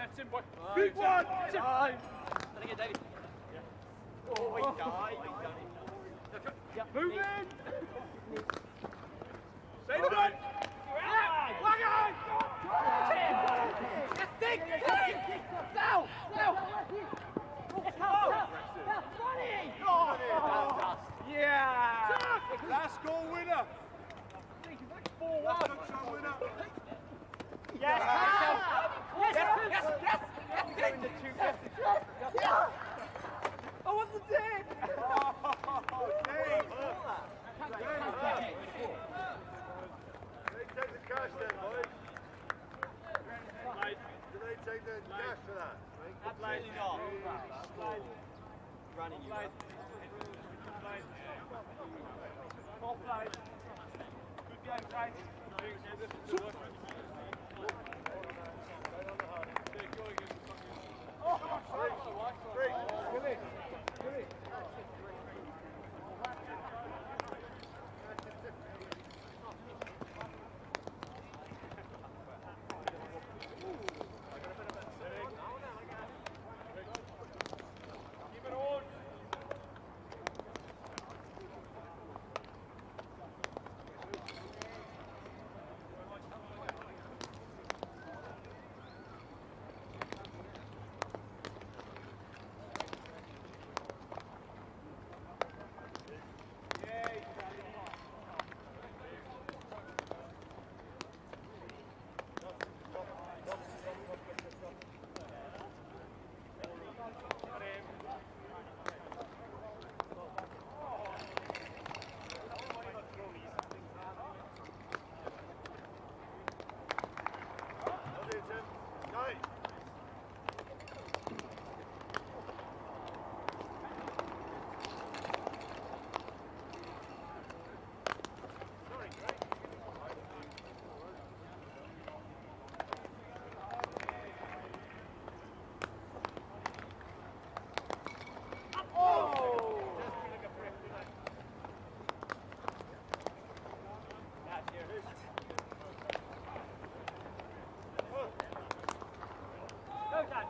That's him, boy. Big one! That's him! Let it get Davey. Oh, he died. Move in! Stay the one! Wag on! Just dig! Down! Yeah! Last goal winner! 4-1! Winner! Yes! Yes! I want the dig! They take the cash then, boys. Do they take the cash for that? Absolutely not. Running you. Offside. Good game, Craig.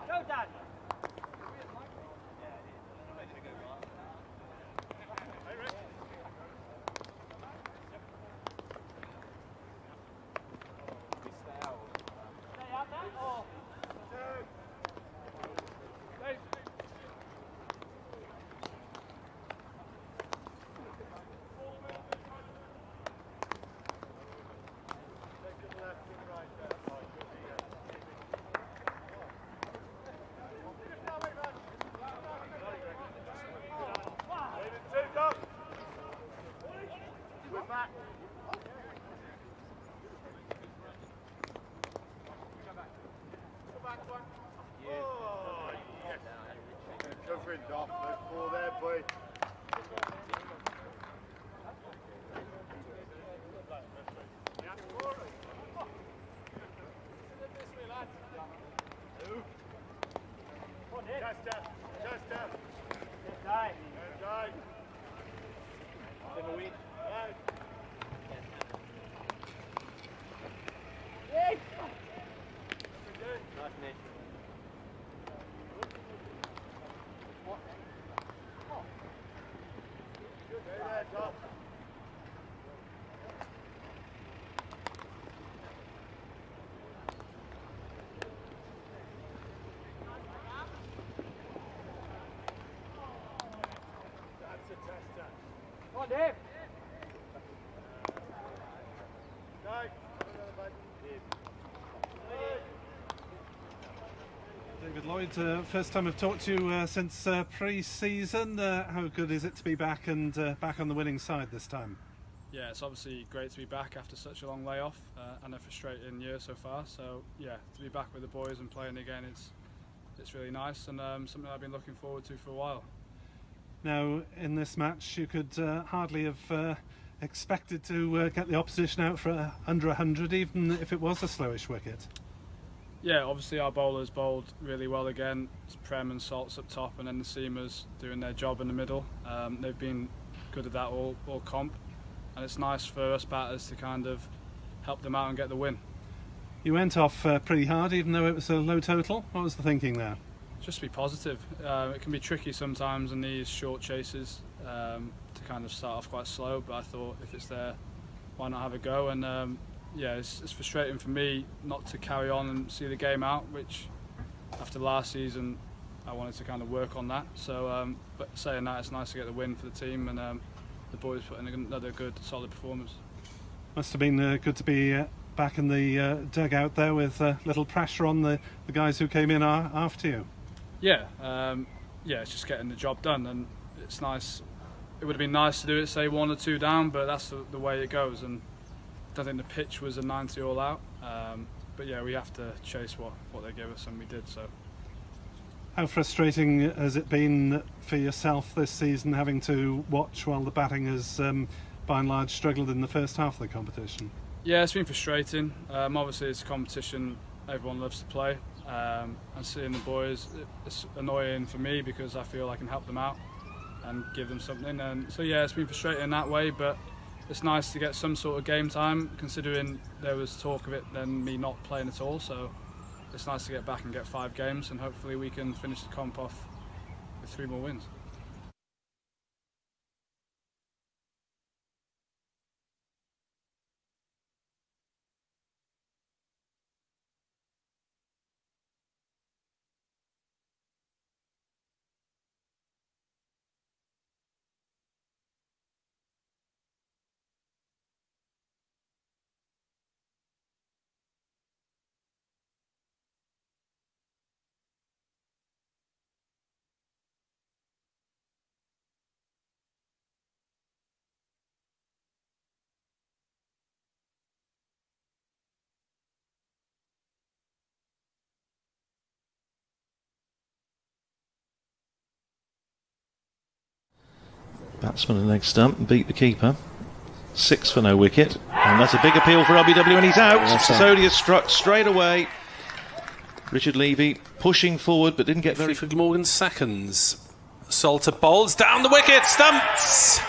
Go, Dan! Covering off, there's 4 there, boy. Chester. Die. Die. Nice, Nick. Come on, Dave. David Lloyd, first time I've talked to you since pre-season. How good is it to be back and back on the winning side this time? Yeah, it's obviously great to be back after such a long layoff and a frustrating year so far. So yeah, to be back with the boys and playing again, it's really nice and something I've been looking forward to for a while. Now, in this match, you could hardly have expected to get the opposition out for under 100, even if it was a slowish wicket. Yeah, obviously our bowlers bowled really well again. It's Prem and Salts up top, and then the seamers doing their job in the middle. They've been good at that all comp, and it's nice for us batters to kind of help them out and get the win. You went off pretty hard, even though it was a low total. What was the thinking there? Just be positive. It can be tricky sometimes in these short chases to kind of start off quite slow, but I thought if it's there, why not have a go? And yeah, it's frustrating for me not to carry on and see the game out, which after last season I wanted to kind of work on that. So, but saying that, it's nice to get the win for the team, and the boys put in another good, solid performance. Must have been good to be back in the dugout there with little pressure on the guys who came in after you. Yeah, yeah, it's just getting the job done, and it's nice. It would have been nice to do it, say 1 or 2 down, but that's the way it goes. And I don't think the pitch was a 90 all out, but yeah, we have to chase what they give us, and we did so. How frustrating has it been for yourself this season, having to watch while the batting has by and large struggled in the first half of the competition? Yeah, it's been frustrating. Obviously it's a competition everyone loves to play, and seeing the boys, it's annoying for me because I feel I can help them out and give them something. And so yeah, it's been frustrating in that way, but it's nice to get some sort of game time, considering there was talk of it then me not playing at all. So it's nice to get back and get 5 games, and hopefully we can finish the comp off with 3 more wins. Batsman and leg stump and beat the keeper. 6 for no wicket, and that's a big appeal for RBW, and he's out. Sisodiya struck straight away. Richard Levy pushing forward but didn't get very for Glamorgan seconds. Salter bowls down the wicket, stumps.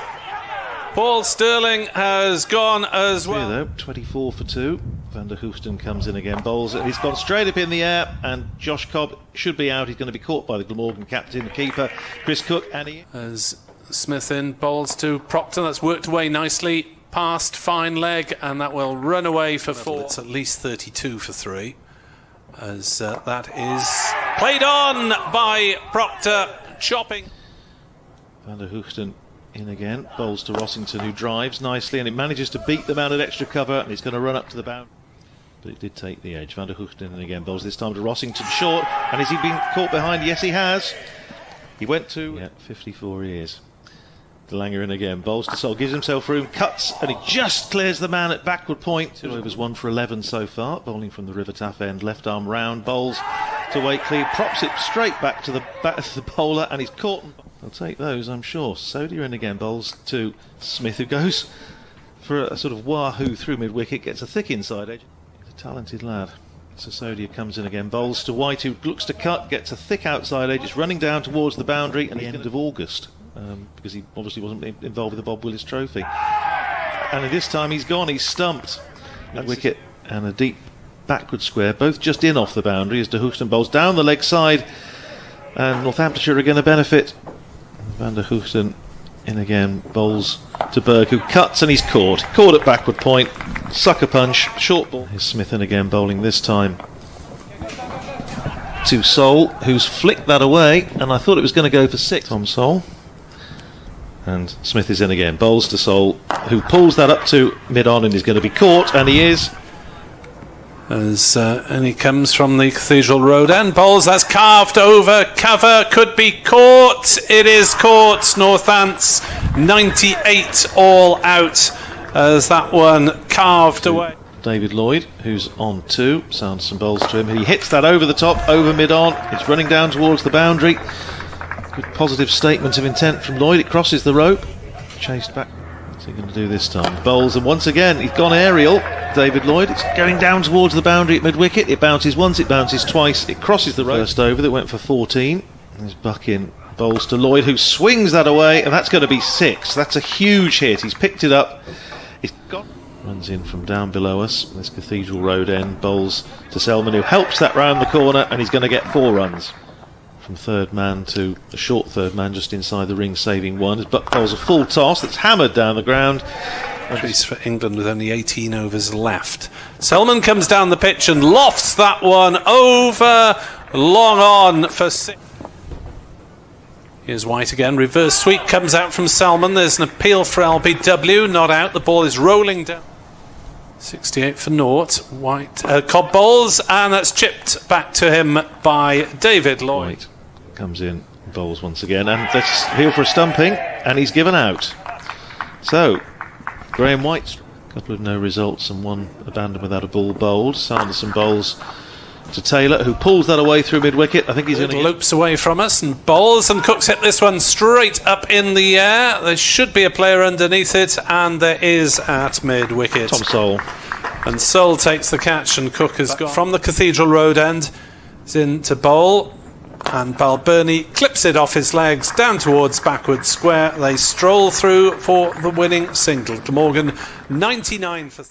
Paul Sterling has gone as well. Here, though, 24 for 2. Van der Hoofden comes in again, bowls it. He's gone straight up in the air, and Josh Cobb should be out. He's going to be caught by the Glamorgan captain, the keeper, Chris Cooke, and he... As Smith in bowls to Proctor, that's worked away nicely past fine leg, and that will run away for 4. It's at least 32 for 3, as that is played on by Proctor, chopping. Van der Hoofden in again, bowls to Rossington, who drives nicely, and it manages to beat them out at extra cover, and he's going to run up to the boundary. But it did take the edge. Van der Hoofden in again, bowls this time to Rossington short, and has he been caught behind? Yes, he has. He went to 54 he is. Langer in again, bowls to Sol, gives himself room, cuts, and he just clears the man at backward point. 2 overs, 1 for 11 so far. Bowling from the River Taff end, left arm round, bowls to Wakely, props it straight back to the bowler, and he's caught. They'll take those, I'm sure. Sisodiya in again, bowls to Smith, who goes for a sort of wahoo through mid-wicket, gets a thick inside edge. He's a talented lad. Sisodiya comes in again, bowls to White, who looks to cut, gets a thick outside edge, it's running down towards the boundary, and the end of August. Because he obviously wasn't involved with the Bob Willis Trophy. And this time he's gone, he's stumped. Wicket and a deep backward square, both just in off the boundary as De Hoofden bowls down the leg side, and Northamptonshire are going to benefit. Van der Hoofden in again, bowls to Berg, who cuts, and he's caught at backward point, sucker punch, short ball. Here's Smith in again, bowling this time to Sol, who's flicked that away, and I thought it was going to go for 6. Tom Sol. And Smith is in again, bowls to Sol, who pulls that up to mid-on and is going to be caught, and he is. And he comes from the Cathedral Road end, bowls, that's carved over, cover, could be caught, it is caught. Northants 98 all out as that one carved away. David Lloyd, who's on 2, Sanderson bowls to him, he hits that over the top, over mid-on, it's running down towards the boundary. Good positive statement of intent from Lloyd. It crosses the rope, chased back. What's he going to do this time? Bowls, and once again he's gone aerial. David Lloyd, it's going down towards the boundary at mid-wicket. It bounces once, it bounces twice, it crosses the rope. First over that went for 14. There's Buckin, bowls to Lloyd, who swings that away, and that's going to be 6. That's a huge hit. He's picked it up. It's got. runs in from down below us. This Cathedral Road end, bowls to Selman, who helps that round the corner, and he's going to get 4 runs. From third man to a short third man just inside the ring, saving 1. As Buck bowls a full toss that's hammered down the ground. Increase for England with only 18 overs left. Selman comes down the pitch and lofts that one over, long on for 6. Here's White again, reverse sweep comes out from Selman. There's an appeal for LBW, not out, the ball is rolling down. 68 for naught. White Cobb bowls, and that's chipped back to him by David Lloyd. White comes in, bowls once again, and that's heel for a stumping, and he's given out. So Graham White's a couple of no results and 1 abandoned without a ball bowled. Sanderson bowls to Taylor, who pulls that away through mid-wicket. I think he's going to loops away from us and bowls, and Cook's hit this one straight up in the air. There should be a player underneath it, and there is at mid-wicket. Tom Sole. And Sole takes the catch, and Cook has got from the Cathedral Road end. It's in to bowl, and Balbirnie clips it off his legs down towards backward square. They stroll through for the winning single. Glamorgan 99 for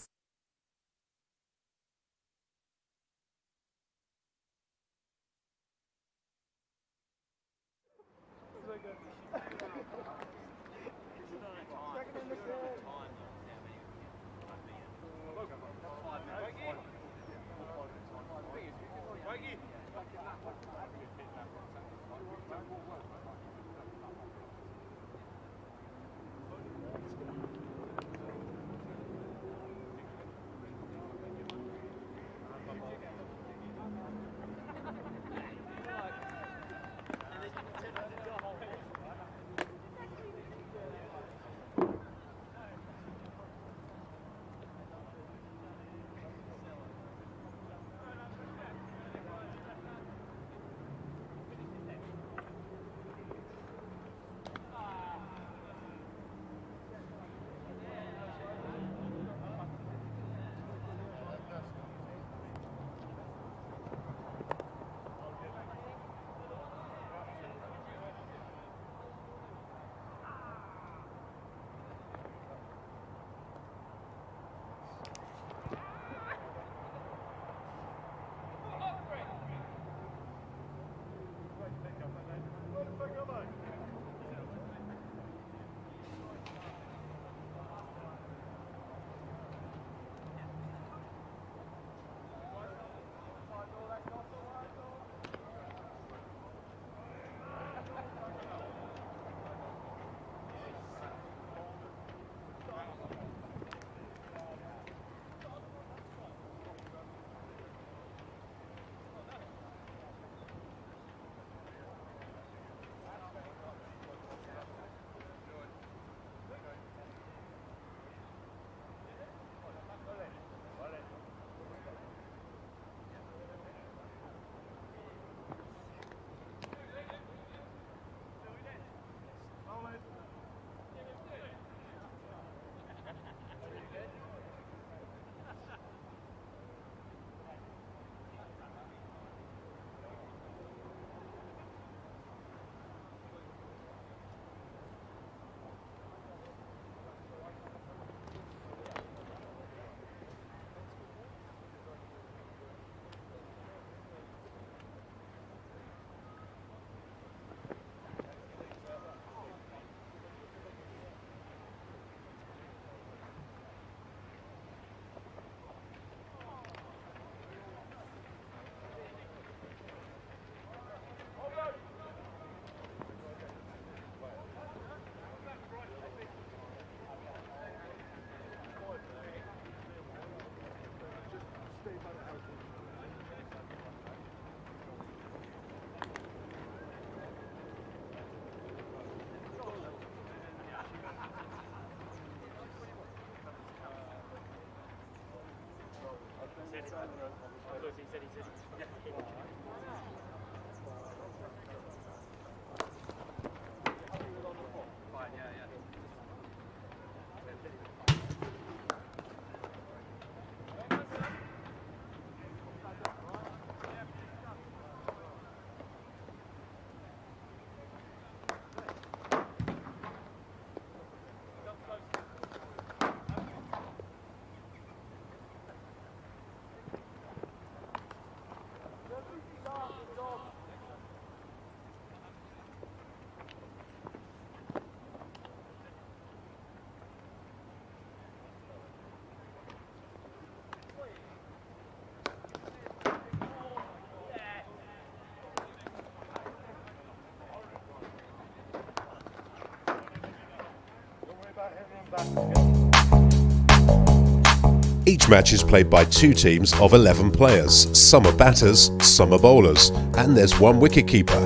Each match is played by 2 teams of 11 players. Some are batters, some are bowlers, and there's 1 wicket-keeper.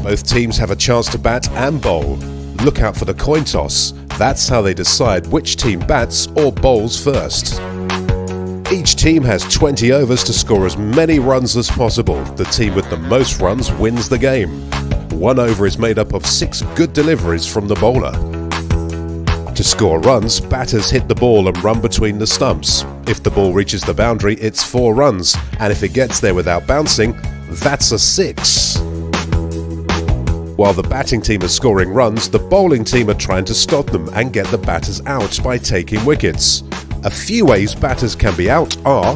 Both teams have a chance to bat and bowl. Look out for the coin toss. That's how they decide which team bats or bowls first. Each team has 20 overs to score as many runs as possible. The team with the most runs wins the game. 1 over is made up of 6 good deliveries from the bowler. To score runs, batters hit the ball and run between the stumps. If the ball reaches the boundary, it's 4 runs, and if it gets there without bouncing, that's a 6. While the batting team is scoring runs, the bowling team are trying to stop them and get the batters out by taking wickets. A few ways batters can be out are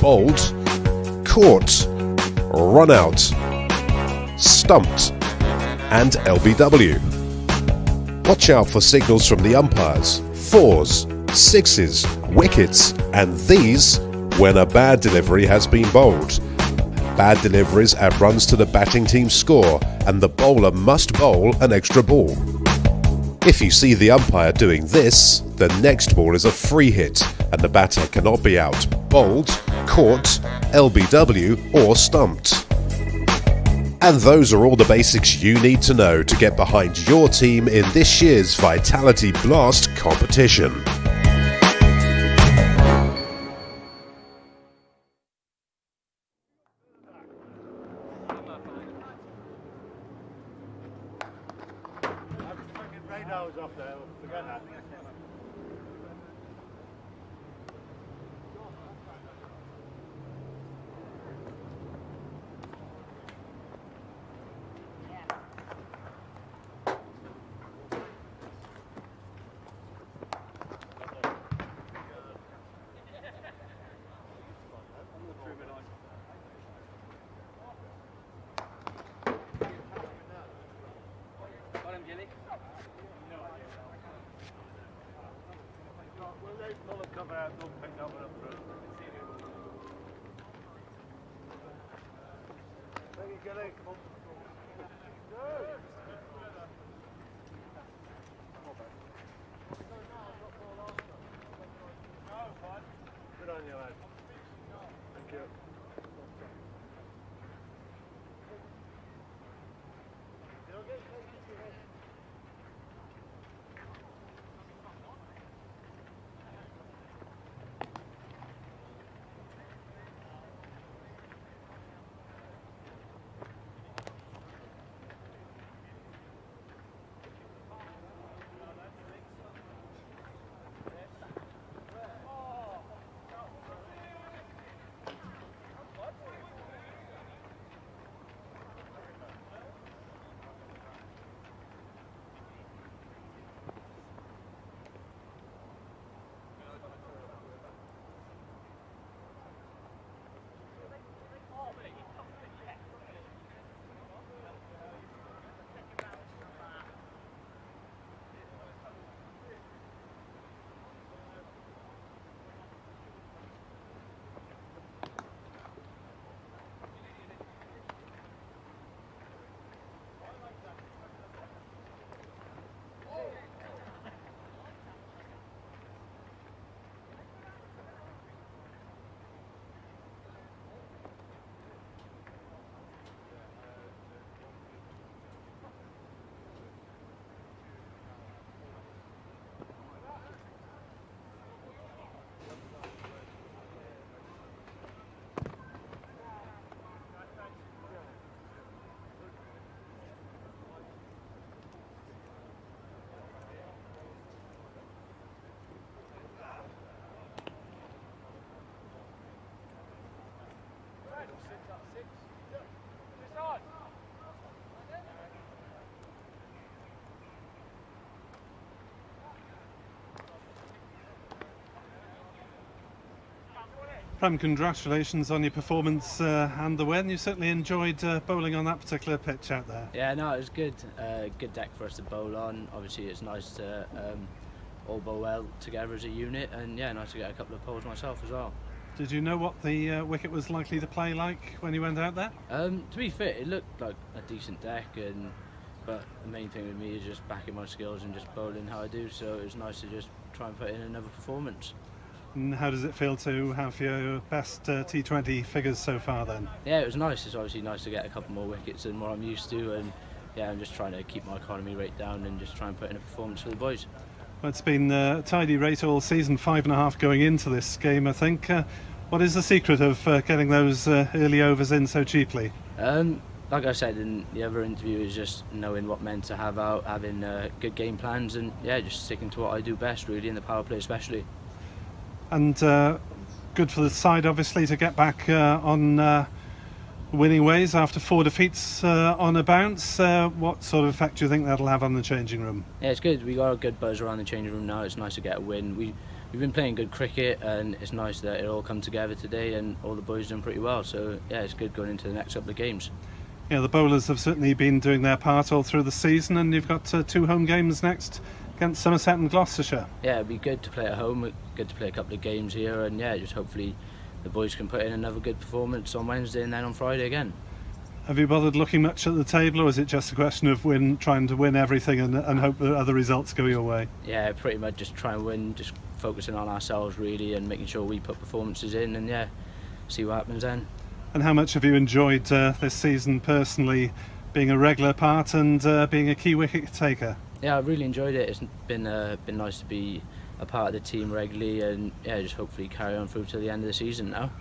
bowled, caught, run out, stumped, and LBW. Watch out for signals from the umpires, 4s, 6s, wickets, and these when a bad delivery has been bowled. Bad deliveries add runs to the batting team's score, and the bowler must bowl an extra ball. If you see the umpire doing this, the next ball is a free hit, and the batter cannot be out, bowled, caught, LBW, or stumped. And those are all the basics you need to know to get behind your team in this year's Vitality Blast competition. Radars off there, forget that. Well, they pull the cover out, don't pick that one up through. Thank you, Gilly. Come on. Good. Good on you, lad. Thank you. Prem, congratulations on your performance and the win. You certainly enjoyed bowling on that particular pitch out there. Yeah, no, it was good. Good deck for us to bowl on. Obviously, it's nice to all bowl well together as a unit, and yeah, nice to get a couple of poles myself as well. Did you know what the wicket was likely to play like when you went out there? To be fair, it looked like a decent deck, and but the main thing with me is just backing my skills and just bowling how I do, so it was nice to just try and put in another performance. And how does it feel to have your best T20 figures so far then? Yeah, it was nice. It's obviously nice to get a couple more wickets than what I'm used to, and yeah, I'm just trying to keep my economy rate down and just try and put in a performance for the boys. Well, it's been a tidy rate all season, 5.5 going into this game, I think. What is the secret of getting those early overs in so cheaply? Like I said in the other interview, is just knowing what men to have out, having good game plans, and yeah, just sticking to what I do best, really, in the power play especially. And good for the side, obviously, to get back on winning ways after 4 defeats on a bounce. What sort of effect do you think that'll have on the changing room? Yeah, it's good. We got a good buzz around the changing room now. It's nice to get a win. We've been playing good cricket, and it's nice that it all come together today, and all the boys done pretty well. So yeah, it's good going into the next couple of games. Yeah, the bowlers have certainly been doing their part all through the season, and you've got 2 home games next against Somerset and Gloucestershire. Yeah, it'd be good to play at home, good to play a couple of games here, and yeah, just hopefully the boys can put in another good performance on Wednesday and then on Friday again. Have you bothered looking much at the table, or is it just a question of trying to win everything and hope that other results go your way? Yeah, pretty much just try and win, just focusing on ourselves really, and making sure we put performances in, and yeah, see what happens then. And how much have you enjoyed this season personally, being a regular part and being a key wicket taker? Yeah, I've really enjoyed it. It's been nice to be a part of the team regularly, and yeah, just hopefully carry on through to the end of the season now.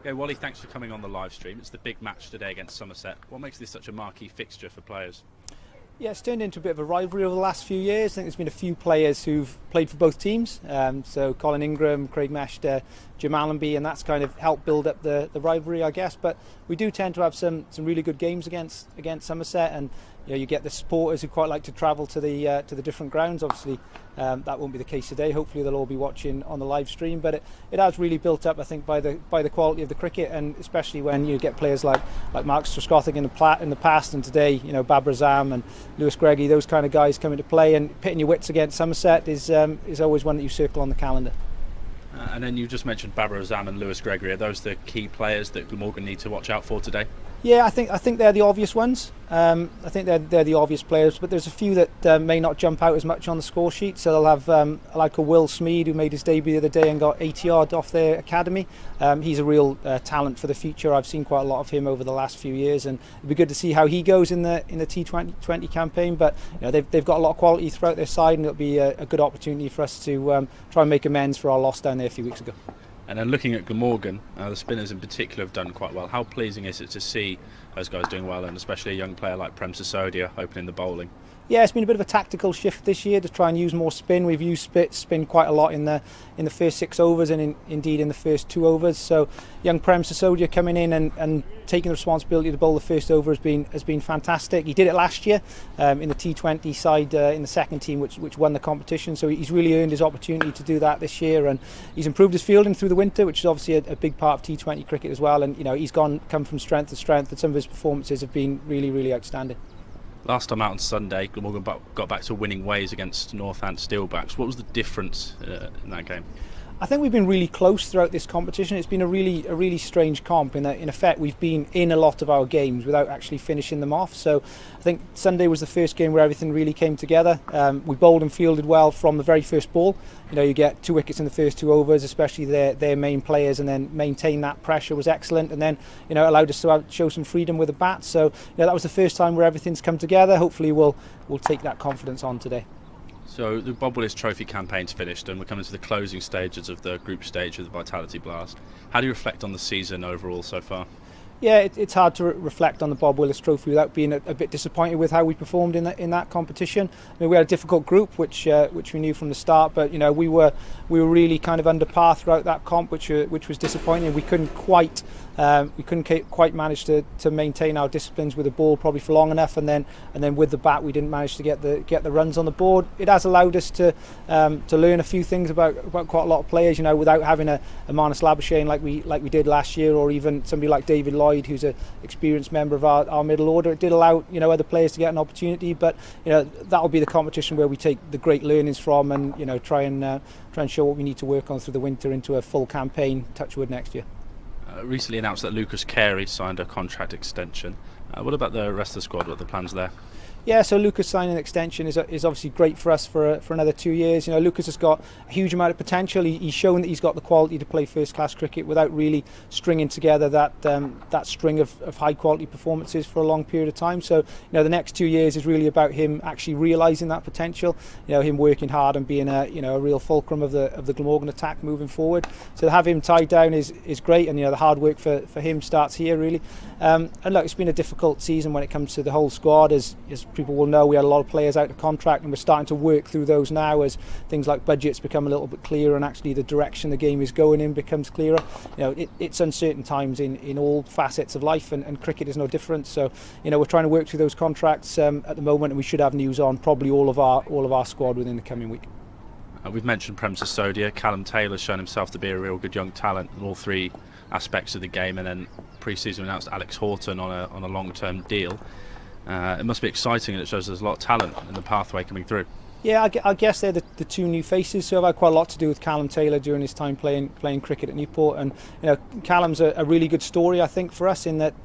Okay, Wally, thanks for coming on the live stream. It's the big match today against Somerset. What makes this such a marquee fixture for players? Yeah, it's turned into a bit of a rivalry over the last few years. I think there's been a few players who've played for both teams. So Colin Ingram, Craig Meshter, Jim Allenby, and that's kind of helped build up the rivalry, I guess. But we do tend to have some really good games against Somerset, and you get the supporters who quite like to travel to the different grounds. Obviously, that won't be the case today. Hopefully, they'll all be watching on the live stream. But it has really built up, I think, by the quality of the cricket, and especially when you get players like Mark Straskothig in the past, and today, Babar Azam and Gregory, those kind of guys coming to play, and pitting your wits against Somerset is always one that you circle on the calendar. And then you just mentioned Babar Azam and Gregory. Are those the key players that Glamorgan need to watch out for today? Yeah, I think they're the obvious ones. I think they're the obvious players, but there's a few that may not jump out as much on the score sheet. So they'll have like a Will Smead, who made his debut the other day and got 80 odd off their academy. He's a real talent for the future. I've seen quite a lot of him over the last few years, and it'd be good to see how he goes in the T20 campaign. But they've got a lot of quality throughout their side, and it'll be a good opportunity for us to try and make amends for our loss down there a few weeks ago. And then looking at Glamorgan, the spinners in particular have done quite well. How pleasing is it to see those guys doing well, and especially a young player like Sisodiya opening the bowling? Yeah, it's been a bit of a tactical shift this year to try and use more spin. We've used spin quite a lot in the first 6 overs, and indeed in the first 2 overs. So young Sisodiya coming in and taking the responsibility to bowl the first over has been fantastic. He did it last year in the T20 side in the second team, which won the competition. So he's really earned his opportunity to do that this year, and he's improved his fielding through the winter, which is obviously a big part of T20 cricket as well. And he's come from strength to strength, and some of his performances have been really, really outstanding. Last time out on Sunday, Glamorgan got back to winning ways against Northant Steelbacks. What was the difference in that game? I think we've been really close throughout this competition. It's been a really strange comp in that, in effect, we've been in a lot of our games without actually finishing them off. So I think Sunday was the first game where everything really came together. We bowled and fielded well from the very first ball. You get 2 wickets in the first 2 overs, especially their main players, and then maintain that pressure was excellent. And then allowed us to show some freedom with the bat. So that was the first time where everything's come together. Hopefully we'll take that confidence on today. So the Bob Willis Trophy campaign's finished, and we're coming to the closing stages of the group stage of the Vitality Blast. How do you reflect on the season overall so far? Yeah, it's hard to reflect on the Bob Willis Trophy without being a bit disappointed with how we performed in that competition. I mean, we had a difficult group, which we knew from the start, but we were really kind of under par throughout that comp, which was disappointing. We couldn't quite manage to maintain our disciplines with the ball probably for long enough, and then with the bat we didn't manage to get the runs on the board. It has allowed us to learn a few things about quite a lot of players, without having a Marnus Labuschagne like we did last year, or even somebody like David Lloyd, who's an experienced member of our middle order. It did allow other players to get an opportunity, but that'll be the competition where we take the great learnings from, and try and show what we need to work on through the winter into a full campaign, touch wood, next year. Recently announced that Lucas Carey signed a contract extension. What about the rest of the squad? What are the plans there? Yeah, so Lucas signing an extension is obviously great for us for another 2 years. Lucas has got a huge amount of potential. He's shown that he's got the quality to play first class cricket without really stringing together that string of high quality performances for a long period of time. So the next 2 years is really about him actually realising that potential. Him working hard and being a real fulcrum of the Glamorgan attack moving forward. So to have him tied down is great, and the hard work for him starts here really. And look, it's been a difficult season when it comes to the whole squad. As people will know, we had a lot of players out of contract, and we're starting to work through those now as things like budgets become a little bit clearer, and actually the direction the game is going in becomes clearer. It's uncertain times in all facets of life, and cricket is no different. So we're trying to work through those contracts at the moment, and we should have news on probably all of our squad within the coming week. We've mentioned Sisodiya. Callum Taylor's shown himself to be a real good young talent in all 3 aspects of the game, and then pre-season announced Alex Horton on a long-term deal. It must be exciting, and it shows there's a lot of talent in the pathway coming through. Yeah, I guess they're the 2 new faces. So I've had quite a lot to do with Callum Taylor during his time playing cricket at Newport, and Callum's a really good story, I think, for us in that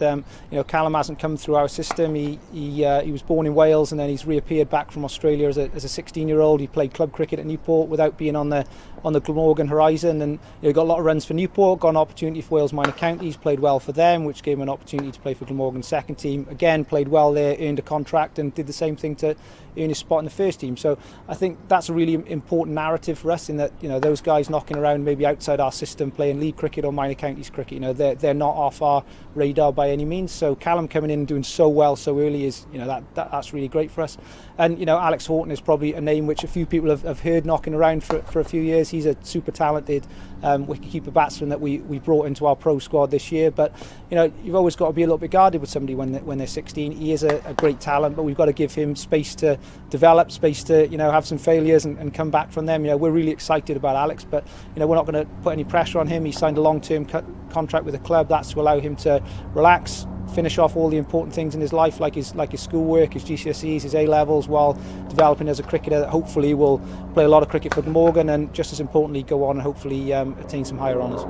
Callum hasn't come through our system. He was born in Wales, and then he's reappeared back from Australia as a 16-year-old. He played club cricket at Newport without being on the on the Glamorgan horizon, and got a lot of runs for Newport, got an opportunity for Wales Minor Counties, played well for them, which gave him an opportunity to play for Glamorgan's second team. Again, played well there, earned a contract, and did the same thing to earn his spot in the first team. So I think that's a really important narrative for us, in that those guys knocking around maybe outside our system, playing league cricket or minor counties cricket, they're not off our radar by any means. So Callum coming in and doing so well so early is that's really great for us. And Alex Horton is probably a name which a few people have heard knocking around for a few years. He's a super talented wicketkeeper batsman that we brought into our pro squad this year. But you've always got to be a little bit guarded with somebody when they're 16. He is a great talent, but we've got to give him space to develop, space to have some failures and come back from them. We're really excited about Alex, but we're not going to put any pressure on him. He signed a long-term contract with the club. That's to allow him to relax, finish off all the important things in his life, like his schoolwork, his GCSEs, his A-levels, while developing as a cricketer that hopefully will play a lot of cricket for Glamorgan, and just as importantly go on and hopefully attain some higher honours.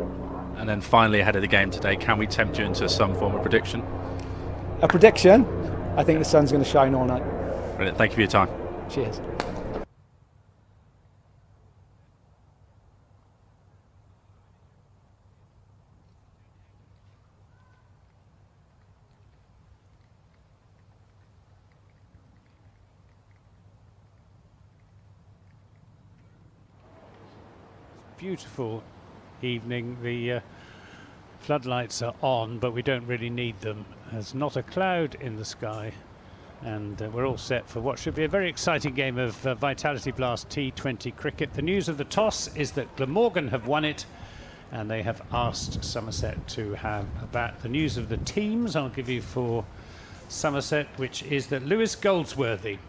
And then finally, ahead of the game today, can we tempt you into some form of prediction? A prediction? I think the sun's going to shine all night. Brilliant. Thank you for your time. Cheers. Beautiful evening. The floodlights are on, but we don't really need them. There's not a cloud in the sky, and we're all set for what should be a very exciting game of Vitality Blast T20 cricket. The news of the toss is that Glamorgan have won it, and they have asked Somerset to have a bat. The news of the teams I'll give you for Somerset, which is that Lewis Goldsworthy,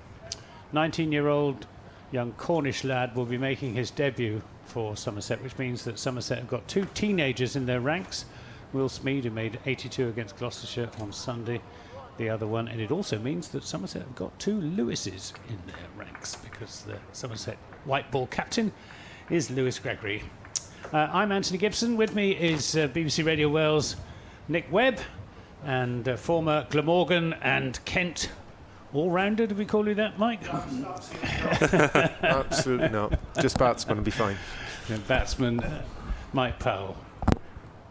19-year-old young Cornish lad, will be making his debut for Somerset, which means that Somerset have got two teenagers in their ranks. Will Smead, who made 82 against Gloucestershire on Sunday, the other one, and it also means that Somerset have got two Lewises in their ranks, because the Somerset white ball captain is Lewis Gregory. I'm Anthony Gibson. With me is BBC Radio Wales Nick Webb, and former Glamorgan and Kent all-rounder. Did we call you that, Mike? Absolutely not. Just batsman will be fine. Batsman Mike Powell.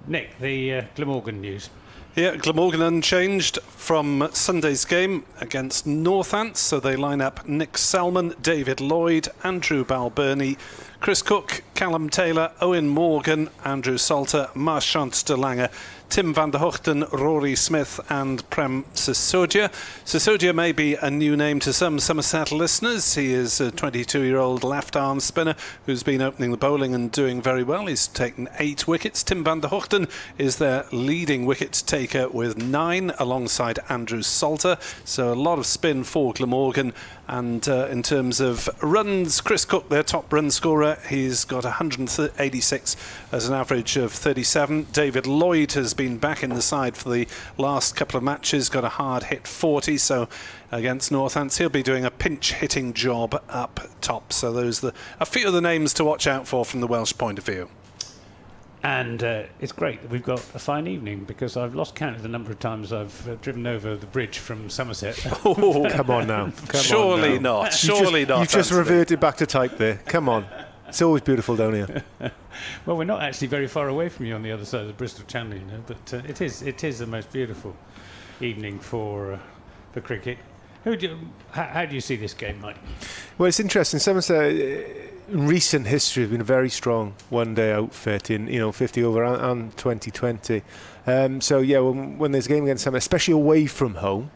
Nick, the Glamorgan news. Yeah, Glamorgan unchanged from Sunday's game against Northants, so they line up Nick Selman, David Lloyd, Andrew Balbirnie, Chris Cooke, Callum Taylor, Owen Morgan, Andrew Salter, Marchant de Lange, Tim van der Hoogten, Rory Smith and Prem Sisodiya. Sisodiya may be a new name to some Somerset listeners. He is a 22-year-old left-arm spinner who's been opening the bowling and doing very well. He's taken 8 wickets. Tim van der Hoogten is their leading wicket taker with 9 alongside Andrew Salter. So a lot of spin for Glamorgan. And in terms of runs, Chris Cooke, their top run scorer, he's got 186 as an average of 37. David Lloyd has been back in the side for the last couple of matches, got a hard hit 40, so against Northants he'll be doing a pinch hitting job up top. So those are a few of the names to watch out for from the Welsh point of view. And it's great that we've got a fine evening, because I've lost count of the number of times I've driven over the bridge from Somerset. Oh, come on now. Surely not. Surely not. You've just reverted back to type there. Come on. It's always beautiful down here. Well, we're not actually very far away from you on the other side of the Bristol Channel, but it is the most beautiful evening for cricket. How do you see this game, Mike? Well, it's interesting. Somerset, in recent history, have been a very strong one-day outfit in 50 over and 2020. So yeah, when there's a game against Somerset, especially away from home,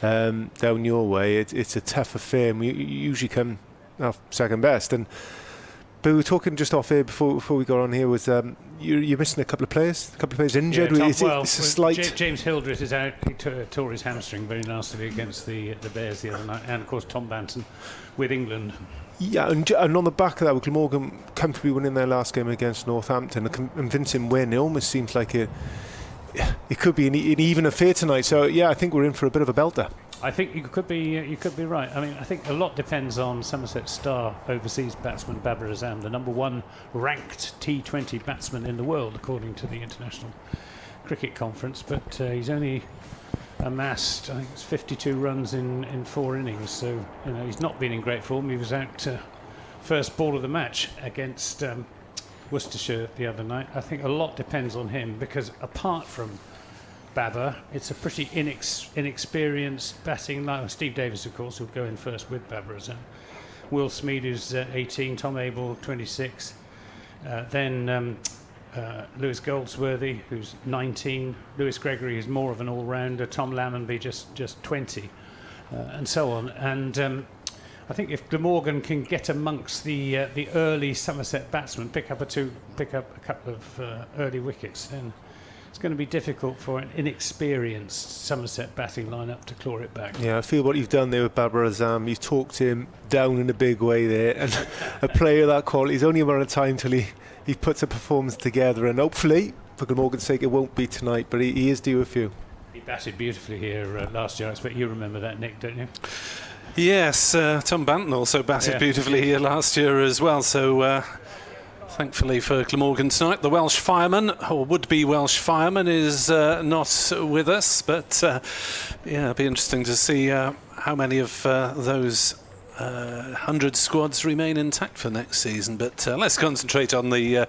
down your way, it's a tough affair. And we usually come second best. But we were talking just off air before we got on here. Was you're missing a couple of players injured? Yeah, it's a slight. James Hildreth is out. He tore his hamstring very nastily against the Bears the other night, and of course Tom Banton with England. Yeah, and on the back of that, with Glamorgan comfortably winning their last game against Northampton, a convincing win. It almost seems like it could be an even affair tonight. So yeah, I think we're in for a bit of a belter. I think you could be right. I mean, I think a lot depends on Somerset's star overseas batsman Babar Azam, the number 1 ranked T20 batsman in the world according to the International Cricket Conference. But he's only amassed, I think it's 52 runs in 4 innings. So he's not been in great form. He was out first ball of the match against Worcestershire the other night. I think a lot depends on him, because apart from Babar, it's a pretty inexperienced batting line. Steve Davis, of course, will go in first with Babar Azam. Will Smead, who's 18, Tom Abel, 26. Then Lewis Goldsworthy, who's 19. Lewis Gregory, who's more of an all-rounder. Tom Lammonby, just 20, and so on. And I think if Glamorgan can get amongst the early Somerset batsmen, pick up a couple of early wickets, then it's going to be difficult for an inexperienced Somerset batting lineup to claw it back. Yeah, I feel what you've done there with Babar Azam. You've talked him down in a big way there, and a player of that quality is only a matter of time till he puts a performance together, and hopefully, for Glamorgan's sake, it won't be tonight, but he is due a few. He batted beautifully here last year. I expect you remember that, Nick, don't you? Yes, Tom Banton also batted beautifully here last year as well, so thankfully for Glamorgan tonight, the Welsh fireman, or would-be Welsh fireman, is not with us, but it'll be interesting to see how many of those 100 squads remain intact for next season. But let's concentrate on the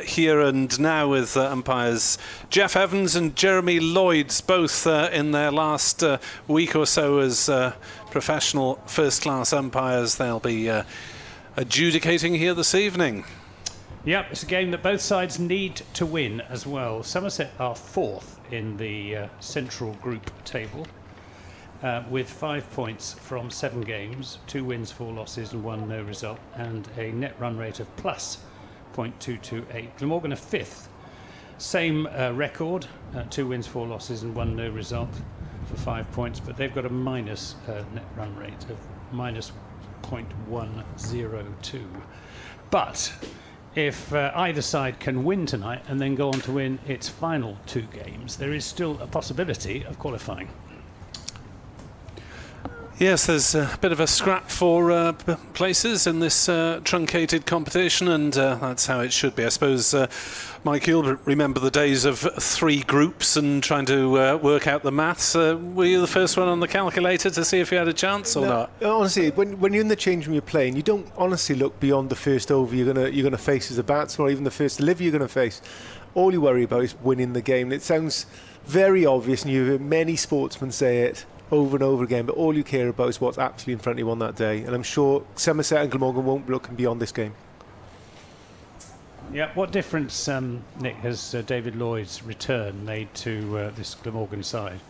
here and now with umpires Jeff Evans and Jeremy Lloyd, both in their last week or so as professional first-class umpires. They'll be adjudicating here this evening. Yep, it's a game that both sides need to win as well. Somerset are 4th in the central group table with 5 points from 7 games, 2 wins, 4 losses and 1 no result, and a net run rate of plus .228. Glamorgan are 5th, same record, 2 wins, 4 losses and 1 no result for 5 points, but they've got a minus net run rate of minus .102. But if either side can win tonight and then go on to win its final 2 games, there is still a possibility of qualifying. Yes, there's a bit of a scrap for places in this truncated competition, and that's how it should be. I suppose, Mike, you'll remember the days of 3 groups and trying to work out the maths. Were you the first one on the calculator to see if you had a chance or not? Honestly, when you're in the change room, you're playing, you don't honestly look beyond the first over you're gonna face as a batsman, or even the first delivery you're going to face. All you worry about is winning the game. It sounds very obvious, and you hear many sportsmen say it over and over again, but all you care about is what's actually in front of you on that day, and I'm sure Somerset and Glamorgan won't be looking beyond this game. Yeah, what difference, Nick, has David Lloyd's return made to this Glamorgan side?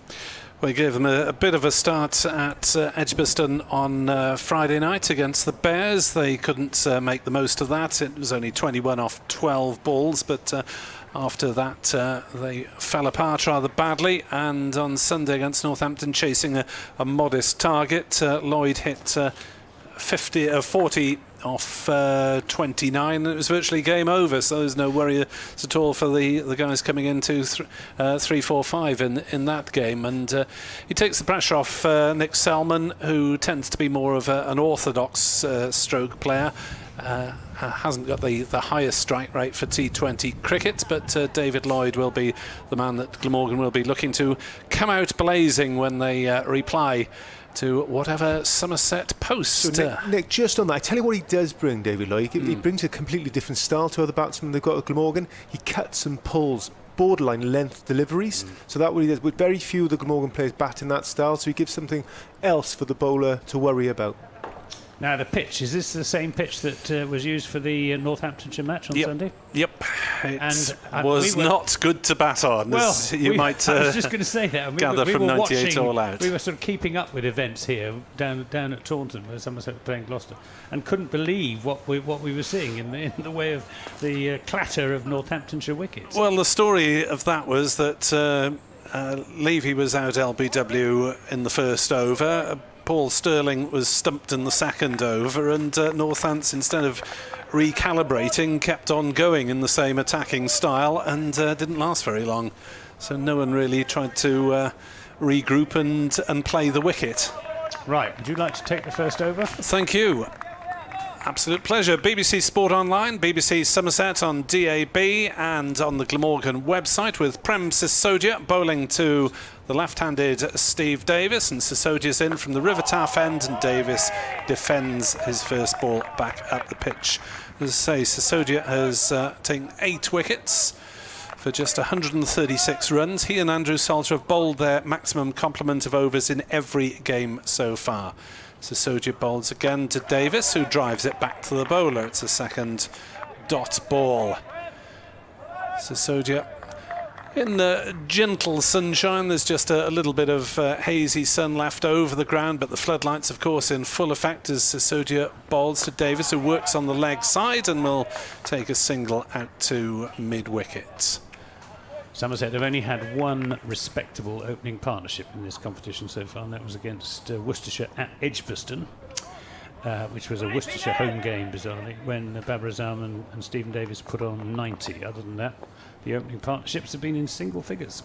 We gave them a bit of a start at Edgbaston on Friday night against the Bears. They couldn't make the most of that. It was only 21 off 12 balls, but after that they fell apart rather badly, and on Sunday against Northampton, chasing a modest target, Lloyd hit 40 off 29. It was virtually game over, so there's no worry at all for the guys coming into 3-4-5 in that game, and he takes the pressure off Nick Selman, who tends to be more of an orthodox stroke player. Hasn't got the highest strike rate for T20 cricket, but David Lloyd will be the man that Glamorgan will be looking to come out blazing when they reply to whatever Somerset post. So Nick, just on that, I tell you what he does bring, David Lloyd. He brings a completely different style to other batsmen they've got at Glamorgan. He cuts and pulls borderline length deliveries, so that's what he does. With very few of the Glamorgan players bat in that style, so he gives something else for the bowler to worry about. Now the pitch, is this the same pitch that was used for the Northamptonshire match on Sunday? Yep, it was not good to bat on, as you might I was just going to say that. gather from 98 all out. We were sort of keeping up with events here down at Taunton, where Somerset were playing Gloucester, and couldn't believe what we were seeing in the way of the clatter of Northamptonshire wickets. Well, the story of that was that Levy was out LBW in the first over. Paul Sterling was stumped in the second over, and Northants, instead of recalibrating, kept on going in the same attacking style and didn't last very long. So no one really tried to regroup and play the wicket. Right, would you like to take the first over? Thank you. Absolute pleasure. BBC Sport Online, BBC Somerset on DAB and on the Glamorgan website, with Prem Sisodiya bowling to the left-handed Steve Davis, and Sisodiya's in from the River Taff end, and Davis defends his first ball back at the pitch. As I say, Sisodiya has taken 8 wickets for just 136 runs. He and Andrew Salter have bowled their maximum complement of overs in every game so far. Sisodiya bowls again to Davis, who drives it back to the bowler. It's a second dot ball. Sisodiya in gentle sunshine. There's just a little bit of hazy sun left over the ground, but the floodlights, of course, in full effect as Sisodiya bowls to Davis, who works on the leg side and will take a single out to mid-wicket. Somerset have only had one respectable opening partnership in this competition so far, and that was against Worcestershire at Edgbaston, which was a Worcestershire home game, bizarrely, when Babar Azam and Stephen Davis put on 90. Other than that, the opening partnerships have been in single figures.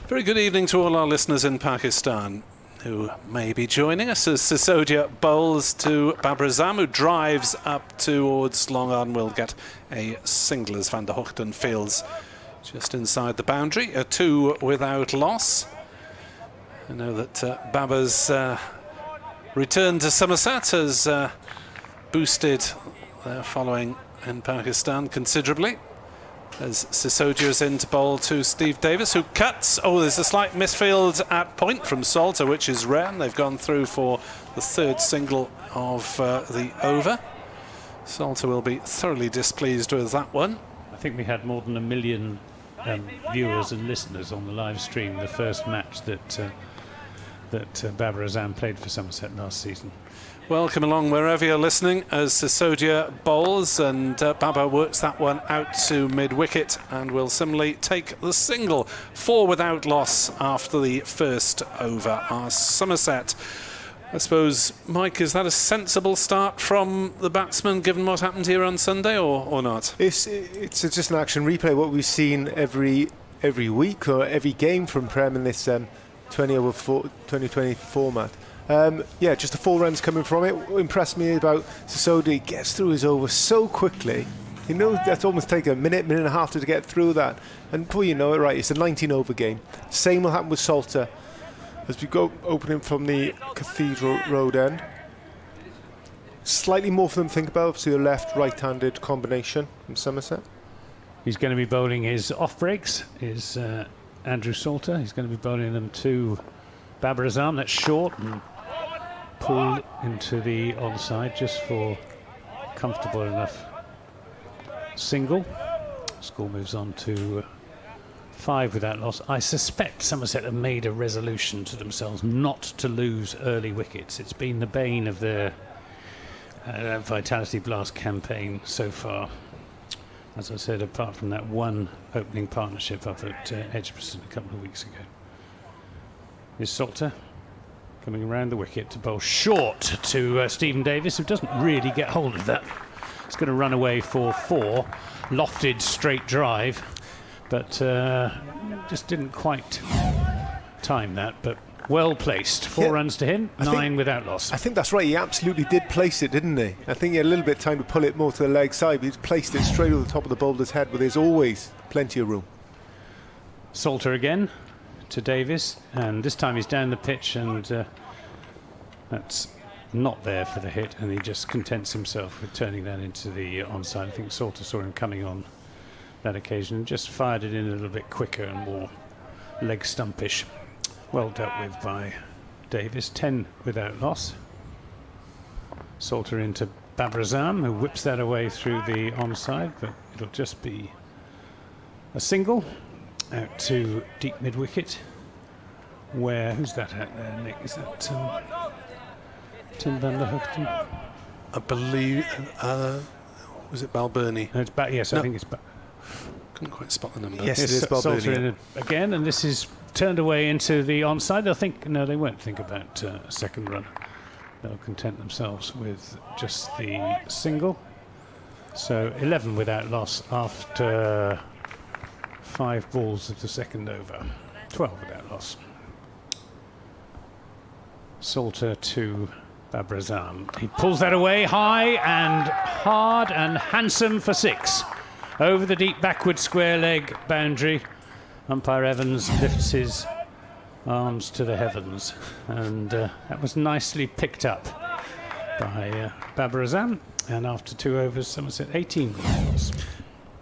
Very good evening to all our listeners in Pakistan who may be joining us as Sisodiya bowls to Babar Azam, who drives up towards long on, will get a single as Van der Hoogten fields just inside the boundary. A 2 without loss. I know that Babar's return to Somerset has boosted their following in Pakistan considerably, as Sisodiya is in to bowl to Steve Davis, who cuts. Oh, there's a slight misfield at point from Salter, which is rare, and they've gone through for the 3rd single of the over. Salter will be thoroughly displeased with that one. I think we had more than 1 million viewers and listeners on the live stream, the first match that Babar Azam played for Somerset last season. Welcome along wherever you're listening as Sisodiya bowls, and Babar works that one out to mid-wicket and will similarly take the single. 4 without loss after the first over are Somerset. I suppose, Mike, is that a sensible start from the batsman given what happened here on Sunday, or not? It's just an action replay, what we've seen every week or every game from Prem in this 2020 format. Yeah, just the 4 runs coming from it. What impressed me about Sisodiya, gets through his over so quickly. You know, that's almost take a minute and a half to get through that. And before you know it, right, it's a 19 over game. Same will happen with Salter as we go opening from the Cathedral Road end. Slightly more for them to think about, obviously the left-right-handed combination from Somerset. He's going to be bowling his off breaks, is Andrew Salter. He's going to be bowling them to Babar Azam. That's short and pulled into the onside just for comfortable enough single. Score moves on to 5 without loss. I suspect Somerset have made a resolution to themselves not to lose early wickets. It's been the bane of their Vitality Blast campaign so far. As I said, apart from that one opening partnership up at Edgbaston a couple of weeks ago. Is Salter coming around the wicket to bowl short to Stephen Davis, who doesn't really get hold of that. He's going to run away for 4, lofted straight drive, but just didn't quite time that, but well placed. 4 runs to him, 9 without loss. I think that's right, he absolutely did place it, didn't he? I think he had a little bit of time to pull it more to the leg side, but he's placed it straight over the top of the bowler's head, where there's always plenty of room. Salter again to Davis, and this time he's down the pitch, and that's not there for the hit, and he just contents himself with turning that into the onside. I think Salter saw him coming on that occasion and just fired it in a little bit quicker and more leg stumpish. Well dealt with by Davis. 10 without loss. Salter into Babar Azam, who whips that away through the onside, but it'll just be a single out to deep mid-wicket, where, who's that out there, Nick? Is that Tim Van der Hoogten? I believe, was it Balbirnie? No, it's yes, no. I think it's couldn't quite spot the number. Yes, it is Balbirnie. Again, and this is turned away into the onside. They'll think, no, they won't think about a second run. They'll content themselves with just the single. So 11 without loss after 5 balls of the second over. 12 without loss. Salter to Babar Azam. He pulls that away high and hard and handsome for 6. Over the deep backward square leg boundary. Umpire Evans lifts his arms to the heavens, and that was nicely picked up by Babar Azam, and after 2 overs, Somerset 18 runs.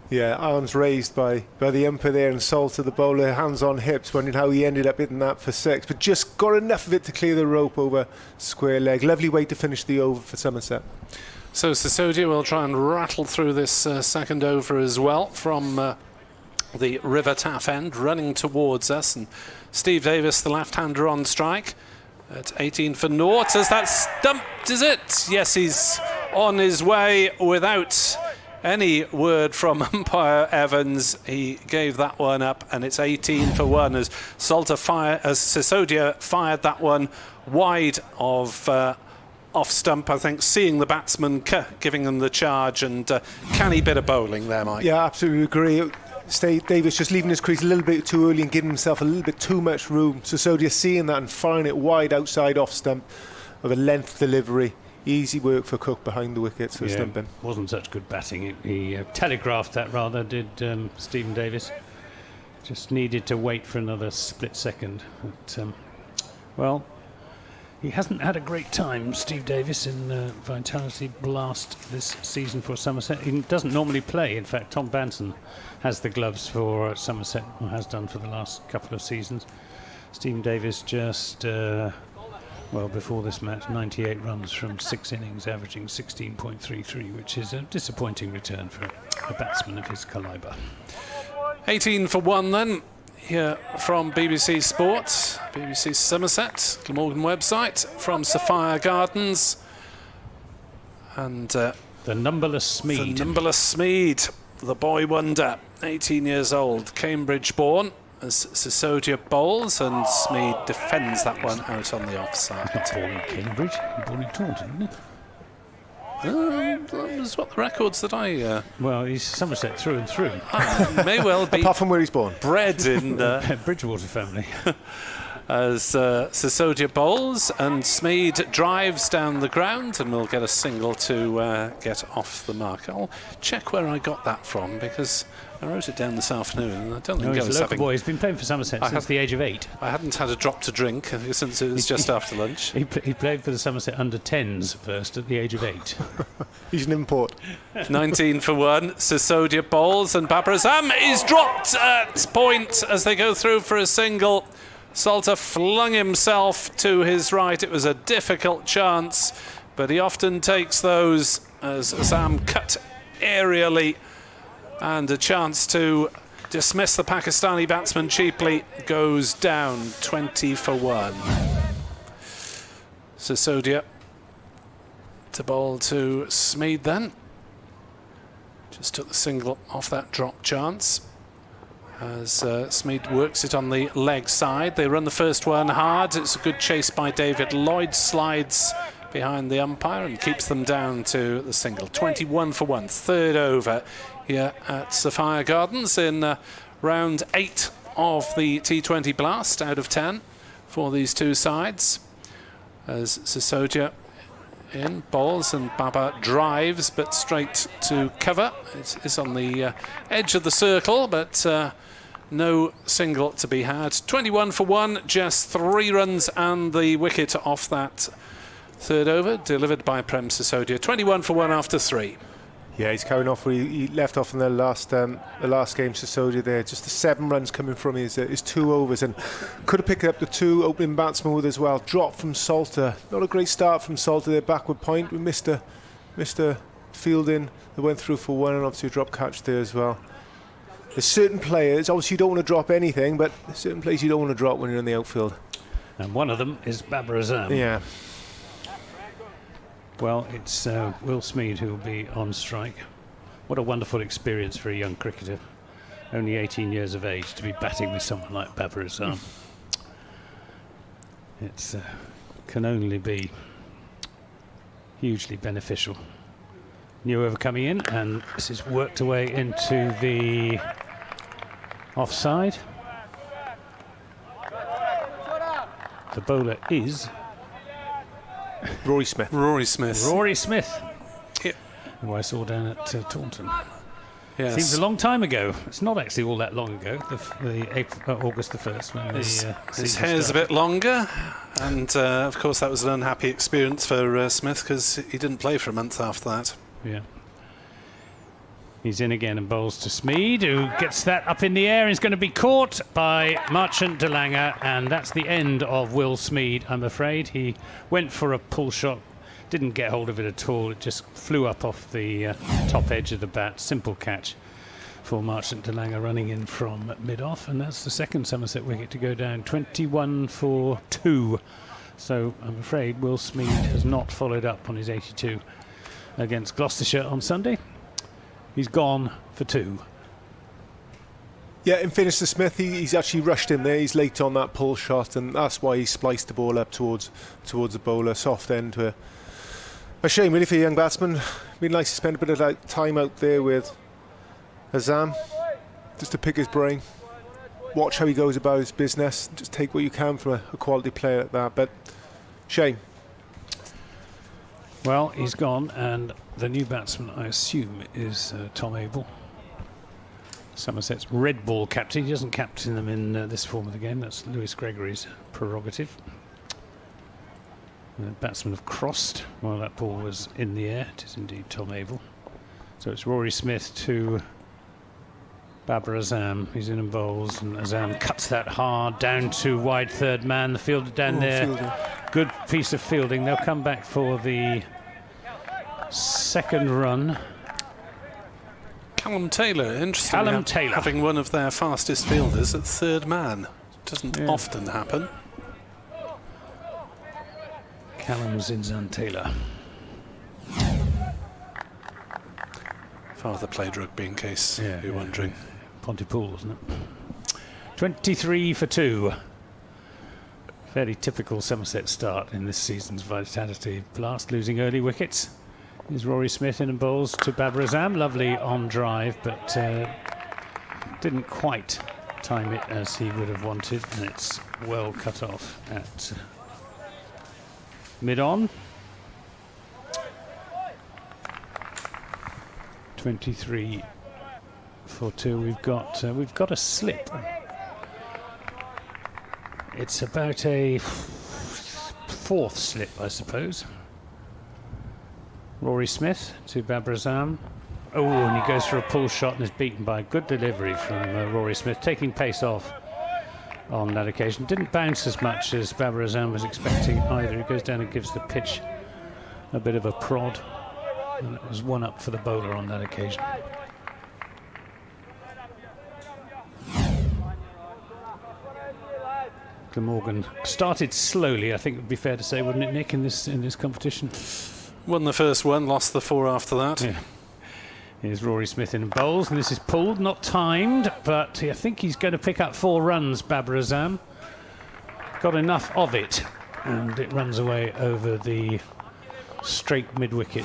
Yeah, arms raised by the umpire there, and Salter, the bowler, hands on hips, wondering how he ended up hitting that for 6, but just got enough of it to clear the rope over square leg. Lovely way to finish the over for Somerset. So Sisodiya will try and rattle through this second over as well from the River Taff end, running towards us, and Steve Davis, the left-hander, on strike at 18 for naught. As that stumped, is it? Yes, he's on his way without any word from umpire Evans. He gave that one up, and it's 18 for 1 as Sisodiya fired that one wide of off stump, I think, seeing the batsman giving them the charge, and canny bit of bowling there, Mike. Yeah, absolutely agree. Davis just leaving his crease a little bit too early and giving himself a little bit too much room. Sisodiya seeing that and firing it wide outside off stump with a length delivery. Easy work for Cooke behind the wickets for stumping. Wasn't such good batting. He telegraphed that rather, did Stephen Davis. Just needed to wait for another split second. But, well, he hasn't had a great time, Steve Davis, in Vitality Blast this season for Somerset. He doesn't normally play. In fact, Tom Banton has the gloves for Somerset, or has done for the last couple of seasons. Stephen Davis just, well, before this match, 98 runs from 6 innings, averaging 16.33, which is a disappointing return for a batsman of his calibre. 18 for 1 then. Here from BBC Sports, BBC Somerset, Glamorgan website, from Sophia Gardens. And the numberless Smeed. The numberless Smeed, the boy wonder, 18 years old, Cambridge born, as Sisodiya bowls, and Smeed defends that one out on the offside. He's not born in Cambridge, he's born in Taunton, isn't he? That was what the records that I... Well, he's Somerset through and through. May well be. Apart from where he's born. Bred in... Bridgewater family. As Sisodiya bowls, and Smeed drives down the ground, and will get a single to get off the mark. I'll check where I got that from, because I wrote it down this afternoon, and I don't think I was he's a local boy. He's been playing for Somerset since the age of 8. I hadn't had a drop to drink since it was just after lunch. He played for the Somerset under-10s first at the age of 8. He's an import. 19 for 1. Sisodiya bowls, and Babar Azam is dropped at point as they go through for a single. Salter flung himself to his right. It was a difficult chance, but he often takes those as Azam cut aerially, and a chance to dismiss the Pakistani batsman cheaply goes down. 20 for 1. Sisodiya to bowl to Smeed then. Just took the single off that drop chance. As Smeed works it on the leg side. They run the first one hard. It's a good chase by David. Lloyd slides behind the umpire and keeps them down to the single. 21 for 1. Third over here at Sophia Gardens in round 8 of the T20 Blast out of 10 for these two sides. As Sisodiya in bowls, and Babar drives, but straight to cover. It's on the edge of the circle, but no single to be had. 21 for 1, just 3 runs and the wicket off that third over, delivered by Prem Sisodiya. 21 for 1 after 3. Yeah, he's carrying off where he left off in the last game, Sisodiya there. Just the 7 runs coming from his 2 overs, and could have picked up the 2 opening batsmen with as well. Drop from Salter. Not a great start from Salter there, backward point. We missed a fielding that went through for 1, and obviously a drop catch there as well. There's certain players, obviously you don't want to drop anything, but there's certain players you don't want to drop when you're in the outfield. And one of them is Babar Azam. Yeah. Well, it's Will Smeed who will be on strike. What a wonderful experience for a young cricketer, only 18 years of age, to be batting with someone like Babar Azam. It can only be hugely beneficial. New over coming in, and this is worked away into the offside. The bowler is Rory Smith. Rory Smith. Rory Smith. Yep. Who I saw down at Taunton. Yes. Seems a long time ago. It's not actually all that long ago. August the 1st. When his hair's a bit longer, and of course that was an unhappy experience for Smith because he didn't play for a month after that. Yeah. He's in again and bowls to Smeed, who gets that up in the air. He's going to be caught by Marchant de Lange, and that's the end of Will Smeed, I'm afraid. He went for a pull shot, didn't get hold of it at all. It just flew up off the top edge of the bat. Simple catch for Marchant de Lange running in from mid-off, and that's the second Somerset wicket to go down, 21 for 2. So I'm afraid Will Smeed has not followed up on his 82 against Gloucestershire on Sunday. He's gone for 2. Yeah, in fairness to Smith, he's actually rushed in there. He's late on that pull shot, and that's why he spliced the ball up towards the bowler, soft end to a shame really for a young batsman. It'd be nice to spend a bit of time out there with Azam, just to pick his brain, watch how he goes about his business, just take what you can from a quality player like that. But shame. Well, he's gone, and the new batsman, I assume, is Tom Abel, Somerset's red ball captain. He doesn't captain them in this form of the game. That's Lewis Gregory's prerogative. The batsmen have crossed while that ball was in the air. It is indeed Tom Abel. So it's Rory Smith to Babar Azam. He's in and bowls, and Azam cuts that hard down to wide third man. The fielder down there. Fielding. Good piece of fielding. They'll come back for the second run. Callum Taylor, interesting. Callum Taylor. Having one of their fastest fielders at third man. Doesn't often happen. Callum Zinzan Taylor. Father played rugby, in case you're wondering. Pontypool, isn't it? 23 for 2. Fairly typical Somerset start in this season's Vitality Blast, losing early wickets. Here's Rory Smith in and bowls to Babar Azam. Lovely on drive, but didn't quite time it as he would have wanted, and it's well cut off at mid-on. 23 for 2. We've got a slip. It's about a fourth slip, I suppose. Rory Smith to Babar Azam. Oh, and he goes for a pull shot and is beaten by a good delivery from Rory Smith, taking pace off on that occasion. Didn't bounce as much as Babar Azam was expecting either. He goes down and gives the pitch a bit of a prod, and it was one up for the bowler on that occasion. Glamorgan started slowly, I think it would be fair to say, wouldn't it, Nick, in this competition? Won the first one, lost the 4 after that. Yeah. Here's Rory Smith in bowls, and this is pulled, not timed, but I think he's going to pick up 4 runs, Babar Azam. Got enough of it, and it runs away over the straight mid-wicket,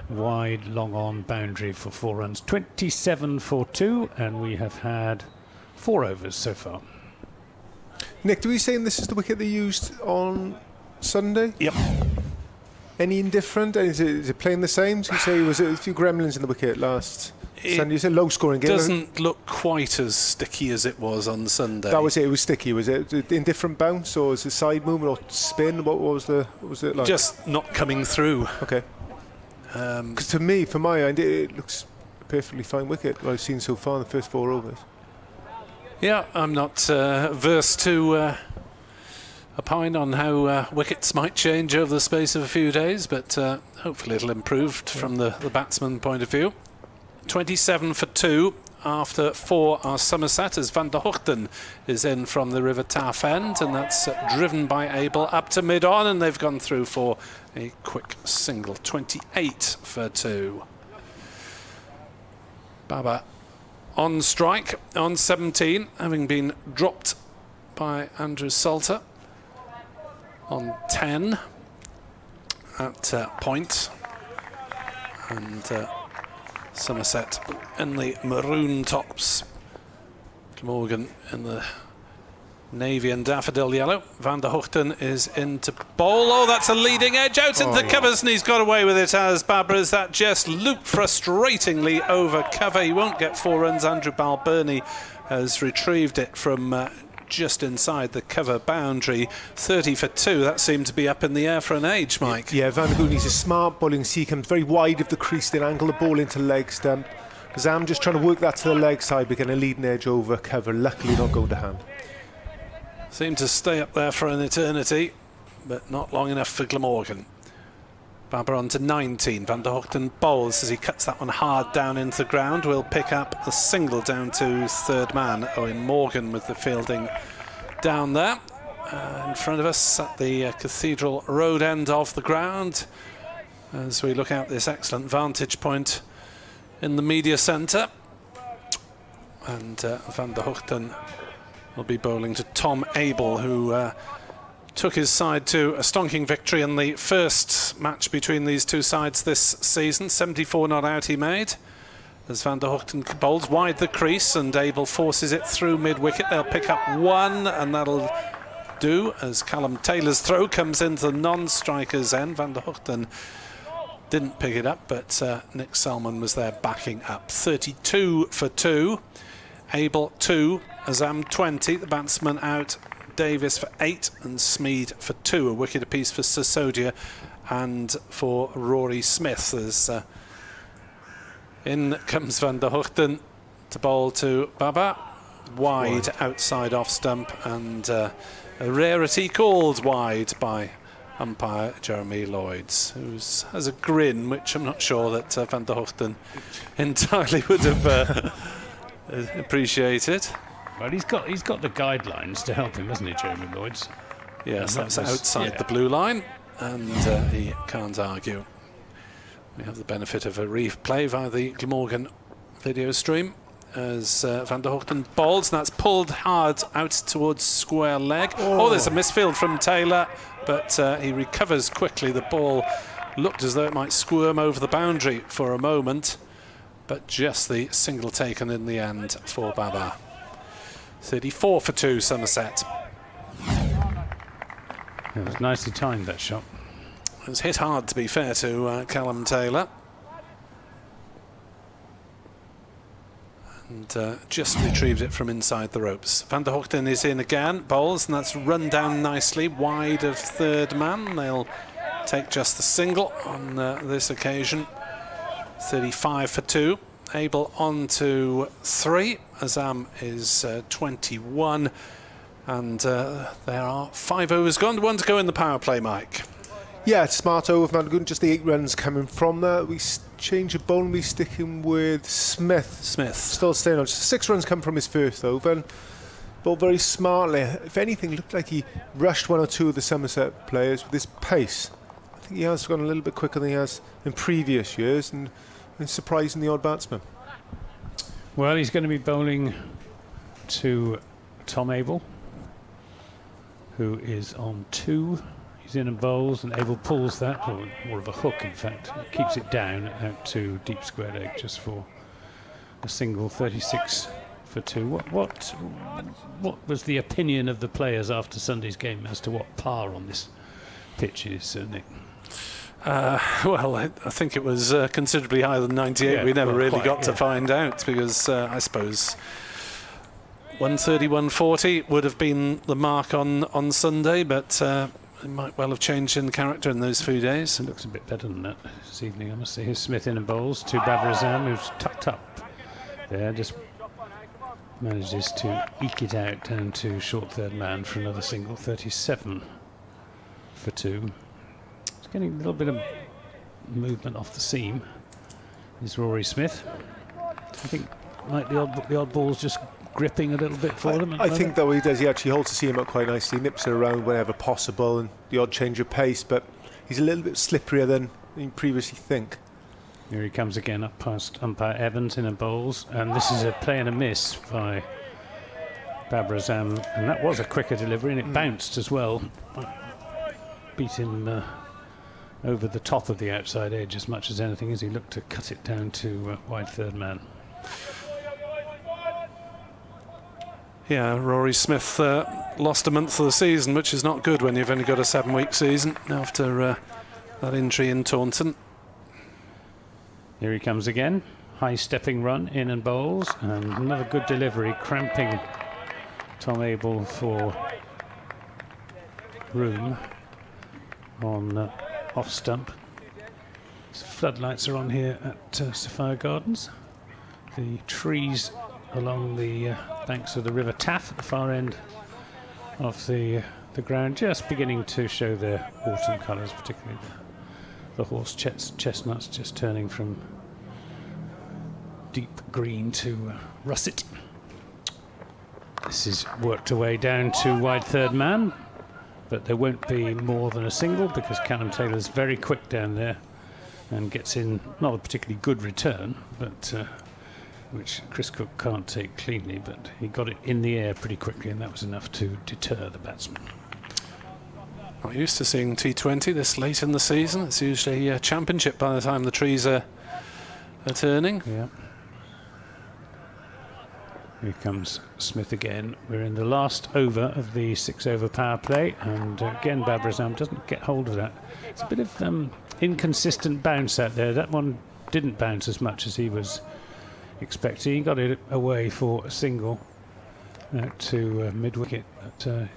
wide, long-on boundary for 4 runs. 27 for 2, and we have had 4 overs so far. Nick, do we say this is the wicket they used on Sunday? Yep. Any indifferent? Is it playing the same? So you say was it a few gremlins in the wicket last Sunday? You said low scoring game. It doesn't look quite as sticky as it was on Sunday. That was it. It was sticky. Was it indifferent bounce, or was it side movement or spin? What was it like? Just not coming through. Okay. Because to me, from my end, it looks a perfectly fine wicket. What I've seen so far in the first 4 overs. Yeah, I'm not versed to opine on how wickets might change over the space of a few days, but hopefully it'll improve from the batsman point of view. 27 for 2 after 4 are Somerset, as Van der Hoogten is in from the River Taff end, and that's driven by Abel up to mid-on, and they've gone through for a quick single. 28 for 2. Baba on strike on 17, having been dropped by Andrew Salter on 10 at point, and Somerset in the maroon tops, Glamorgan in the Navy and daffodil yellow. Van der Hoogten is into bowl. Oh, that's a leading edge out into the covers, and he's got away with it as Babar. That just looped frustratingly over cover. He won't get 4 runs. Andrew Balbirnie has retrieved it from just inside the cover boundary. 30 for 2. That seemed to be up in the air for an age, Mike. Yeah, Van der Hoogten, he's a smart bowling. See, he comes very wide of the crease, then angle the ball into leg stump. Azam just trying to work that to the leg side, but getting a leading edge over cover. Luckily not going to hand. Seemed to stay up there for an eternity, but not long enough for Glamorgan. Babar on to 19. Van der Hoogten bowls as he cuts that one hard down into the ground. Will pick up a single down to third man. Owen Morgan with the fielding down there. In front of us at the Cathedral Road end of the ground, as we look out this excellent vantage point in the media centre. And Van der Hoogten will be bowling to Tom Abel, who took his side to a stonking victory in the first match between these two sides this season. 74 not out he made. As Van der Hoogten bowls wide the crease and Abel forces it through mid-wicket. They'll pick up 1, and that'll do as Callum Taylor's throw comes into the non-striker's end. Van der Hoogten didn't pick it up, but Nick Salmon was there backing up. 32 for 2. Abel 2, Azam 20, the batsman out, Davis for 8 and Smead for 2, a wicket apiece for Sisodiya and for Rory Smith. As in comes Van der Hoogten to bowl to Babar, wide outside off stump, and a rarity called wide by umpire Jeremy Lloyd, who has a grin which I'm not sure that Van der Hoogten entirely would have appreciated. Well, he's got the guidelines to help him, hasn't he, Jeremy Lloyd's? Yes, that's outside the blue line, and he can't argue. We have the benefit of a replay via the Glamorgan video stream as Van der Hoogten bowls, and that's pulled hard out towards square leg. Oh, there's a misfield from Taylor, but he recovers quickly. The ball looked as though it might squirm over the boundary for a moment, but just the single taken in the end for Babar. 34 for 2, Somerset. It was nicely timed, that shot. It was hit hard, to be fair to Callum Taylor. And just retrieved it from inside the ropes. Van der Hoogten is in again, bowls, and that's run down nicely, wide of third man. They'll take just the single on this occasion. 35 for 2. Abel on to 3. Azam is 21. And there are 5 overs gone. 1 to go in the power play, Mike. Yeah, smart over Van der Hoogten, just the 8 runs coming from there. We change of bowling, we sticking with Smith. Still staying on. Just 6 runs come from his first over. And bowled very smartly. If anything, looked like he rushed 1 or 2 of the Somerset players with his pace. I think he has gone a little bit quicker than he has in previous years, and surprising the odd batsman. Well, he's going to be bowling to Tom Abel, who is on 2. He's in and bowls, and Abel pulls that, or more of a hook in fact. He keeps it down out to deep square leg just for a single. 36 for 2. What was the opinion of the players after Sunday's game as to what par on this pitch is, Nick? Well, I think it was considerably higher than 98. Yeah, we never really got to find out, because I suppose 130, 140 would have been the mark on Sunday, but it might well have changed in character in those few days. It looks a bit better than that this evening, I must say. Here's Smith in and bowls to Babar Azam, who's tucked up there, just manages to eke it out down to short third man for another single. 37 for 2. Getting a little bit of movement off the seam is Rory Smith. I think like the odd ball's just gripping a little bit for them. I think that what he does, he actually holds the seam up quite nicely, nips it around whenever possible, and the odd change of pace, but he's a little bit slipperier than you previously think. Here he comes again up past umpire Evans in and bowls, and this is a play and a miss by Babar Azam, and that was a quicker delivery, and it bounced as well. Beat him over the top of the outside edge as much as anything, as he looked to cut it down to wide third man. Yeah, Rory Smith lost a month of the season, which is not good when you've only got a 7-week season after that injury in Taunton. Here he comes again. High stepping run in and bowls, and another good delivery, cramping Tom Abel for room on off stump. Floodlights are on here at Sophia Gardens. The trees along the banks of the River Taff at the far end of the ground just beginning to show their autumn colours, particularly the horse chestnuts just turning from deep green to russet. This is worked away down to wide third man, but there won't be more than a single because Callum Taylor's very quick down there and gets in not a particularly good return, but which Chris Cooke can't take cleanly, but he got it in the air pretty quickly, and that was enough to deter the batsman. Not used to seeing T20 this late in the season. It's usually a championship by the time the trees are turning. Yeah. Here comes Smith again. We're in the last over of the 6-over power play, and again Babar Azam doesn't get hold of that. It's a bit of inconsistent bounce out there. That one didn't bounce as much as he was expecting. He got it away for a single to mid-wicket, but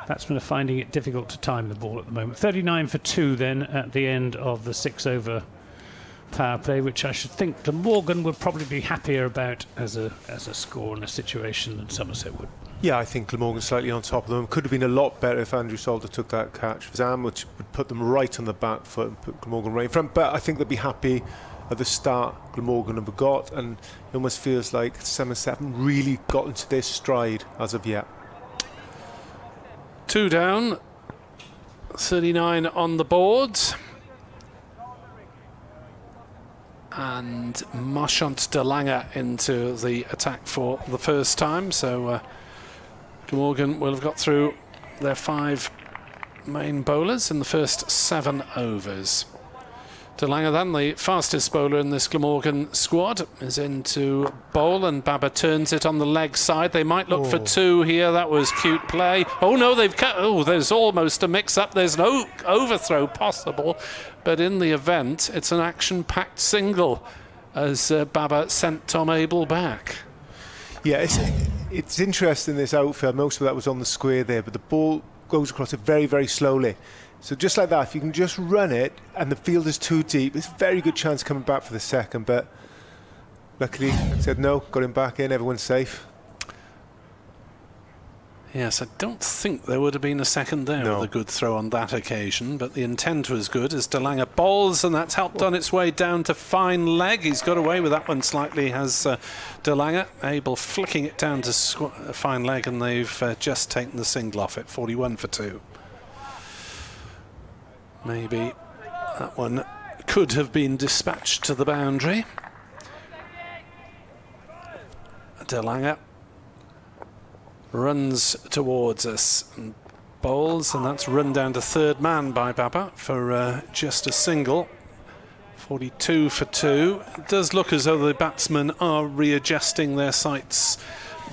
batsmen are finding it difficult to time the ball at the moment. 39 for 2 then at the end of the 6-over power play, which I should think Glamorgan would probably be happier about as a score in a situation than Somerset would. Yeah, I think Glamorgan slightly on top of them. Could have been a lot better if Andrew Salter took that catch for Zam, which would put them right on the back foot and put Glamorgan right in front. But I think they'd be happy at the start Glamorgan have got, and it almost feels like Somerset haven't really gotten to their stride as of yet. 2 down, 39 on the board. And Marchant de Lange into the attack for the first time, so Glamorgan will have got through their 5 main bowlers in the first 7 overs. De Lange then, the fastest bowler in this Glamorgan squad, is into bowl, and Babar turns it on the leg side. They might look for 2 here. That was cute play. Oh no, they've cut. Oh, there's almost a mix-up. There's no overthrow possible, but in the event, it's an action-packed single as Babar sent Tom Abel back. Yeah, it's interesting, this outfield. Most of that was on the square there, but the ball goes across it very, very slowly. So just like that, if you can just run it and the field is too deep, it's a very good chance coming back for the second. But luckily, said no, got him back in, everyone's safe. Yes, I don't think there would have been a second there with a good throw on that occasion, but the intent was good as De Lange bowls, and that's helped on its way down to fine leg. He's got away with that one slightly, has De Lange. Abel flicking it down to fine leg, and they've just taken the single off it, 41 for 2. Maybe that one could have been dispatched to the boundary. De Lange runs towards us and bowls, and that's run down to third man by Babar for just a single. 42 for 2. It does look as though the batsmen are readjusting their sights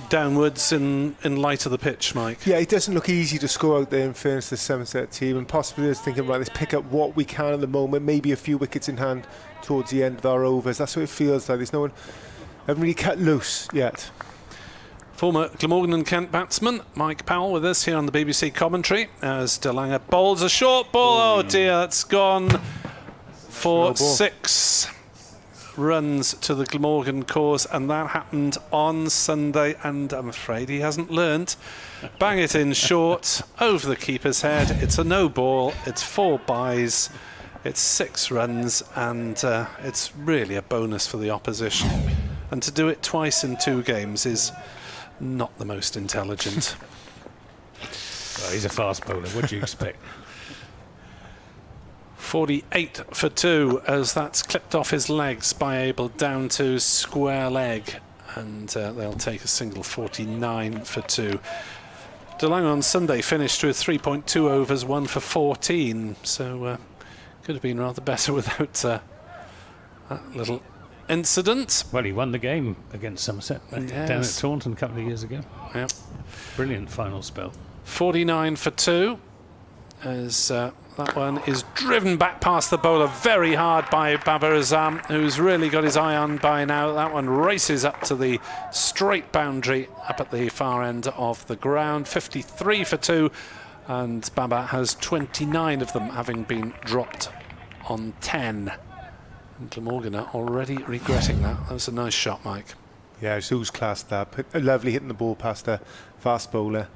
downwards in light of the pitch, Mike. Yeah, it doesn't look easy to score out there, in fairness to the Somerset team, and possibly is thinking, right, let's pick up what we can at the moment, maybe a few wickets in hand towards the end of our overs. That's what it feels like. There's no one, haven't really cut loose yet. Former Glamorgan and Kent batsman Mike Powell with us here on the BBC commentary as De Lange bowls a short ball. Oh dear, that's gone for 6 runs to the Glamorgan cause, and that happened on Sunday, and I'm afraid he hasn't learnt. Bang it in short over the keeper's head. It's a no ball, it's 4 byes, it's 6 runs, and it's really a bonus for the opposition, and to do it twice in 2 games is not the most intelligent. Well, he's a fast bowler, what do you expect? 48 for 2 as that's clipped off his legs by Abel down to square leg, and they'll take a single. 49 for 2. De Lange on Sunday finished with 3.2 overs, 1 for 14, so could have been rather better without that little incident. Well, he won the game against Somerset down at Taunton a couple of years ago. Yep. Brilliant final spell. 49 for 2 as that one is driven back past the bowler very hard by Babar Azam, who's really got his eye on by now. That one races up to the straight boundary up at the far end of the ground. 53 for 2, and Babar has 29 of them, having been dropped on 10. And Glamorgan are already regretting that. That was a nice shot, Mike. Yeah, Zoo's classed that. Lovely hitting the ball past a fast bowler.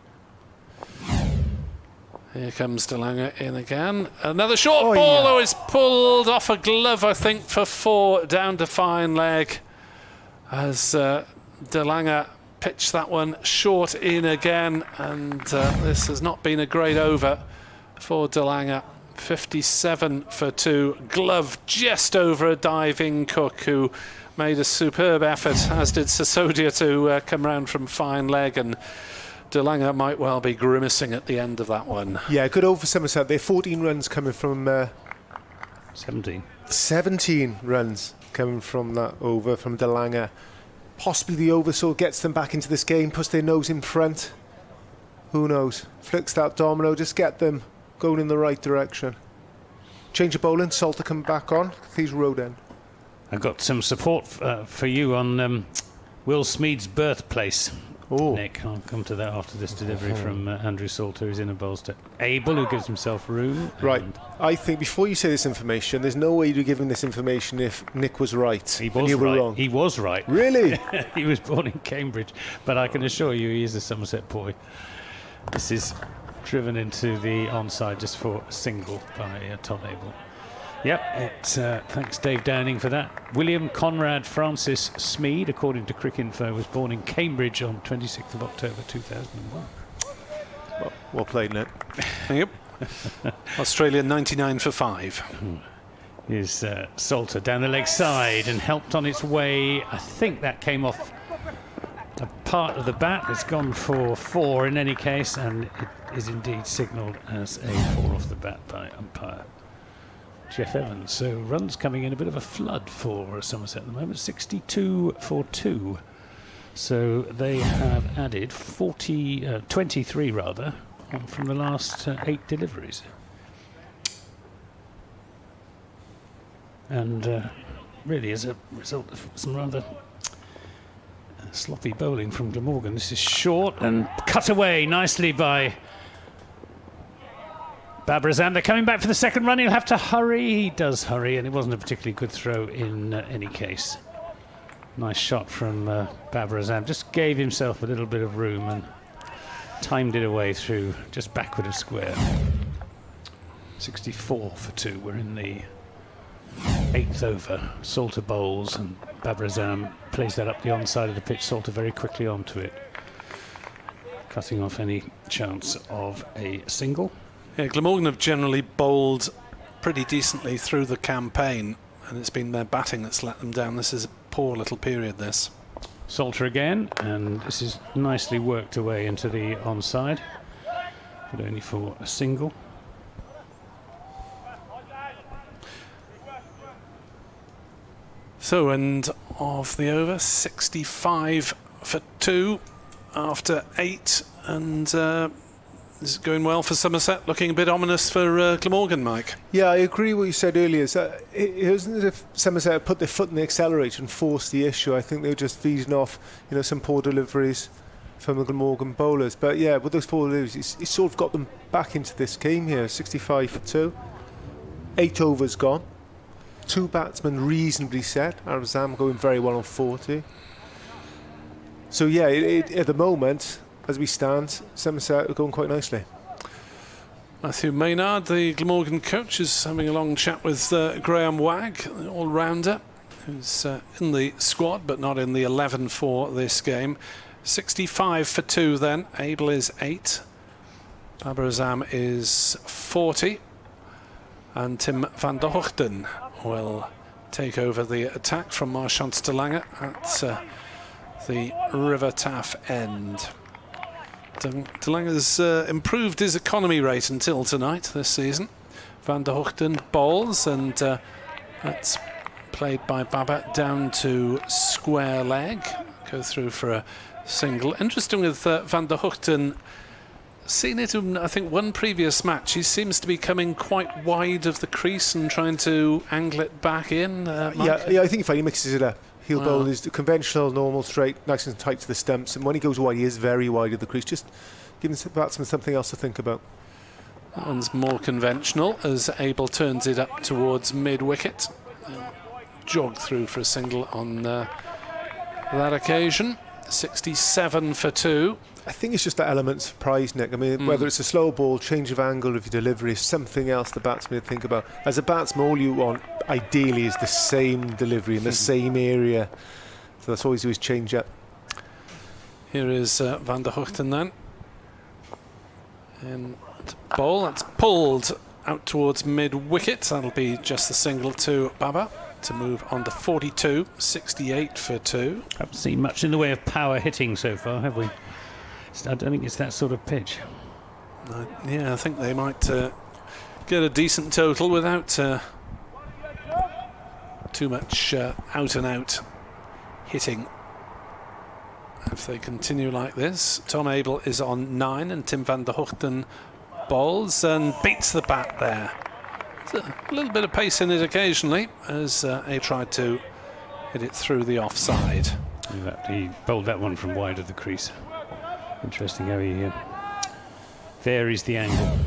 Here comes DeLange in again. Another short ball. Oh, it's pulled off a glove, I think, for 4 down to fine leg. As DeLange pitched that one short in again. And this has not been a great over for DeLange. 57 for 2. Glove just over a diving Cooke, who made a superb effort, as did Sisodiya, to come round from fine leg. And DeLange might well be grimacing at the end of that one. Yeah, good over for Somerset. They're 14 runs coming from... 17. 17 runs coming from that over from DeLange. Possibly the over sort of gets them back into this game, puts their nose in front. Who knows? Flicks that domino, just get them going in the right direction. Change of bowling, Salter come back on. He's road end. I've got some support for you on Will Smead's birthplace. Oh. Nick, I'll come to that after this delivery from Andrew Salter, who's in a bowls to Abel, who gives himself room. Right. I think before you say this information, there's no way you'd be giving this information if Nick was right. He was and you right. were wrong. He was right. Really? He was born in Cambridge, but I can assure you he is a Somerset boy. This is driven into the onside just for a single by Todd Abel. Yep, thanks Dave Downing for that. William Conrad Francis Smead, according to Cricinfo, was born in Cambridge on 26th of October 2001. Well played, Nick. Yep. Australia 99 for 5. Is Salter down the leg side and helped on its way. I think that came off a part of the bat. It's gone for 4 in any case, and it is indeed signalled as a 4 off the bat by umpire Jeff Evans. So runs coming in a bit of a flood for Somerset at the moment, 62 for 2. So they have added 23 rather, from the last 8 deliveries. And really as a result of some rather sloppy bowling from Glamorgan. This is short and cut away nicely by Babar Azam. They're coming back for the second run. He'll have to hurry. He does hurry, and it wasn't a particularly good throw in any case. Nice shot from Babar Azam. Just gave himself a little bit of room and timed it away through just backward of square. 64 for 2. We're in the 8th over. Salter bowls and Babar Azam plays that up the onside of the pitch. Salter very quickly onto it, cutting off any chance of a single. Yeah, Glamorgan have generally bowled pretty decently through the campaign, and it's been their batting that's let them down. This is a poor little period, this. Salter again, and this is nicely worked away into the onside, but only for a single. So, end of the over, 65 for 2 after 8, and this is going well for Somerset, looking a bit ominous for Glamorgan, Mike. Yeah, I agree with what you said earlier. It wasn't as if Somerset had put their foot in the accelerator and forced the issue. I think they were just feeding off, some poor deliveries from the Glamorgan bowlers. But yeah, with those poor deliveries, it's sort of got them back into this game here. 65 for 2. 8 overs gone. 2 batsmen reasonably set. Azam going very well on 40. So yeah, at the moment, as we stand, Somerset are going quite nicely. Matthew Maynard, the Glamorgan coach, is having a long chat with Graham Wagg, the all-rounder, who's in the squad but not in the 11 for this game. 65 for 2 then. Abel is 8. Babar Azam is 40. And Tim van der Hoogten will take over the attack from Marchant DeLange at the River Taff end. DeLange has improved his economy rate until tonight this season. Van der Hoogten bowls, and that's played by Babar down to square leg. Go through for a single. Interesting with Van der Hoogten. Seen it in, I think, one previous match. He seems to be coming quite wide of the crease and trying to angle it back in. Yeah, I think he mixes it up. He'll bowl his conventional, normal, straight, nice and tight to the stumps. And when he goes wide, he is very wide of the crease. Just giving the batsman something else to think about. That one's more conventional as Abel turns it up towards mid-wicket. Jogged through for a single on that occasion. 67 for 2. I think it's just that element of surprise, Nick. I mean, whether it's a slow ball, change of angle of your delivery, something else the batsman would think about. As a batsman, all you want, ideally, is the same delivery in the same area. So that's always change up. Here is Van der Hoogten then. And ball, that's pulled out towards mid-wicket. That'll be just the single to Babar to move on to 42, 68 for 2. Haven't seen much in the way of power hitting so far, have we? I don't think it's that sort of pitch. Yeah, I think they might get a decent total without too much out-and-out hitting. If they continue like this, Tom Abel is on 9 and Tim van der Hoogten bowls and beats the bat there. There's a little bit of pace in it occasionally as A tried to hit it through the offside. He bowled that one from wide of the crease. Interesting how he varies the angle.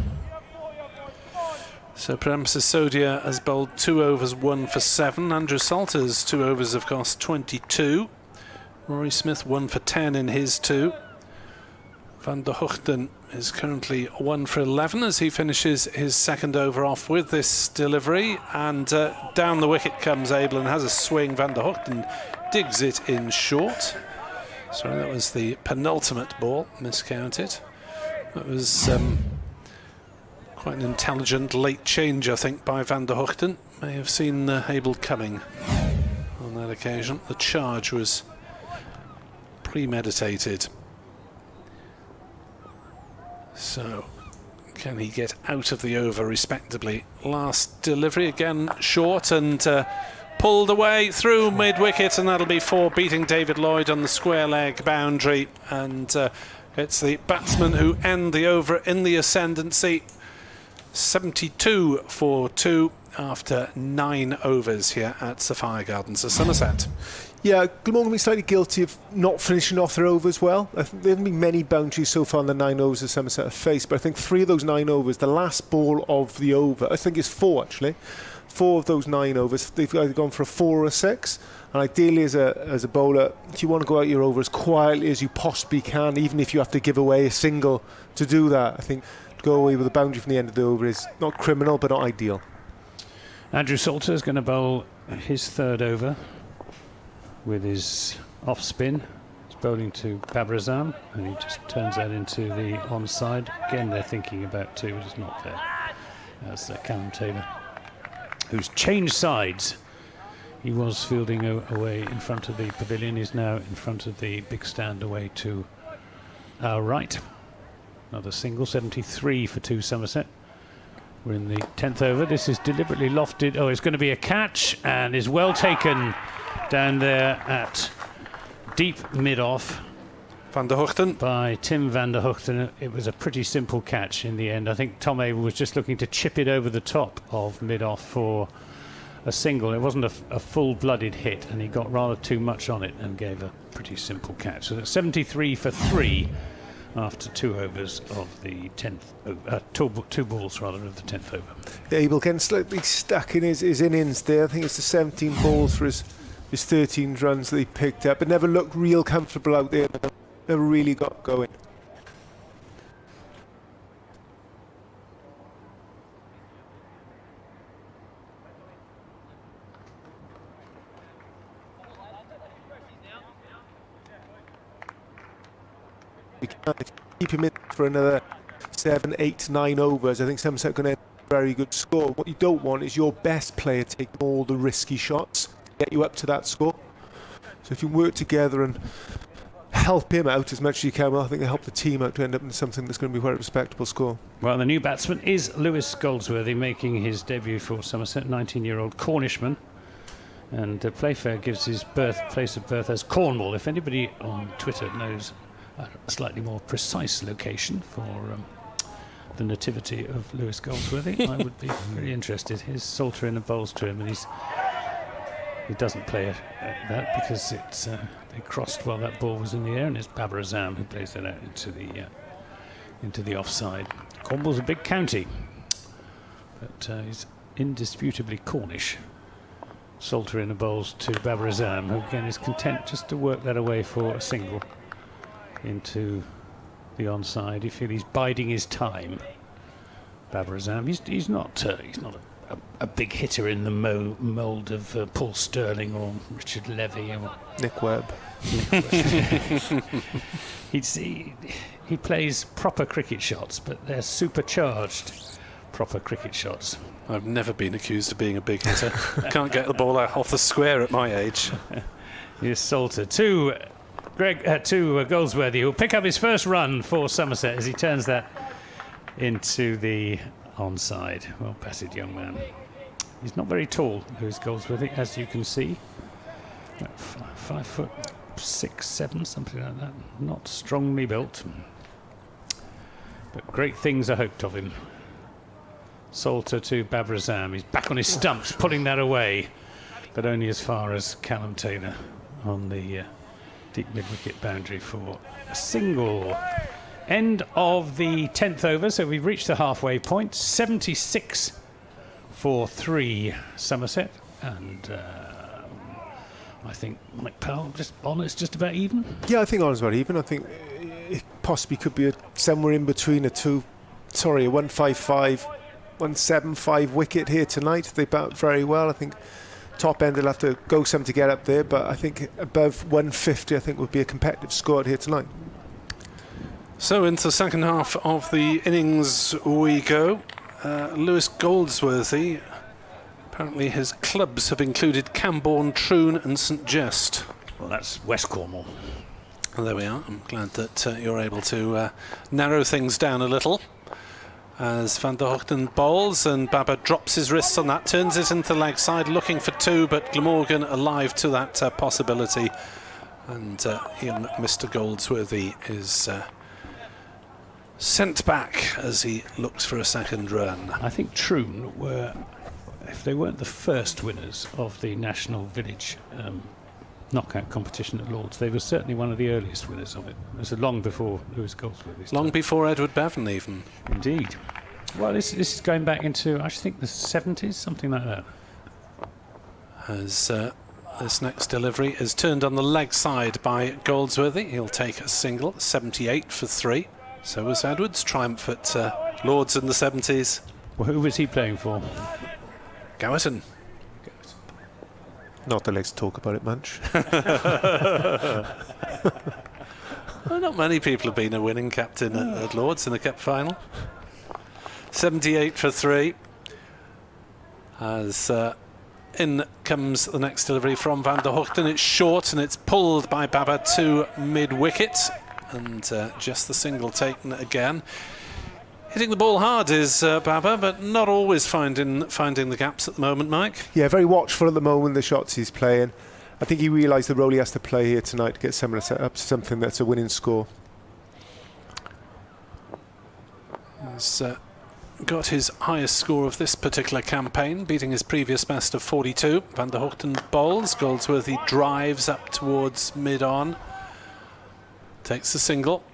So Prem Sisodiya has bowled 2 overs, 1 for 7. Andrew Salter's 2 overs have cost 22. Rory Smith 1 for 10 in his 2. Van der Hoogten is currently 1 for 11 as he finishes his second over off with this delivery, and down the wicket comes Abel and has a swing. Van der Hoogten digs it in short. Sorry, that was the penultimate ball, miscounted. That was quite an intelligent late change, I think, by Van der Hoogten. May have seen Abel coming on that occasion. The charge was premeditated. So, can he get out of the over respectably? Last delivery again short and pulled away through mid-wicket, and that'll be 4, beating David Lloyd on the square leg boundary. And it's the batsmen who end the over in the ascendancy. 72 for 2 after 9 overs here at Sophia Gardens of Somerset. Yeah, Glamorgan been slightly guilty of not finishing off their overs well. I think there haven't been many boundaries so far in the 9 overs that Somerset have faced, but I think 3 of those 9 overs, the last ball of the over, I think it's 4 actually, 4 of those 9 overs, they've either gone for a 4 or a 6. And ideally as a bowler, you want to go out your over as quietly as you possibly can, even if you have to give away a single to do that. I think to go away with a boundary from the end of the over is not criminal, but not ideal. Andrew Salter is going to bowl his 3rd over with his off spin. He's bowling to Babar Azam, and he just turns that into the onside. Again, they're thinking about 2, which is not there. That's Callum Taylor, who's changed sides. He was fielding away in front of the pavilion. He's now in front of the big stand away to our right. Another single, 73 for 2 Somerset. We're in the 10th over. This is deliberately lofted. Oh, it's going to be a catch, and is well taken down there at deep mid-off. Van der Hoogten. By Tim van der Hoogten. It was a pretty simple catch in the end. I think Tom Abel was just looking to chip it over the top of mid-off for a single. It wasn't a full-blooded hit, and he got rather too much on it and gave a pretty simple catch. So that's 73 for 3 after 2 overs of the 10th, 2 balls rather of the 10th over. Abel getting slightly stuck in his innings there. I think it's the 17 balls for his 13 runs that he picked up, but never looked real comfortable out there. Never really got going. We can't keep him in for another 7, 8, 9 overs. I think Somerset going to have a very good score. What you don't want is your best player taking all the risky shots to get you up to that score. So if you work together and help him out as much as you can, well, I think they help the team out to end up in something that's going to be quite a respectable score. Well, the new batsman is Lewis Goldsworthy, making his debut for Somerset, 19-year-old Cornishman. And Playfair gives his place of birth as Cornwall. If anybody on Twitter knows a slightly more precise location for the nativity of Lewis Goldsworthy, I would be very interested. Here's Salter in the bowls to him, and he doesn't play at that because it's they crossed while that ball was in the air, and it's Babar Azam who plays that out into the offside. Cornwall's a big county, but he's indisputably Cornish. Salter in the bowls to Babar Azam, who again is content just to work that away for a single into the onside. You feel he's biding his time. Babar Azam, he's not a big hitter in the mould of Paul Sterling or Richard Levy or Nick Webb. He plays proper cricket shots, but they're supercharged proper cricket shots. I've never been accused of being a big hitter. Can't get the ball off the square at my age. Here's Salter to Goldsworthy, who'll pick up his first run for Somerset as he turns that into the onside. Well batted, young man. He's not very tall, Lewis Goldsworthy, as you can see. 5'6", 7", something like that. Not strongly built, but great things are hoped of him. Salter to Babar Azam. He's back on his stumps, pulling that away, but only as far as Callum Taylor on the deep mid-wicket boundary for a single. End of the 10th over, so we've reached the halfway point. 76 for 3 Somerset, and I think Mike Powell it's just about even. Yeah, I think honour's about even. I think it possibly could be somewhere in between a 155, 175 wicket here tonight. They bat very well. I think top end will have to go some to get up there, but I think above 150 I think would be a competitive score here tonight. So into the second half of the innings we go. Lewis Goldsworthy, apparently his clubs have included Camborne, Troon and St Just. Well, that's West Cornwall. Well, there we are. I'm glad that you're able to narrow things down a little. As Van der Hoogten bowls and Babar drops his wrists on that, turns it into the leg side, looking for 2, but Glamorgan alive to that possibility. And Mr Goldsworthy is sent back as he looks for a second run. I think Troon were, if they weren't the first winners of the National Village knockout competition at Lord's, they were certainly one of the earliest winners of it. It was long before Lewis Goldsworthy. Long before Edward Bevan, even. Indeed. Well, this is going back into, I think, the 70s, something like that. As this next delivery is turned on the leg side by Goldsworthy. He'll take a single, 78 for 3. So was Edwards' triumph at Lord's in the 70s. Well, who was he playing for? Gowerton. Not the legs to talk about it much. Well, not many people have been a winning captain at Lord's in a cup final. 78 for 3. As in comes the next delivery from Van der Hoogten. It's short and it's pulled by Babar to mid-wicket. And just the single taken again. Hitting the ball hard is Babar, but not always finding the gaps at the moment, Mike. Yeah, very watchful at the moment, the shots he's playing. I think he realised the role he has to play here tonight to get Somerset set up to something that's a winning score. He's got his highest score of this particular campaign, beating his previous best of 42. Van der Hoogten bowls, Goldsworthy drives up towards mid-on. Takes the single.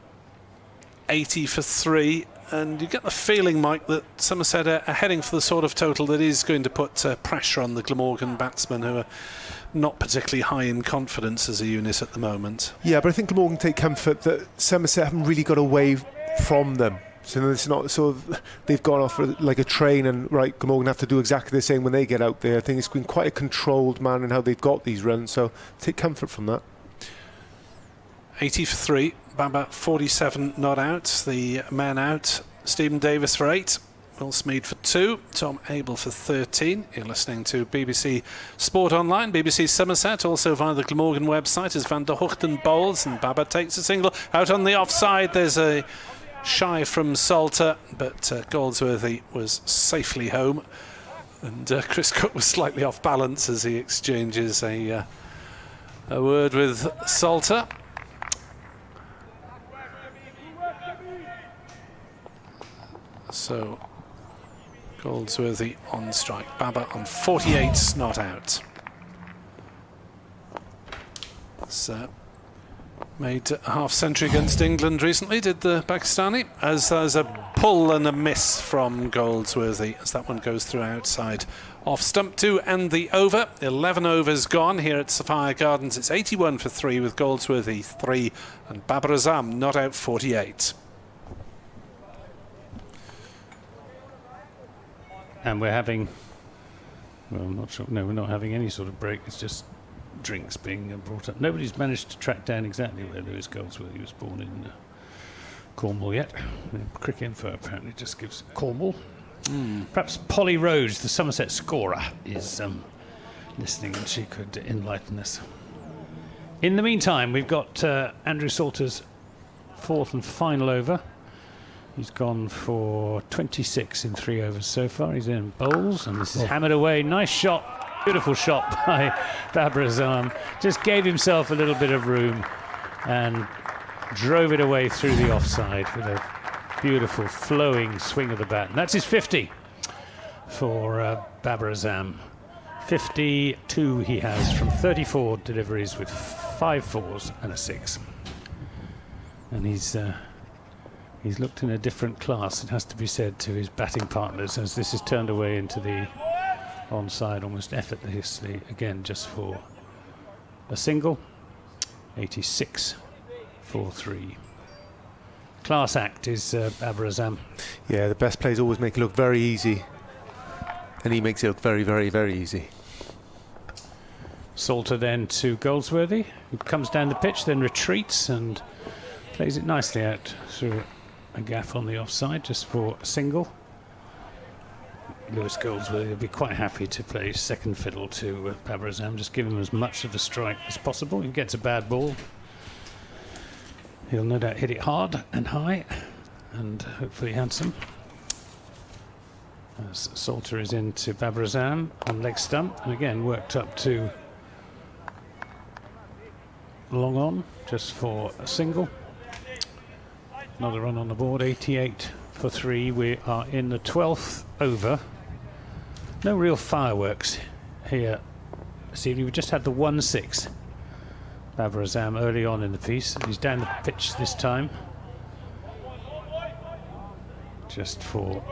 80 for 3. And you get the feeling, Mike, that Somerset are heading for the sort of total that is going to put pressure on the Glamorgan batsmen, who are not particularly high in confidence as a unit at the moment. Yeah, but I think Glamorgan take comfort that Somerset haven't really got away from them. So it's not sort of they've gone off like a train and right, Glamorgan have to do exactly the same when they get out there. I think it's been quite a controlled manner in how they've got these runs, so take comfort from that. 80 for 3. Babar 47 not out. The man out. Stephen Davis for 8. Will Smead for 2. Tom Abel for 13. You're listening to BBC Sport Online, BBC Somerset, also via the Glamorgan website, as Van der Hoogten bowls and Babar takes a single. Out on the offside, there's a shy from Salter, but Goldsworthy was safely home. And Chris Cooke was slightly off balance as he exchanges a word with Salter. So Goldsworthy on strike. Babar on 48, not out. Made a half-century against England recently, did the Pakistani, as there's a pull and a miss from Goldsworthy as that one goes through outside. Off stump 2 and the over. 11 overs gone here at Sophia Gardens. It's 81 for 3 with Goldsworthy 3 and Babar Azam not out 48. And we're having, well, I'm not sure, no, we're not having any sort of break, it's just drinks being brought up. Nobody's managed to track down exactly where Lewis Goldsworthy was born in Cornwall yet. The Cricket Info apparently just gives Cornwall. Perhaps Polly Rose, the Somerset scorer, is listening and she could enlighten us. In the meantime, we've got Andrew Salter's 4th and final over. He's gone for 26 in 3 overs so far. He's in bowls, and this is hammered away. Nice shot, beautiful shot by Babar Azam. Just gave himself a little bit of room and drove it away through the offside with a beautiful flowing swing of the bat. And that's his 50 for Babar Azam. 52 he has from 34 deliveries with 5 fours and a 6. And he's looked in a different class, it has to be said, to his batting partners, as this is turned away into the onside almost effortlessly, again just for a single. 86 for 3. Class act is Babar Azam. Yeah, the best players always make it look very easy, and he makes it look very, very, very easy. Salter then to Goldsworthy, who comes down the pitch, then retreats and plays it nicely out through a gaff on the offside just for a single. Lewis Goldsworthy will be quite happy to play second fiddle to Babar Azam, just give him as much of the strike as possible. He gets a bad ball, he'll no doubt hit it hard and high and hopefully handsome. As Salter is into Babar Azam on leg stump, and again worked up to long on just for a single. Another run on the board, 88 for 3. We are in the 12th over. No real fireworks here this evening. We just had the 1-6. Babar Azam early on in the piece. He's down the pitch this time. Just for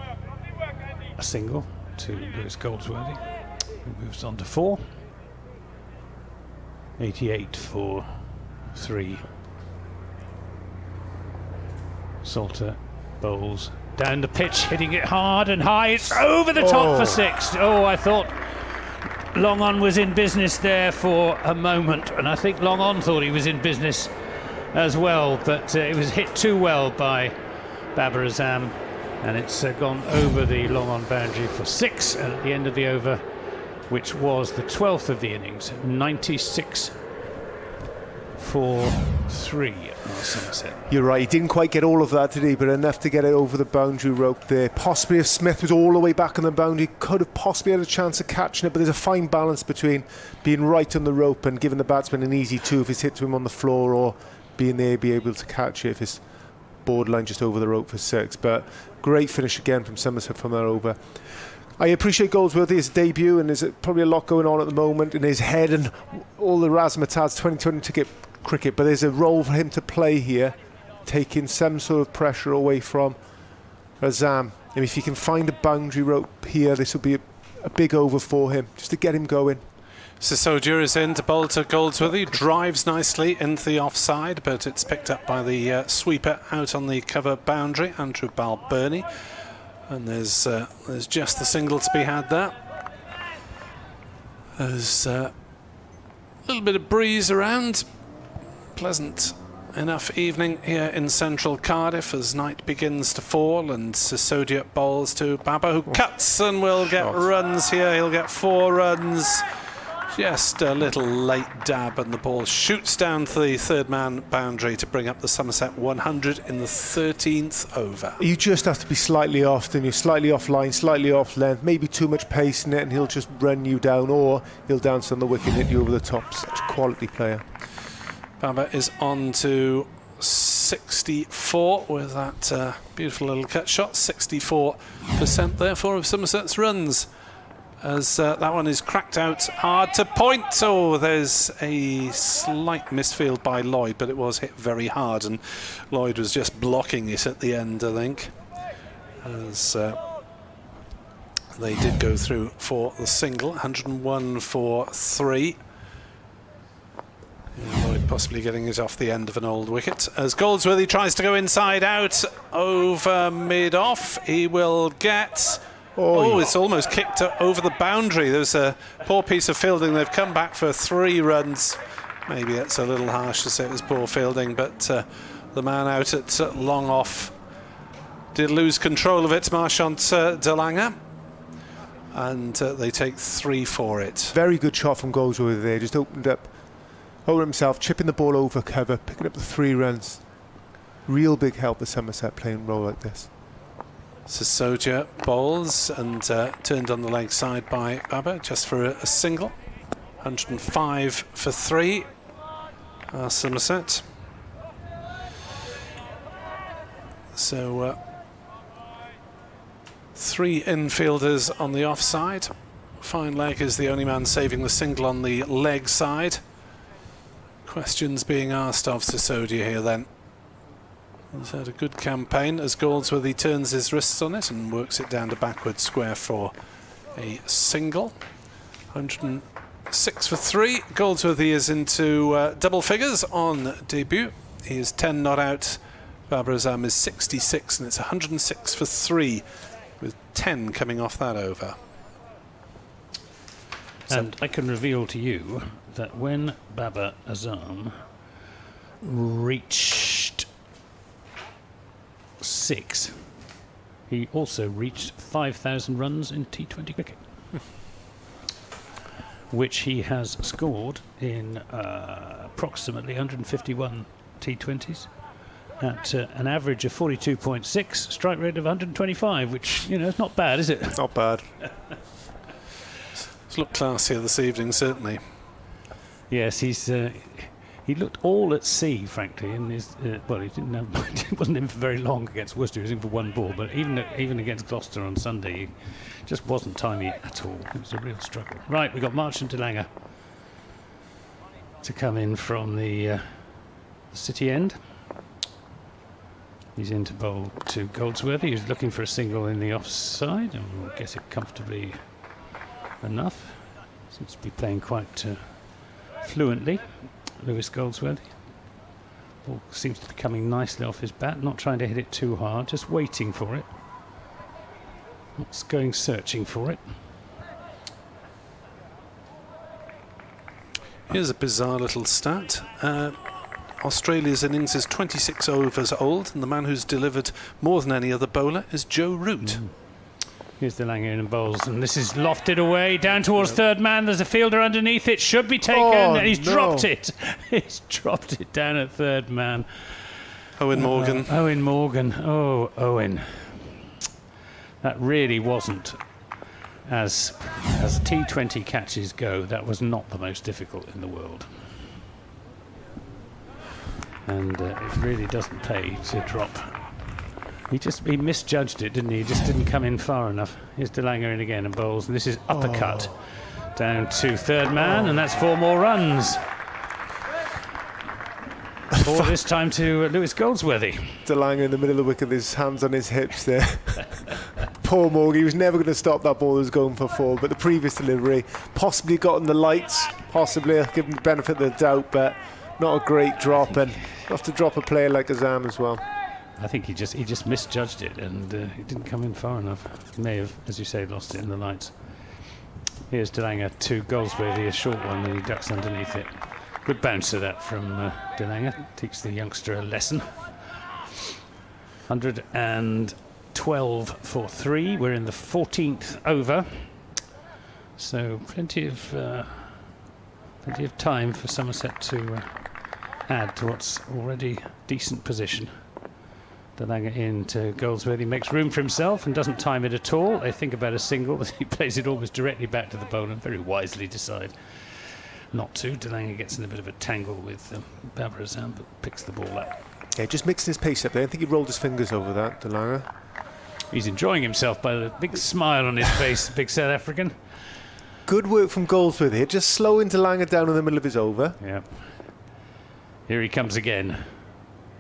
a single to Lewis Goldsworthy. He moves on to 4. 88 for 3. Salter bowls down the pitch, hitting it hard and high. It's over the top for 6. Oh, I thought Long On was in business there for a moment, and I think Long On thought he was in business as well, but it was hit too well by Babar Azam, and it's gone over the Long On boundary for 6. And at the end of the over, which was the 12th of the innings, 96 for 3. Somerset. You're right, he didn't quite get all of that today, but enough to get it over the boundary rope there. Possibly if Smith was all the way back on the boundary, could have possibly had a chance of catching it, but there's a fine balance between being right on the rope and giving the batsman an easy 2 if it's hit to him on the floor, or being there, be able to catch it if it's borderline just over the rope for 6. But great finish again from Somerset from that over. I appreciate Goldsworthy, his debut, and there's probably a lot going on at the moment in his head and all the razzmatazz 2020 ticket cricket, but there's a role for him to play here, taking some sort of pressure away from Azam. And if he can find a boundary rope here, this will be a big over for him, just to get him going. Sisodiya is in to bowl to Goldsworthy, drives nicely into the offside, but it's picked up by the sweeper out on the cover boundary, Andrew Balbirnie. And there's just the single to be had there. There's a little bit of breeze around. Pleasant enough evening here in central Cardiff as night begins to fall, and Sisodiya bowls to Babar, who cuts and will get runs here. He'll get 4 runs. Just a little late dab, and the ball shoots down to the third man boundary to bring up the Somerset 100 in the 13th over. You just have to be slightly off, then you're slightly off line, slightly off length, maybe too much pace in it, and he'll just run you down, or he'll dance on the wicket and hit you over the top. Such a quality player. Babar is on to 64 with that beautiful little cut shot. 64% therefore of Somerset's runs, as that one is cracked out hard to point. Oh, there's a slight misfield by Lloyd, but it was hit very hard, and Lloyd was just blocking it at the end, I think, as they did go through for the single. 101 for 3. Lloyd possibly getting it off the end of an old wicket, as Goldsworthy tries to go inside out over mid-off. He will get... Oh, it's almost kicked over the boundary. There's a poor piece of fielding. They've come back for 3 runs. Maybe it's a little harsh to say it was poor fielding, but the man out at long off did lose control of it, Marchant de Lange, and they take 3 for it. Very good shot from Goldsworthy there. Just opened up over himself, chipping the ball over cover, picking up the 3 runs. Real big help for Somerset playing a role like this. Sisodiya bowls and turned on the leg side by Babar just for a single. 105 for 3. Somerset. So 3 infielders on the offside. Fine leg is the only man saving the single on the leg side. Questions being asked of Sisodiya here then. He's had a good campaign as Goldsworthy turns his wrists on it and works it down to backward square for a single. 106 for 3. Goldsworthy is into double figures on debut. He is 10 not out. Babar Azam is 66, and it's 106 for 3 with 10 coming off that over. And I can reveal to you that when Babar Azam reached 6, he also reached 5,000 runs in T20 cricket, which he has scored in approximately 151 T20s at an average of 42.6, strike rate of 125, which, you know, is not bad, is it? Not bad. It's looked classier this evening, certainly. Yes, he looked all at sea, frankly, in his well, he didn't have, he wasn't in for very long against Worcester. He was in for 1 ball, but even against Gloucester on Sunday, he just wasn't timely at all. It was a real struggle. Right, we've got Marchant de Lange to come in from the City end. He's in to bowl to Goldsworthy. He's looking for a single in the offside, and we'll get it comfortably enough. Seems to be playing quite fluently, Lewis Goldsworthy. Ball seems to be coming nicely off his bat, not trying to hit it too hard, just waiting for it. Not going searching for it. Here's a bizarre little stat. Australia's innings is 26 overs old, and the man who's delivered more than any other bowler is Joe Root. Here's the Lange in and bowls, and this is lofted away down towards third man. There's a fielder underneath it, should be taken, and he's dropped it. He's dropped it down at third man. Owen Morgan. Owen Morgan. Oh, Owen. That really wasn't, as T20 catches go, that was not the most difficult in the world. And it really doesn't pay to drop. He misjudged it, didn't he? He just didn't come in far enough. Here's de Lange in again and bowls, and this is uppercut down to third man, and that's 4 more runs. 4 this time to Lewis Goldsworthy. De Lange in the middle of the wicket, his hands on his hips there. Poor Morgan, he was never going to stop that ball that was going for 4, but the previous delivery possibly got in the lights, possibly, I'll give him the benefit of the doubt, but not a great drop, and have to drop a player like Azam as well. I think he just misjudged it, and he didn't come in far enough. He may have, as you say, lost it in the lights. Here's de Lange to Goldsworthy, a short one, and he ducks underneath it. Good bounce to that from de Lange. Teach the youngster a lesson. 112 for 3. We're in the 14th over. So plenty of Plenty of time for Somerset to add to what's already decent position. Delanga into Goldsworthy, makes room for himself and doesn't time it at all. They think about a single, but he plays it almost directly back to the bowler and very wisely decide not to. Delanga gets in a bit of a tangle with Babar Azam, but picks the ball up. Yeah, just mixing his pace up there. I think he rolled his fingers over that, Delanga. He's enjoying himself by the big smile on his face, big South African. Good work from Goldsworthy here, just slowing Delanga down in the middle of his over. Yeah. Here he comes again.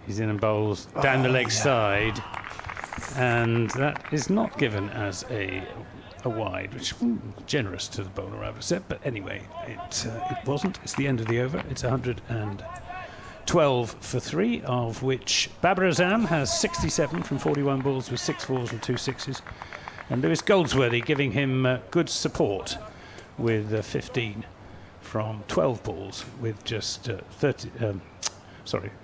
He's in and bowls down the leg side, and that is not given as a wide, which generous to the bowler, I would have said. But anyway, it wasn't. It's the end of the over. It's 112 for 3, of which Babar Azam has 67 from 41 balls with 6 fours and 2 sixes, and Lewis Goldsworthy giving him good support with 15 from 12 balls with just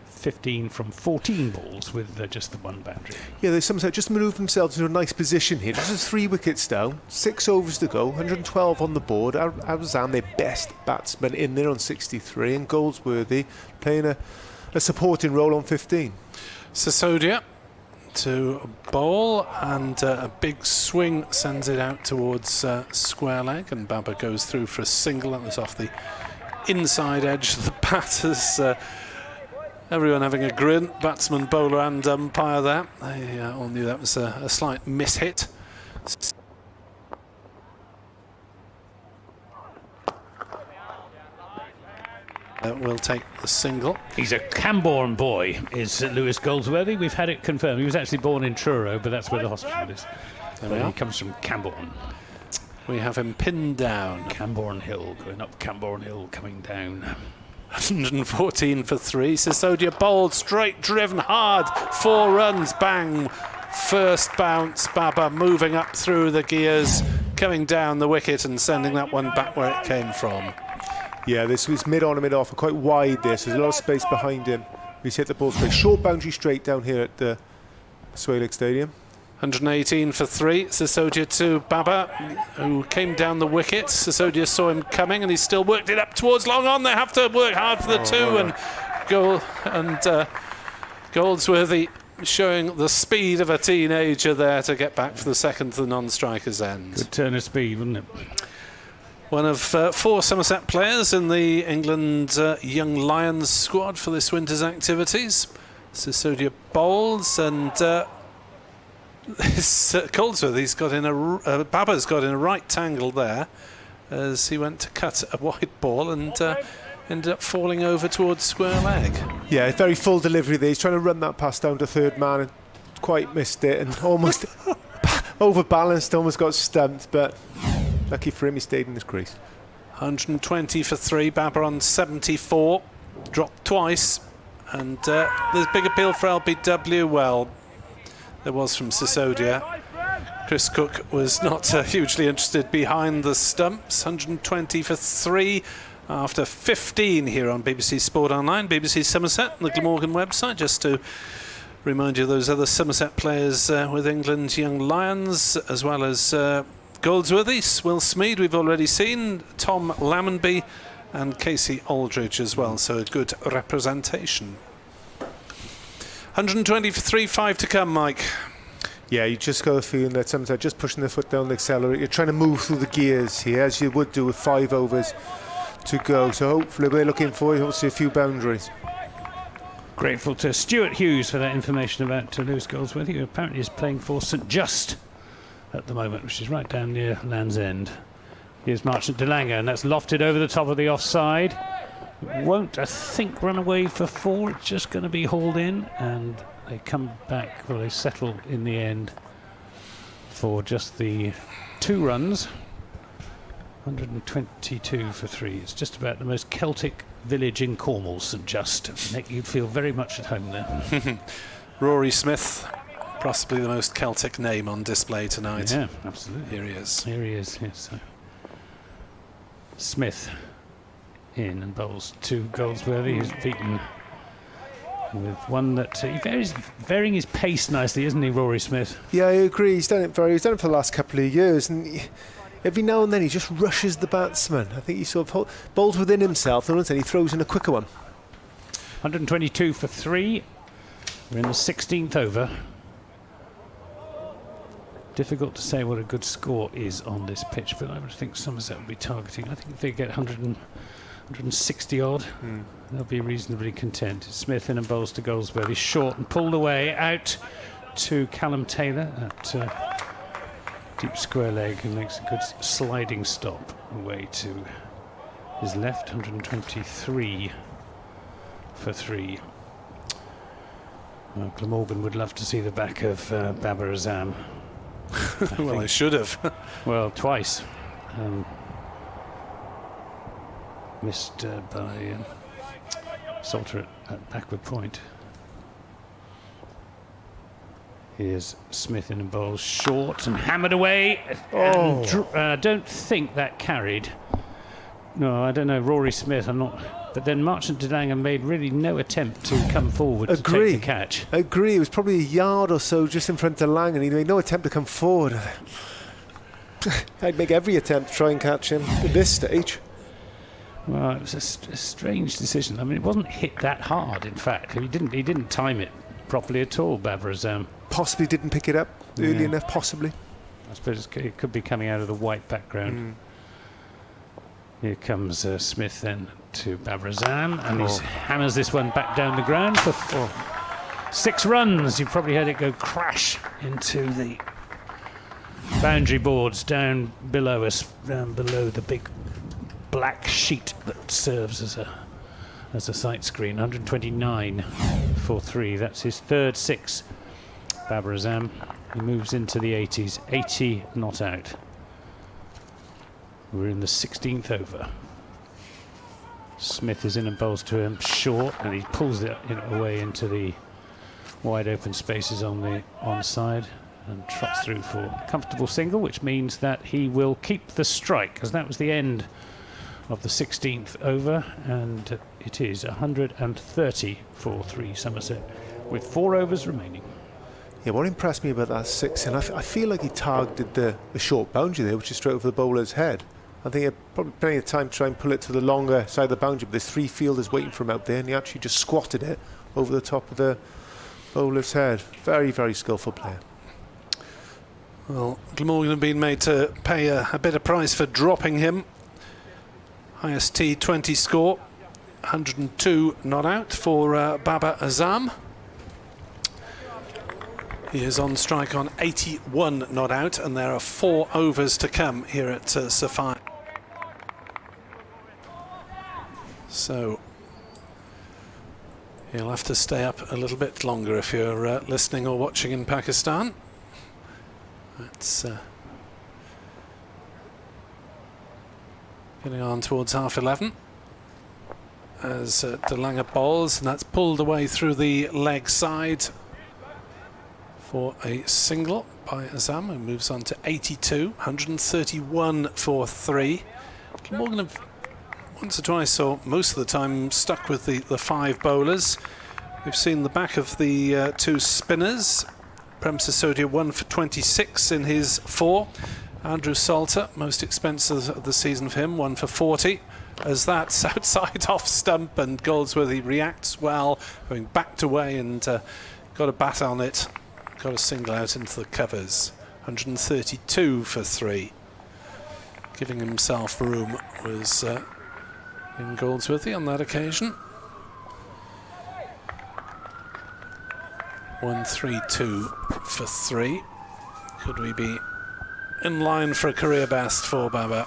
15 from 14 balls with just the one boundary. Yeah, there's Somerset just moved themselves into a nice position here. Just 3 wickets down, 6 overs to go, 112 on the board. Azam, their best batsman, in there on 63, and Goldsworthy playing a supporting role on 15. Sisodiya to bowl, and a big swing sends it out towards square leg, and Babar goes through for a single. That was off the inside edge of the batters. Everyone having a grin, batsman, bowler and umpire there. They all knew that was a slight mishit. We'll take the single. He's a Camborne boy, is Lewis Goldsworthy. We've had it confirmed. He was actually born in Truro, but that's where the hospital is. But he comes from Camborne. We have him pinned down. Camborne Hill, going up Camborne Hill, coming down. 114 for 3. Sisodiya bowled, straight driven hard. 4 runs, bang. First bounce, Babar moving up through the gears, coming down the wicket and sending that one back where it came from. Yeah, this was mid-on and mid-off, quite wide there, so there's a lot of space behind him. He's hit the ball straight. Short boundary straight down here at the Swalek Stadium. 118 for 3. Sisodiya to Babar, who came down the wicket. Sisodiya saw him coming, and he still worked it up towards long on. They have to work hard for the 2, and Goldsworthy showing the speed of a teenager there to get back for the second to the non-striker's end. Good turn of speed, wasn't it? One of 4 Somerset players in the England Young Lions squad for this winter's activities. Sisodiya bowls, and Goldsworthy's got in Babar's got in a right tangle there as he went to cut a wide ball and ended up falling over towards square leg. Yeah, very full delivery there. He's trying to run that pass down to third man and quite missed it, and almost overbalanced, almost got stumped, but lucky for him he stayed in his crease. 120 for 3. Babar on 74, dropped twice, and there's big appeal for LBW. Well, there was from Sisodiya. Chris Cooke was not hugely interested behind the stumps. 120 for 3 after 15 here on BBC Sport Online, BBC Somerset, and the Glamorgan website, just to remind you of those other Somerset players with England's Young Lions, as well as Goldsworthy, Will Smead we've already seen, Tom Lammonby and Casey Aldridge as well, so a good representation. 120 for 3, 5 to come, Mike. Yeah, you just got a feeling that sometimes just pushing the foot down the accelerator. You're trying to move through the gears here, as you would do with 5 overs to go. So hopefully we're looking for obviously a few boundaries. Grateful to Stuart Hughes for that information about Lewis Goldsworthy, who apparently is playing for St Just at the moment, which is right down near Land's End. Here's Marchant Delanga, and that's lofted over the top of the offside. Won't, I think, run away for 4. It's just going to be hauled in, and they come back. Well, they settle in the end for just the 2 runs. 122 for 3. It's just about the most Celtic village in Cornwall, St Just. Make you feel very much at home there. Rory Smith, possibly the most Celtic name on display tonight. Yeah, absolutely. Here he is. Here he is, yes. So Smith in and bowls to Goldsworthy, who's beaten with one that he's varying his pace nicely, isn't he, Rory Smith? Yeah, I agree. He's done it for the last couple of years, and every now and then he just rushes the batsman. I think he sort of bowls within himself, and then he throws in a quicker one. 122 for 3. We're in the 16th over. Difficult to say what a good score is on this pitch, but I would think Somerset will be targeting. I think if they get 160 odd, they'll be reasonably content. Smith in and bowls to Goldsworthy, short and pulled away out to Callum Taylor at deep square leg, who makes a good sliding stop away to his left. 123 for 3. Well, Glamorgan would love to see the back of Babar Azam. Well, I should have. Well, twice. Missed by Salter at backward point. Here's Smith in and bowls short and hammered away. And don't think that carried. No, I don't know. Rory Smith, I'm not. But then Marchant de Lange made really no attempt to come forward to take the catch. Agree. It was probably a yard or so just in front of Lang, and he made no attempt to come forward. I'd make every attempt to try and catch him at this stage. Well, it was a strange decision. I mean, it wasn't hit that hard. In fact, he didn't time it properly at all. Babar Azam possibly didn't pick it up early enough. Possibly. I suppose it could be coming out of the white background. Here comes Smith then to Babar Azam, and he hammers this one back down the ground for 6 runs. You probably heard it go crash into the boundary boards down below us, down below the big black sheet that serves as a sight screen. 129 for 3. That's his third 6. Babar Azam. He moves into the 80s. 80 not out. We're in the 16th over. Smith is in and bowls to him short, and he pulls it away into the wide open spaces on the onside and trots through for a comfortable single, which means that he will keep the strike, because that was the end of the 16th over, and it is 130 for 3 Somerset with 4 overs remaining. Yeah, what impressed me about that 6, and I feel like he targeted the short boundary there, which is straight over the bowler's head. I think he had probably plenty of time to try and pull it to the longer side of the boundary, but there's 3 fielders waiting for him out there, and he actually just squatted it over the top of the bowler's head. Very, very skillful player. Well, Glamorgan have been made to pay a bit of price for dropping him. Highest T20 score, 102 not out for Babar Azam. He is on strike on 81 not out, and there are 4 overs to come here at Sophia. So you'll have to stay up a little bit longer if you're listening or watching in Pakistan. It's getting on towards 11:30 as de Lange bowls, and that's pulled away through the leg side for a single by Azam, who moves on to 82, 131 for 3. Glamorgan have once or twice, or most of the time, stuck with the 5 bowlers. We've seen the back of the 2 spinners. Prem Sisodiya 1 for 26 in his 4. Andrew Salter, most expensive of the season for him, 1 for 40. As that's outside off stump, and Goldsworthy reacts well, going back to way and got a bat on it. Got a single out into the covers. 132 for 3. Giving himself room was in Goldsworthy on that occasion. 132 for 3. Could we be in line for a career best for Babar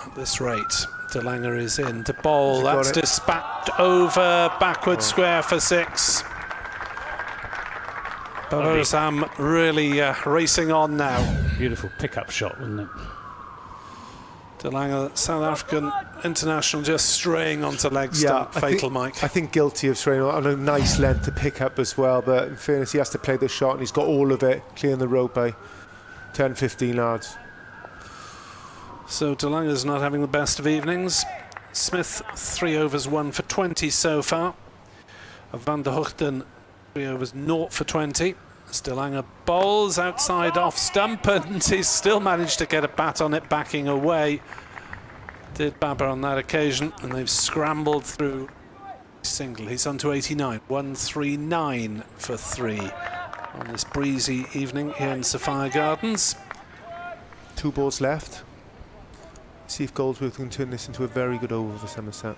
at this rate? De Lange is in to bowl. That's dispatched over backward square for 6. Babar Azam really racing on now. Beautiful pickup shot, wasn't it? De Lange, South African international, just straying onto leg stump. Fatal, Mike. I think guilty of straying on a nice length to pick up as well, but in fairness, he has to play the shot, and he's got all of it, clearing the road by 10, 15 yards. So De Lange's not having the best of evenings. Smith, 3 overs, 1 for 20 so far. Van der Hoogten, 3 overs, 0 for 20. Stillanger bowls outside off stump, and he's still managed to get a bat on it backing away. Did Babar on that occasion, and they've scrambled through single. He's on to 89. 139 for 3 on this breezy evening here in Sophia Gardens. 2 balls left. See if Goldsworth can turn this into a very good over for Somerset.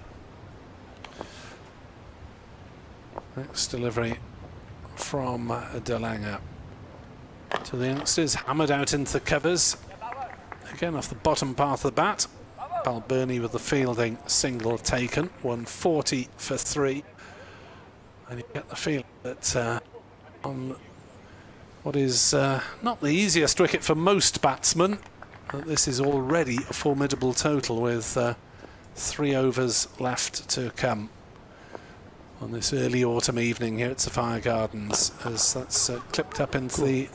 Next delivery from Stillanger to the youngsters, hammered out into the covers. Again off the bottom path of the bat. Balburney with the fielding single taken. 140 for 3. And you get the feeling that on what is not the easiest wicket for most batsmen, that this is already a formidable total with 3 overs left to come on this early autumn evening here at Sophia Gardens, as that's clipped up into the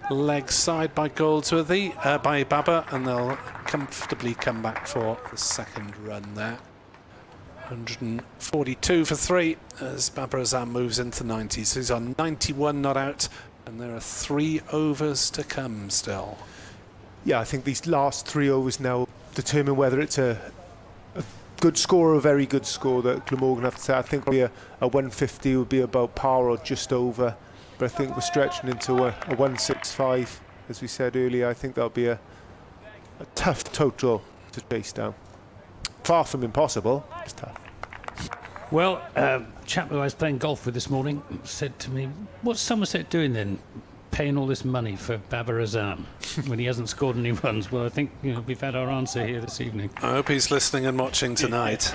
leg side by Goldsworthy, by Babar, and they'll comfortably come back for the second run there. 142 for 3 as Babar Azam moves into the 90s. He's on 91 not out, and there are 3 overs to come still. Yeah, I think these last 3 overs now determine whether it's a good score or a very good score that Glamorgan have to say. I think a 150 would be about par or just over, but I think we're stretching into a 165, as we said earlier. I think that'll be a tough total to chase down. Far from impossible, it's tough. Well, chap who I was playing golf with this morning said to me, what's Somerset doing then, paying all this money for Babar Azam when he hasn't scored any runs? Well, I think we've had our answer here this evening. I hope he's listening and watching tonight.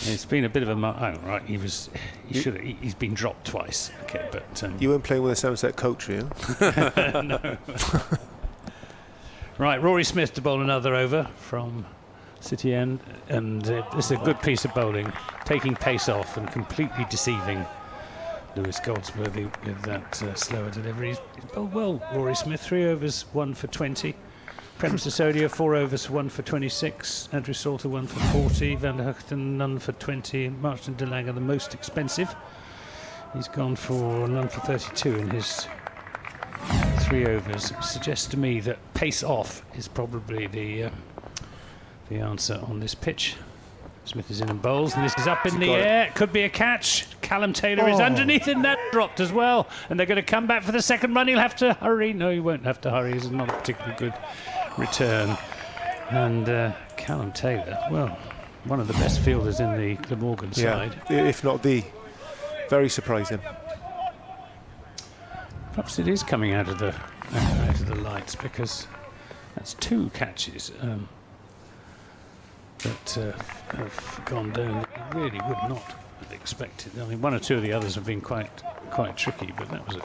It's been a bit of a right. He's been dropped twice. Okay, but you weren't playing with a Somerset coach, were you? No. Right, Rory Smith to bowl another over from City End, and this is a good piece of bowling, taking pace off and completely deceiving Lewis Goldsworthy with that slower delivery. He's bowled well, Rory Smith. 3 overs, 1 for 20. Prem Sisodiya, 4 overs, 1 for 26. Andrew Salter, 1 for 40. Van der Hugten, none for 20. Martin Stillanger, the most expensive. He's gone for none for 32 in his 3 overs. It suggests to me that pace off is probably the answer on this pitch. Smith is in and bowls, and this is up in the air. Could be a catch. Callum Taylor is underneath, and that dropped as well. And they're going to come back for the second run. He'll have to hurry. No, he won't have to hurry. It's not a particularly good return. And Callum Taylor, well, one of the best fielders in the Glamorgan side. If not the. Very surprising. Perhaps it is coming out of the lights, because that's 2 catches that have gone down. I really would not have expected. I mean, 1 or 2 of the others have been quite tricky, but that was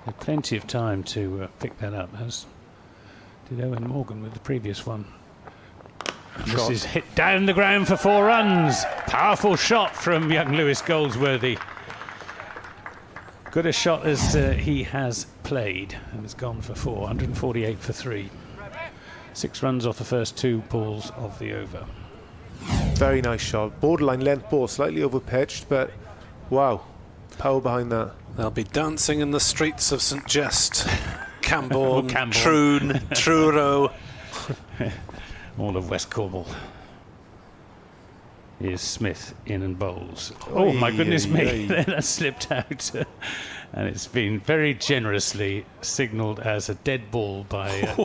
had plenty of time to pick that up, as did Owen Morgan with the previous one. This is hit down the ground for 4 runs. Powerful shot from young Lewis Goldsworthy. Good a shot as he has played, and it's gone for 4. 148 for 3. 6 runs off the first 2 balls of the over. Very nice shot. Borderline length ball, slightly overpitched, but wow, power behind that. They'll be dancing in the streets of St Just, Camborne, Troon, Truro. All of West Cornwall. Here's Smith in and bowls. Oh my goodness me, that slipped out. And it's been very generously signalled as a dead ball by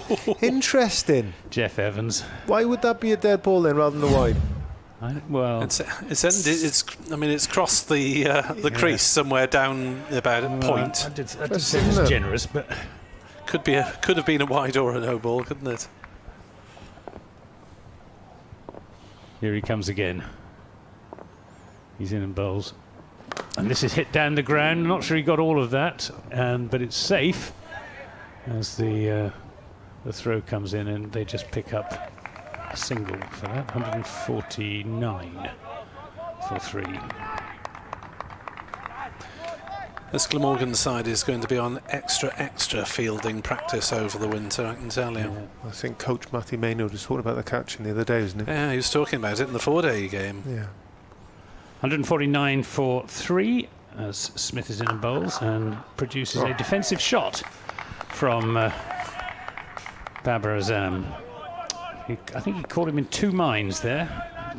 interesting Jeff Evans. Why would that be a dead ball then rather than the wide? It's crossed the crease somewhere down about a point. I did say it was generous, but could have been a wide or a no ball, couldn't it? Here he comes again. He's in and bowls. And this is hit down the ground. Not sure he got all of that, but it's safe as the throw comes in, and they just pick up a single for that. 149 for 3. This Glamorgan side is going to be on extra fielding practice over the winter, I can tell you. Yeah. I think Coach Matty Maynard was talking about the catching the other day, wasn't he? Yeah, he was talking about it in the 4-day game. Yeah. 149 for 3, as Smith is in and bowls and produces a defensive shot from Babar Azam. I think he caught him in two minds there.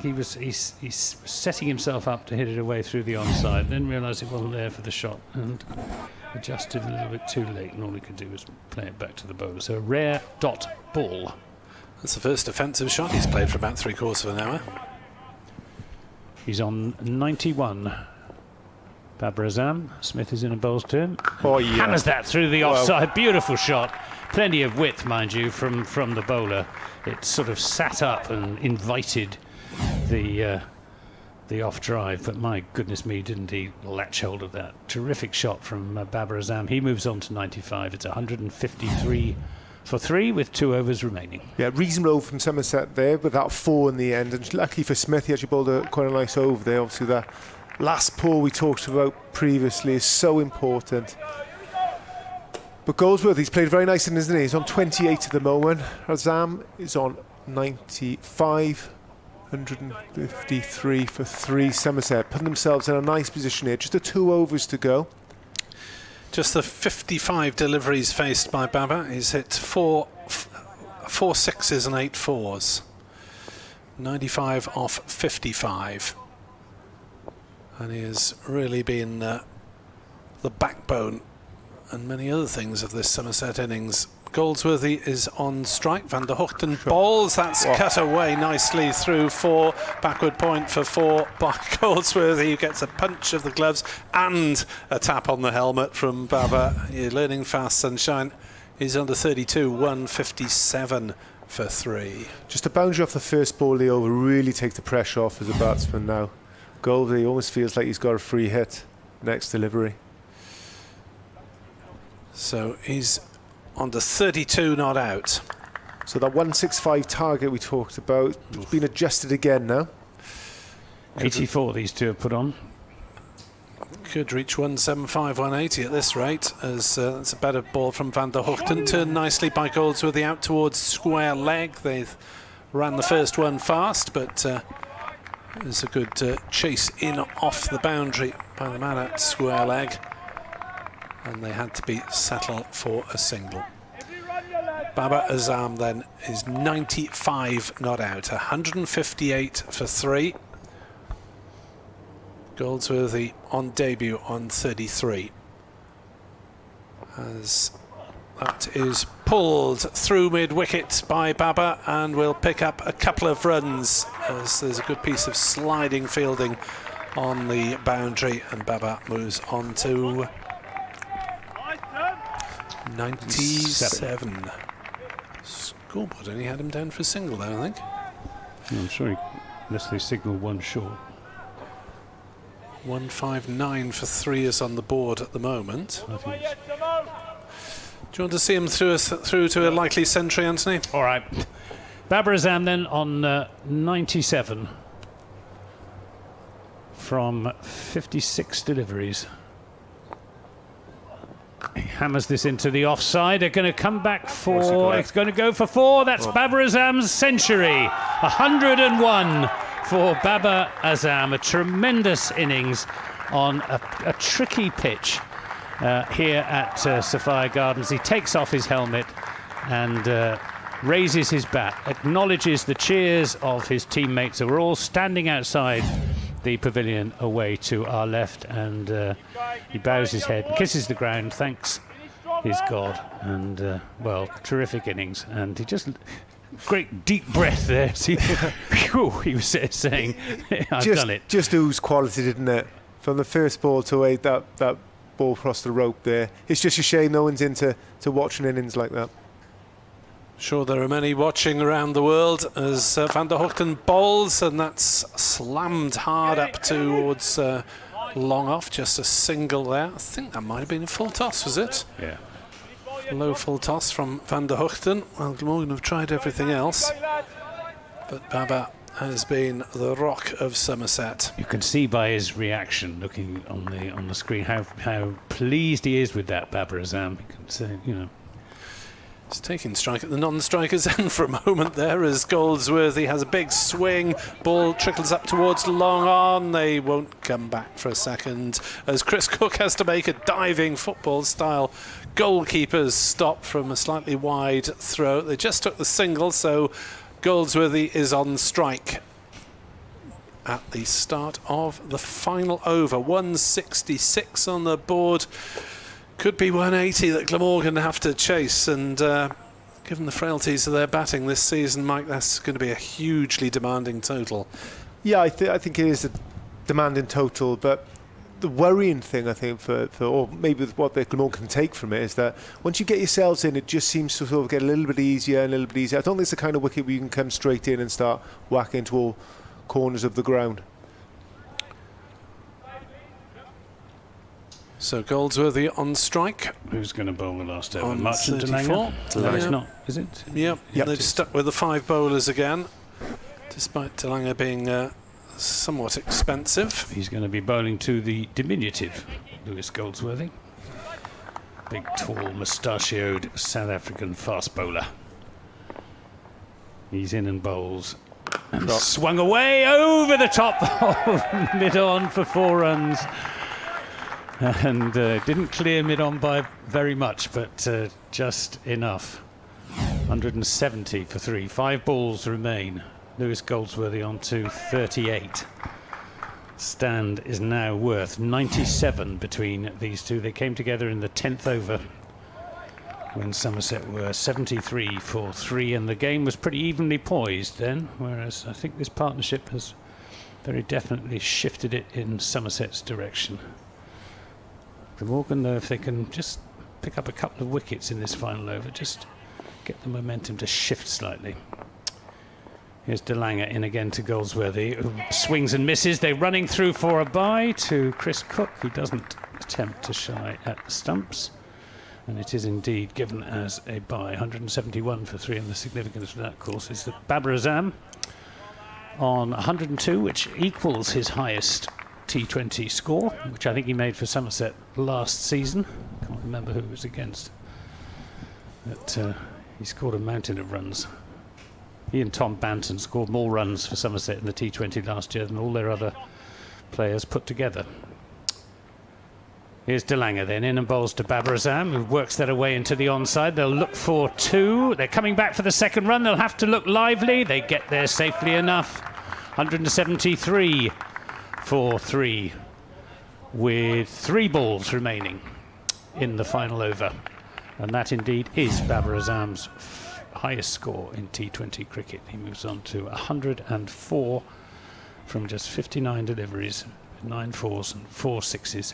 He's setting himself up to hit it away through the onside, then realised it wasn't there for the shot and adjusted a little bit too late, and all he could do was play it back to the bowler. So a rare dot ball. That's the first offensive shot he's played for about 3/4 of an hour. He's on 91. Babar Azam. Smith is in and bowls to him. Oh, yeah. Hammers that through the offside. Beautiful shot. Plenty of width, mind you, from the bowler. It sort of sat up and invited the off drive, but my goodness me, didn't he latch hold of that. Terrific shot from Babar Azam. He moves on to 95. It's 153 for 3 with 2 overs remaining. Yeah, reasonable from Somerset there, but that 4 in the end. And luckily for Smith, he actually bowled quite a nice over there. Obviously, that last pull we talked about previously is so important. But Goldsworthy, he's played very nice, isn't he? He's on 28 at the moment. Azam is on 95. 153 for 3. Somerset putting themselves in a nice position here. Just the 2 overs to go. Just the 55 deliveries faced by Babar. He's hit 4 sixes and 8 fours. 95 off 55. And he has really been the backbone and many other things of this Somerset innings. Goldsworthy is on strike. Van der Hoogten bowls. That's cut away nicely through 4. Backward point for 4 by Goldsworthy, who gets a punch of the gloves and a tap on the helmet from Babar. You're learning fast, sunshine. He's under 32, 157 for 3. Just a boundary off the first ball of the over really takes the pressure off as a batsman now. Goldsworthy almost feels like he's got a free hit next delivery. So he's on to 32 not out. So that 165 target we talked about has been adjusted again now. 84 these two have put on. Could reach 175, 180 at this rate, as that's a better ball from Van der Hoogten. Turned nicely by Goldsworthy out towards square leg. They've ran the first one fast, but there's a good chase in off the boundary by the man at square leg. And they had to be settled for a single. Babar Azam then is 95 not out, 158 for 3. Goldsworthy on debut on 33. As that is pulled through mid-wicket by Babar and will pick up a couple of runs, as there's a good piece of sliding fielding on the boundary, and Babar moves on to 97. Scoreboard only had him down for a single there, I think. I'm sure unless they signal one short. 159 for 3 is on the board at the moment. Do you want to see him through to a likely century, Anthony? All right. Babar Azam then on 97 from 56 deliveries. He hammers this into the offside. They're going to come back for... It's going to go for 4. That's Babar Azam's century. 101 for Babar Azam. A tremendous innings on a tricky pitch here at Sophia Gardens. He takes off his helmet and raises his bat, acknowledges the cheers of his teammates who are all standing outside the pavilion away to our left, and he bows his head and kisses the ground, thanks his God, and well, terrific innings. And he just great deep breath there. He was saying, I've done it. Just ooze quality, didn't it? From the first ball to away, that ball across the rope there. It's just a shame no one's into watching innings like that. Sure, there are many watching around the world as Van der Hoogten bowls, and that's slammed hard up towards long off. Just a single there. I think that might have been a full toss, was it? Yeah. Low full toss from Van der Hoogten. Well, Glamorgan have tried everything else, but Babar has been the rock of Somerset. You can see by his reaction, looking on the screen, how pleased he is with that Babar Azam. You can say, you know. He's taking strike at the non-strikers end for a moment there as Goldsworthy has a big swing. Ball trickles up towards long on. They won't come back for a second as Chris Cooke has to make a diving football-style goalkeeper's stop from a slightly wide throw. They just took the single, so Goldsworthy is on strike at the start of the final over. 166 on the board. Could be 180 that Glamorgan have to chase, and given the frailties of their batting this season, Mike, that's going to be a hugely demanding total. Yeah, I think it is a demanding total, but the worrying thing, I think, for or maybe what the Glamorgan can take from it, is that once you get yourselves in, it just seems to sort of get a little bit easier and a little bit easier. I don't think it's the kind of wicket where you can come straight in and start whacking into all corners of the ground. So Goldsworthy on strike. Who's going to bowl the last over? On Martin 34. Delange not, is it? Yep. They've stuck with the 5 bowlers again, despite Delange being somewhat expensive. He's going to be bowling to the diminutive Lewis Goldsworthy. Big, tall, mustachioed South African fast bowler. He's in and bowls. And swung away over the top of mid-on for 4 runs. And didn't clear mid-on by very much, but just enough. 170 for 3. 5 balls remain. Lewis Goldsworthy on to 38. Stand is now worth 97 between these two. They came together in the 10th over when Somerset were 73 for 3, and the game was pretty evenly poised then, whereas I think this partnership has very definitely shifted it in Somerset's direction. Glamorgan, though, if they can just pick up a couple of wickets in this final over, just get the momentum to shift slightly. Here's Delange in again to Goldsworthy, who swings and misses. They're running through for a bye to Chris Cooke, who doesn't attempt to shy at the stumps. And it is indeed given as a bye. 171 for 3, and the significance of that, of course, is that Babar Azam on 102, which equals his highest T20 score, which I think he made for Somerset last season. Can't remember who it was against. But he scored a mountain of runs. He and Tom Banton scored more runs for Somerset in the T20 last year than all their other players put together. Here's Delange then, in and bowls to Babar Azam, who works that away into the onside. They'll look for 2. They're coming back for the second run. They'll have to look lively. They get there safely enough. 173 for 3, with 3 balls remaining in the final over. And that indeed is Babar Azam's highest score in T20 cricket. He moves on to 104 from just 59 deliveries, 9 4s and 4 6s.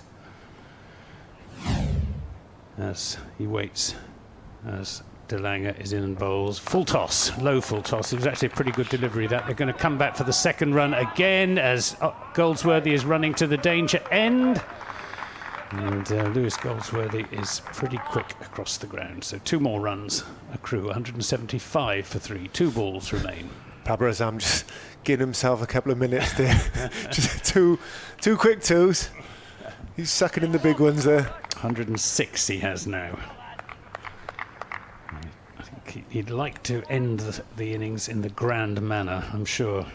As he waits, as Delange is in and bowls. Full toss, low full toss. It was actually a pretty good delivery that. They're going to come back for the second run again as Goldsworthy is running to the danger end. And Lewis Goldsworthy is pretty quick across the ground. So 2 more runs accrue. 175 for 3. 2 balls remain. Babar Azam just giving himself a couple of minutes there. Just two quick 2s. He's sucking in the big ones there. 106 he has now. I think he'd like to end the innings in the grand manner, I'm sure.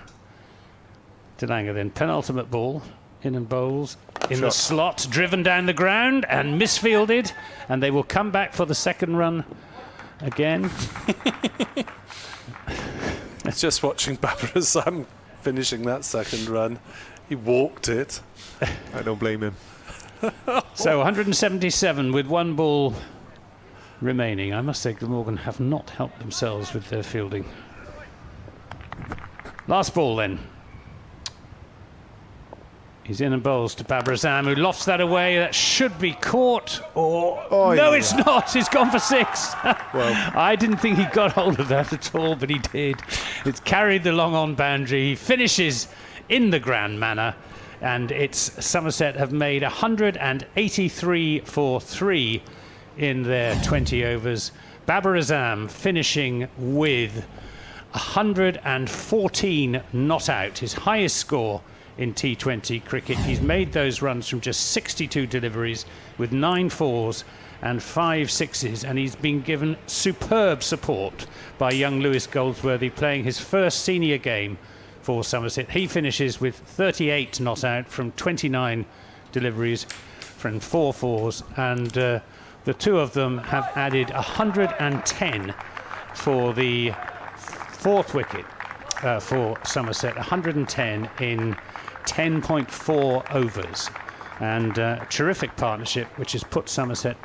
Delange then, penultimate ball, in and bowls, in the slot, driven down the ground and misfielded, and they will come back for the second run again. It's just watching Babar Azam finishing that second run. He walked it. I don't blame him. So 177 with 1 ball remaining. I must say Glamorgan have not helped themselves with their fielding. Last ball then. He's in and bowls to Babar Azam, who lofts that away. That should be caught, or no, it's not. He's gone for 6. Well, I didn't think he got hold of that at all, but he did. It's carried the long on boundary. He finishes in the grand manner. And it's Somerset have made 183 for 3 in their 20 overs. Babar Azam finishing with 114 not out, his highest score in T20 cricket. He's made those runs from just 62 deliveries with 9 fours and 5 sixes, and he's been given superb support by young Lewis Goldsworthy, playing his first senior game for Somerset. He finishes with 38 not out from 29 deliveries from 4 fours, and the two of them have added 110 for the 4th wicket for Somerset, 110 in 10.4 overs, and a terrific partnership which has put Somerset,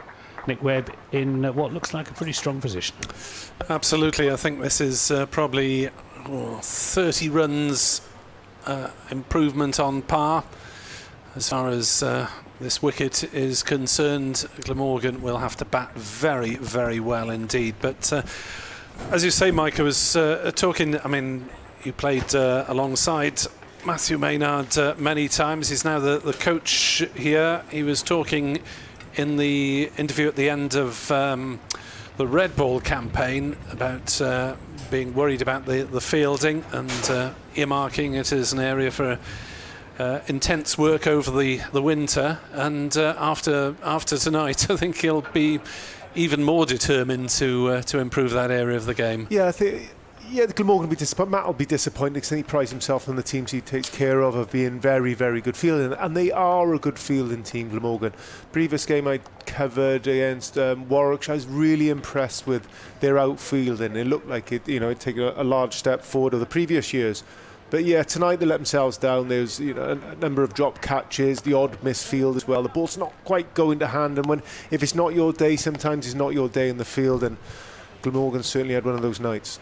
Nick Webb, in what looks like a pretty strong position. Absolutely. I think this is probably 30 runs improvement on par as far as this wicket is concerned. Glamorgan will have to bat very, very well indeed. But as you say, Mike, I was talking, I mean, you played alongside Matthew Maynard many times. He's now the coach here. He was talking in the interview at the end of the Red Ball campaign about being worried about the fielding and earmarking it as an area for intense work over the winter. And after tonight, I think he'll be even more determined to improve that area of the game. Yeah, I think. Yeah, Glamorgan will be disappointed. Matt will be disappointed because he prides himself on the teams he takes care of being very, very good fielding, and they are a good fielding team, Glamorgan. Previous game I covered against Warwickshire, I was really impressed with their outfielding. It looked like it taken a large step forward of the previous years. But yeah, tonight they let themselves down. There's a number of drop catches, the odd misfield as well. The ball's not quite going to hand, and if it's not your day, sometimes it's not your day in the field, and Glamorgan certainly had one of those nights.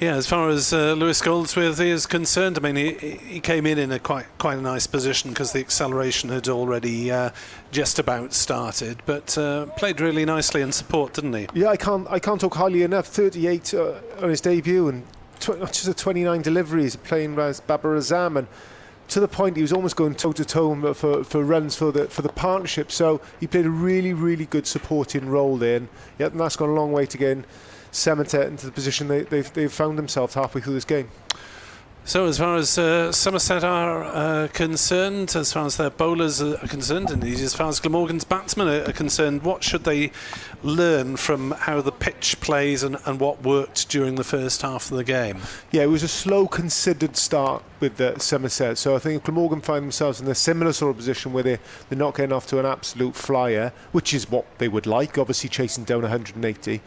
Yeah, as far as Lewis Goldsworthy is concerned, I mean, he came in a quite a nice position because the acceleration had already just about started, but played really nicely in support, didn't he? Yeah, I can't talk highly enough. 38 on his debut and just 29 deliveries, playing as Babar Azam, and to the point he was almost going toe-to-toe for runs for the partnership. So he played a really, really good supporting role there, and that's gone a long way to getting Somerset into the position they've found themselves halfway through this game. So as far as Somerset are concerned, as far as their bowlers are concerned, and as far as Glamorgan's batsmen are concerned, what should they learn from how the pitch plays and what worked during the first half of the game? Yeah, it was a slow, considered start with Somerset, so I think if Glamorgan find themselves in a similar sort of position where they're not getting off to an absolute flyer, which is what they would like, obviously chasing down 180,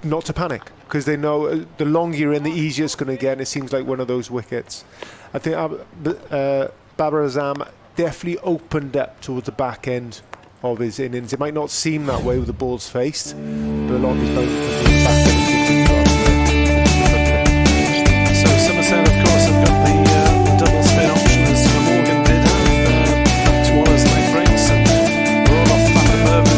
not to panic, because they know the longer you're in, the easier it's going to get, and it seems like one of those wickets. I think Babar Azam definitely opened up towards the back end of his innings. It might not seem that way with the balls faced, but a lot of his bowling back end. So Somerset, of course, have got the double spin option as Glamorgan did have. Swallows leg breaks and roll off back above.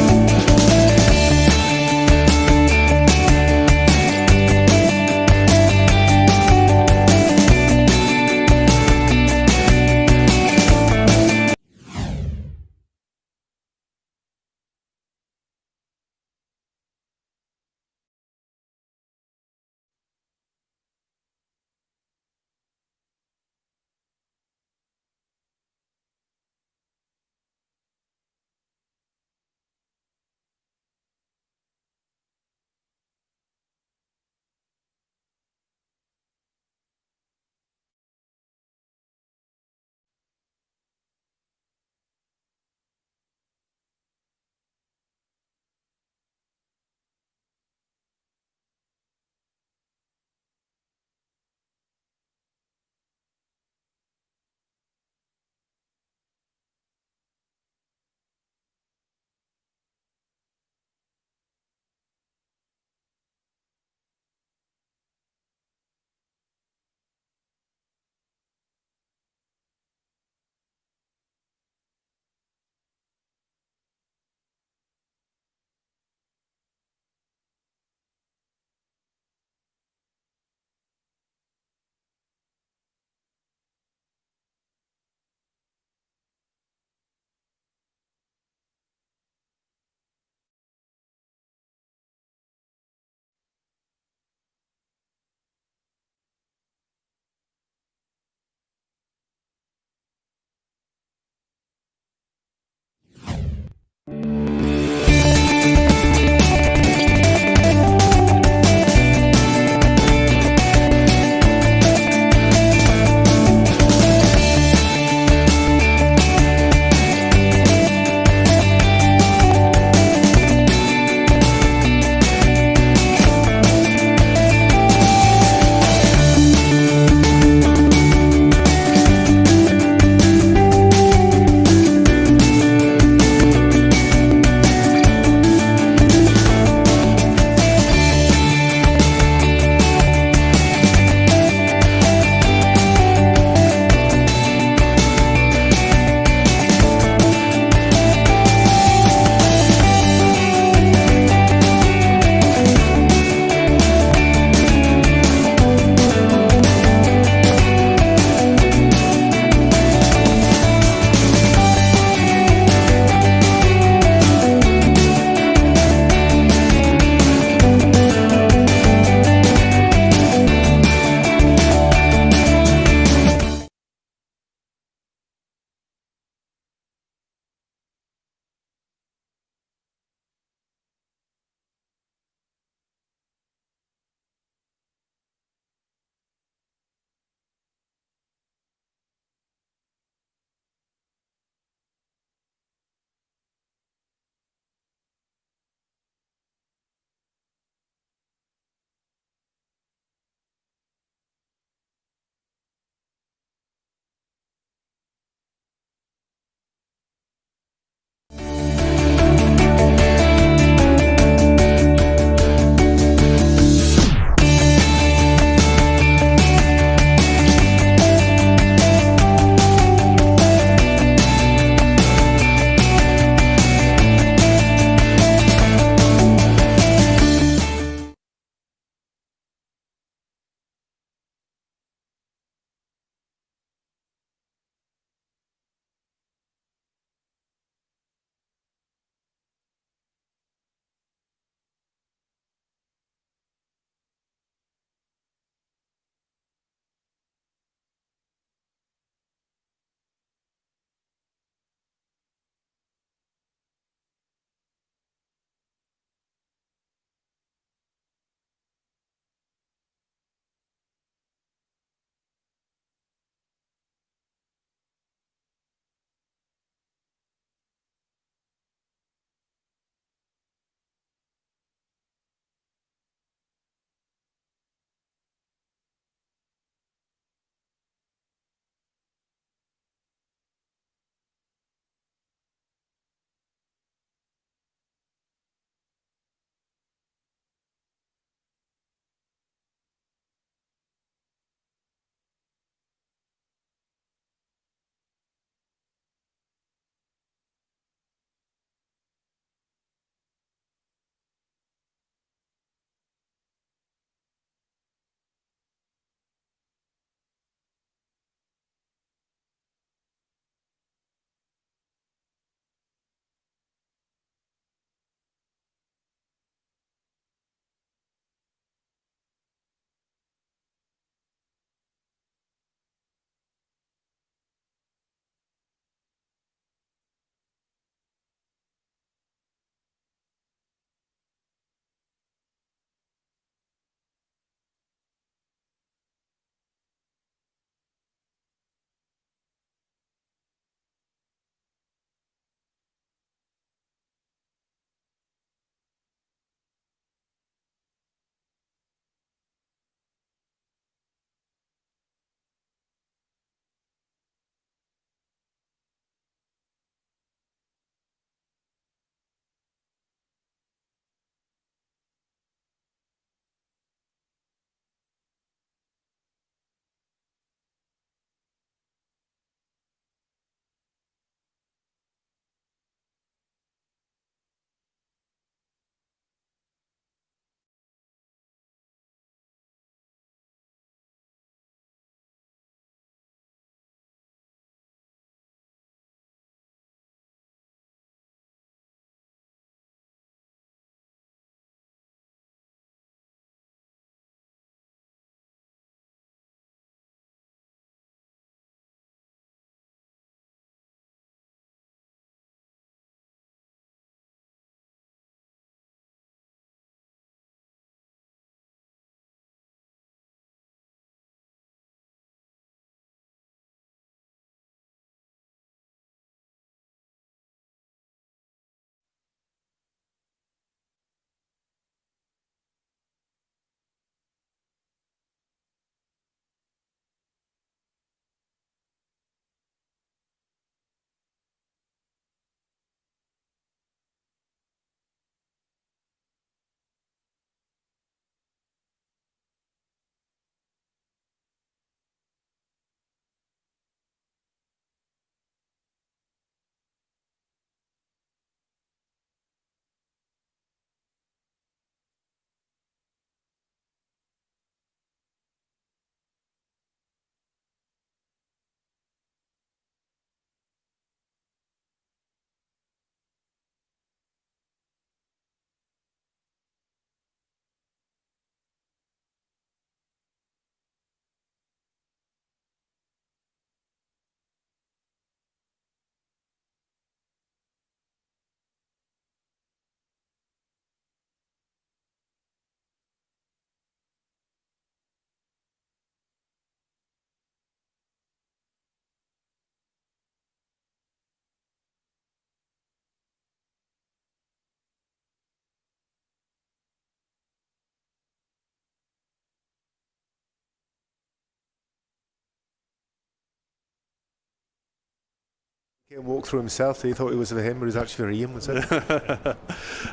He walked through himself. He thought it was for him, but it was actually for Ian, was it?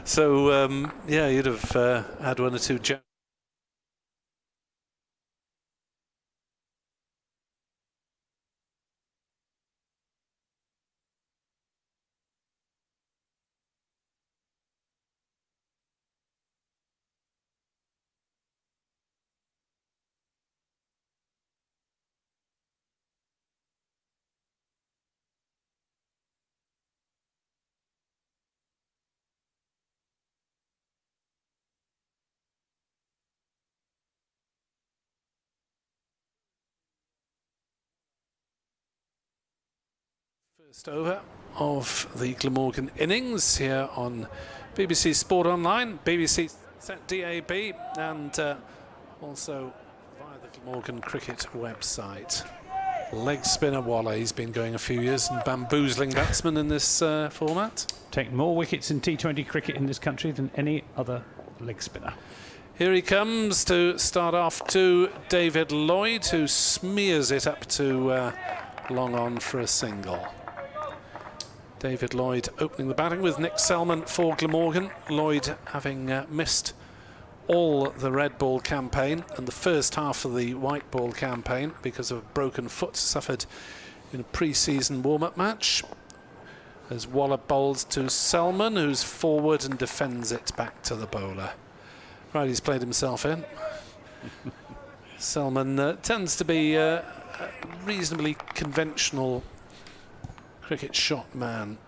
So, yeah, you'd have had one or two jumps. First over of the Glamorgan innings here on BBC Sport Online, BBC DAB, and also via the Glamorgan cricket website. Leg spinner Waller, he's been going a few years and bamboozling batsmen in this format. Taken more wickets in T20 cricket in this country than any other leg spinner. Here he comes to start off to David Lloyd, who smears it up to long on for a single. David Lloyd opening the batting with Nick Selman for Glamorgan. Lloyd having missed all the red ball campaign and the first half of the white ball campaign because of a broken foot suffered in a pre-season warm-up match. As Waller bowls to Selman, who's forward and defends it back to the bowler. Right, he's played himself in. Selman tends to be a reasonably conventional cricket shot man.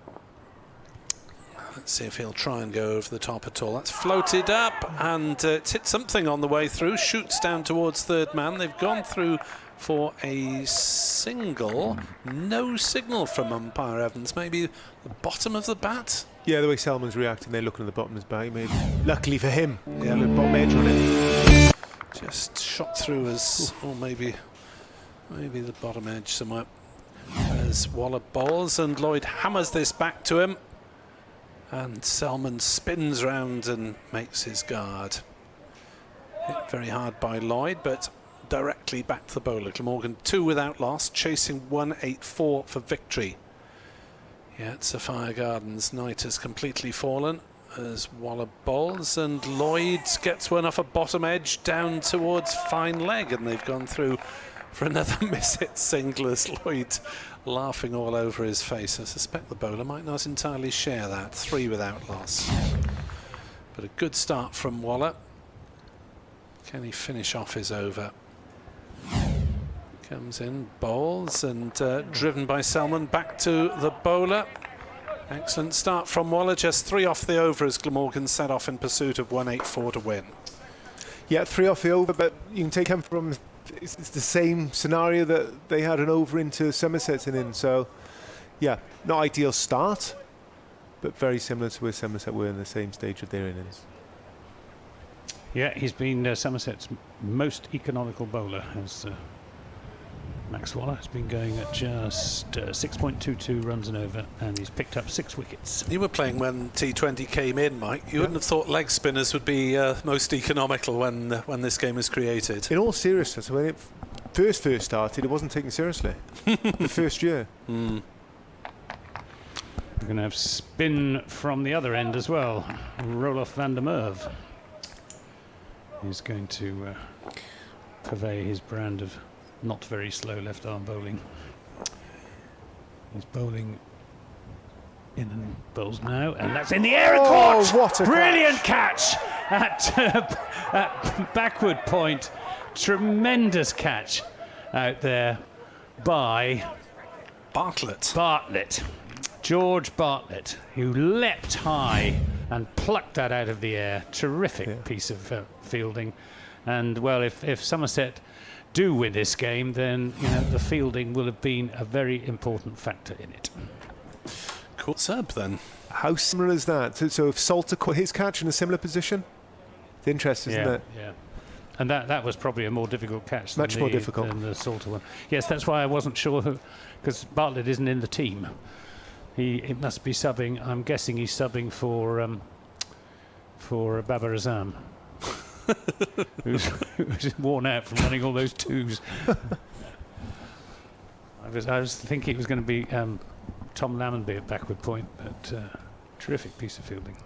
Let's see if he'll try and go over the top at all. That's floated up and it's hit something on the way through. Shoots down towards third man. They've gone through for a single. No signal from umpire Evans. Maybe the bottom of the bat? Yeah, the way Selman's reacting, they're looking at the bottom of his bat. Maybe. Luckily for him, yeah, a little bottom edge on it. Just shot through as, or maybe the bottom edge somewhere. As Waller bowls and Lloyd hammers this back to him, and Selman spins round and makes his guard. Hit very hard by Lloyd, but directly back to the bowler. Glamorgan 2 without loss, chasing 184 for victory. Yeah, at Sophia Gardens, night has completely fallen as Waller bowls, and Lloyd gets one off a bottom edge down towards fine leg, and they've gone through for another miss-hit single as Lloyd laughing all over his face. I suspect the bowler might not entirely share that. 3 without loss. But a good start from Waller. Can he finish off his over? Comes in, bowls, and driven by Selman back to the bowler. Excellent start from Waller. Just 3 off the over as Glamorgan set off in pursuit of 184 to win. Yeah, 3 off the over, but you can take him from... It's the same scenario that they had an over into Somerset in. So, yeah, not ideal start, but very similar to where Somerset were in the same stage of their innings. Yeah, he's been Somerset's most economical bowler, as Max Waller has been going at just 6.22 runs and over, and he's picked up 6 wickets. You were playing when T20 came in, Mike. You wouldn't have thought leg spinners would be most economical when this game was created. In all seriousness, when it first started, it wasn't taken seriously. The first year. We're going to have spin from the other end as well. Roloff van der Merwe is going to purvey his brand of not very slow left arm bowling. He's bowling in and bowls now, and that's in the air and caught! What a brilliant catch at backward point. Tremendous catch out there by Bartlett. George Bartlett, who leapt high and plucked that out of the air. Terrific piece of fielding. And well, if Somerset do win this game, then the fielding will have been a very important factor in it. Cool sub then. How similar is that? So if Salter caught his catch in a similar position, it's interesting, isn't it? Yeah. And that was probably a more difficult catch Much more difficult than the Salter one. Yes, that's why I wasn't sure, because Bartlett isn't in the team. He must be subbing. I'm guessing he's subbing for Babar Azam. who's worn out from running all those twos. I was thinking it was going to be Tom Lammonby at backward point, but terrific piece of fielding.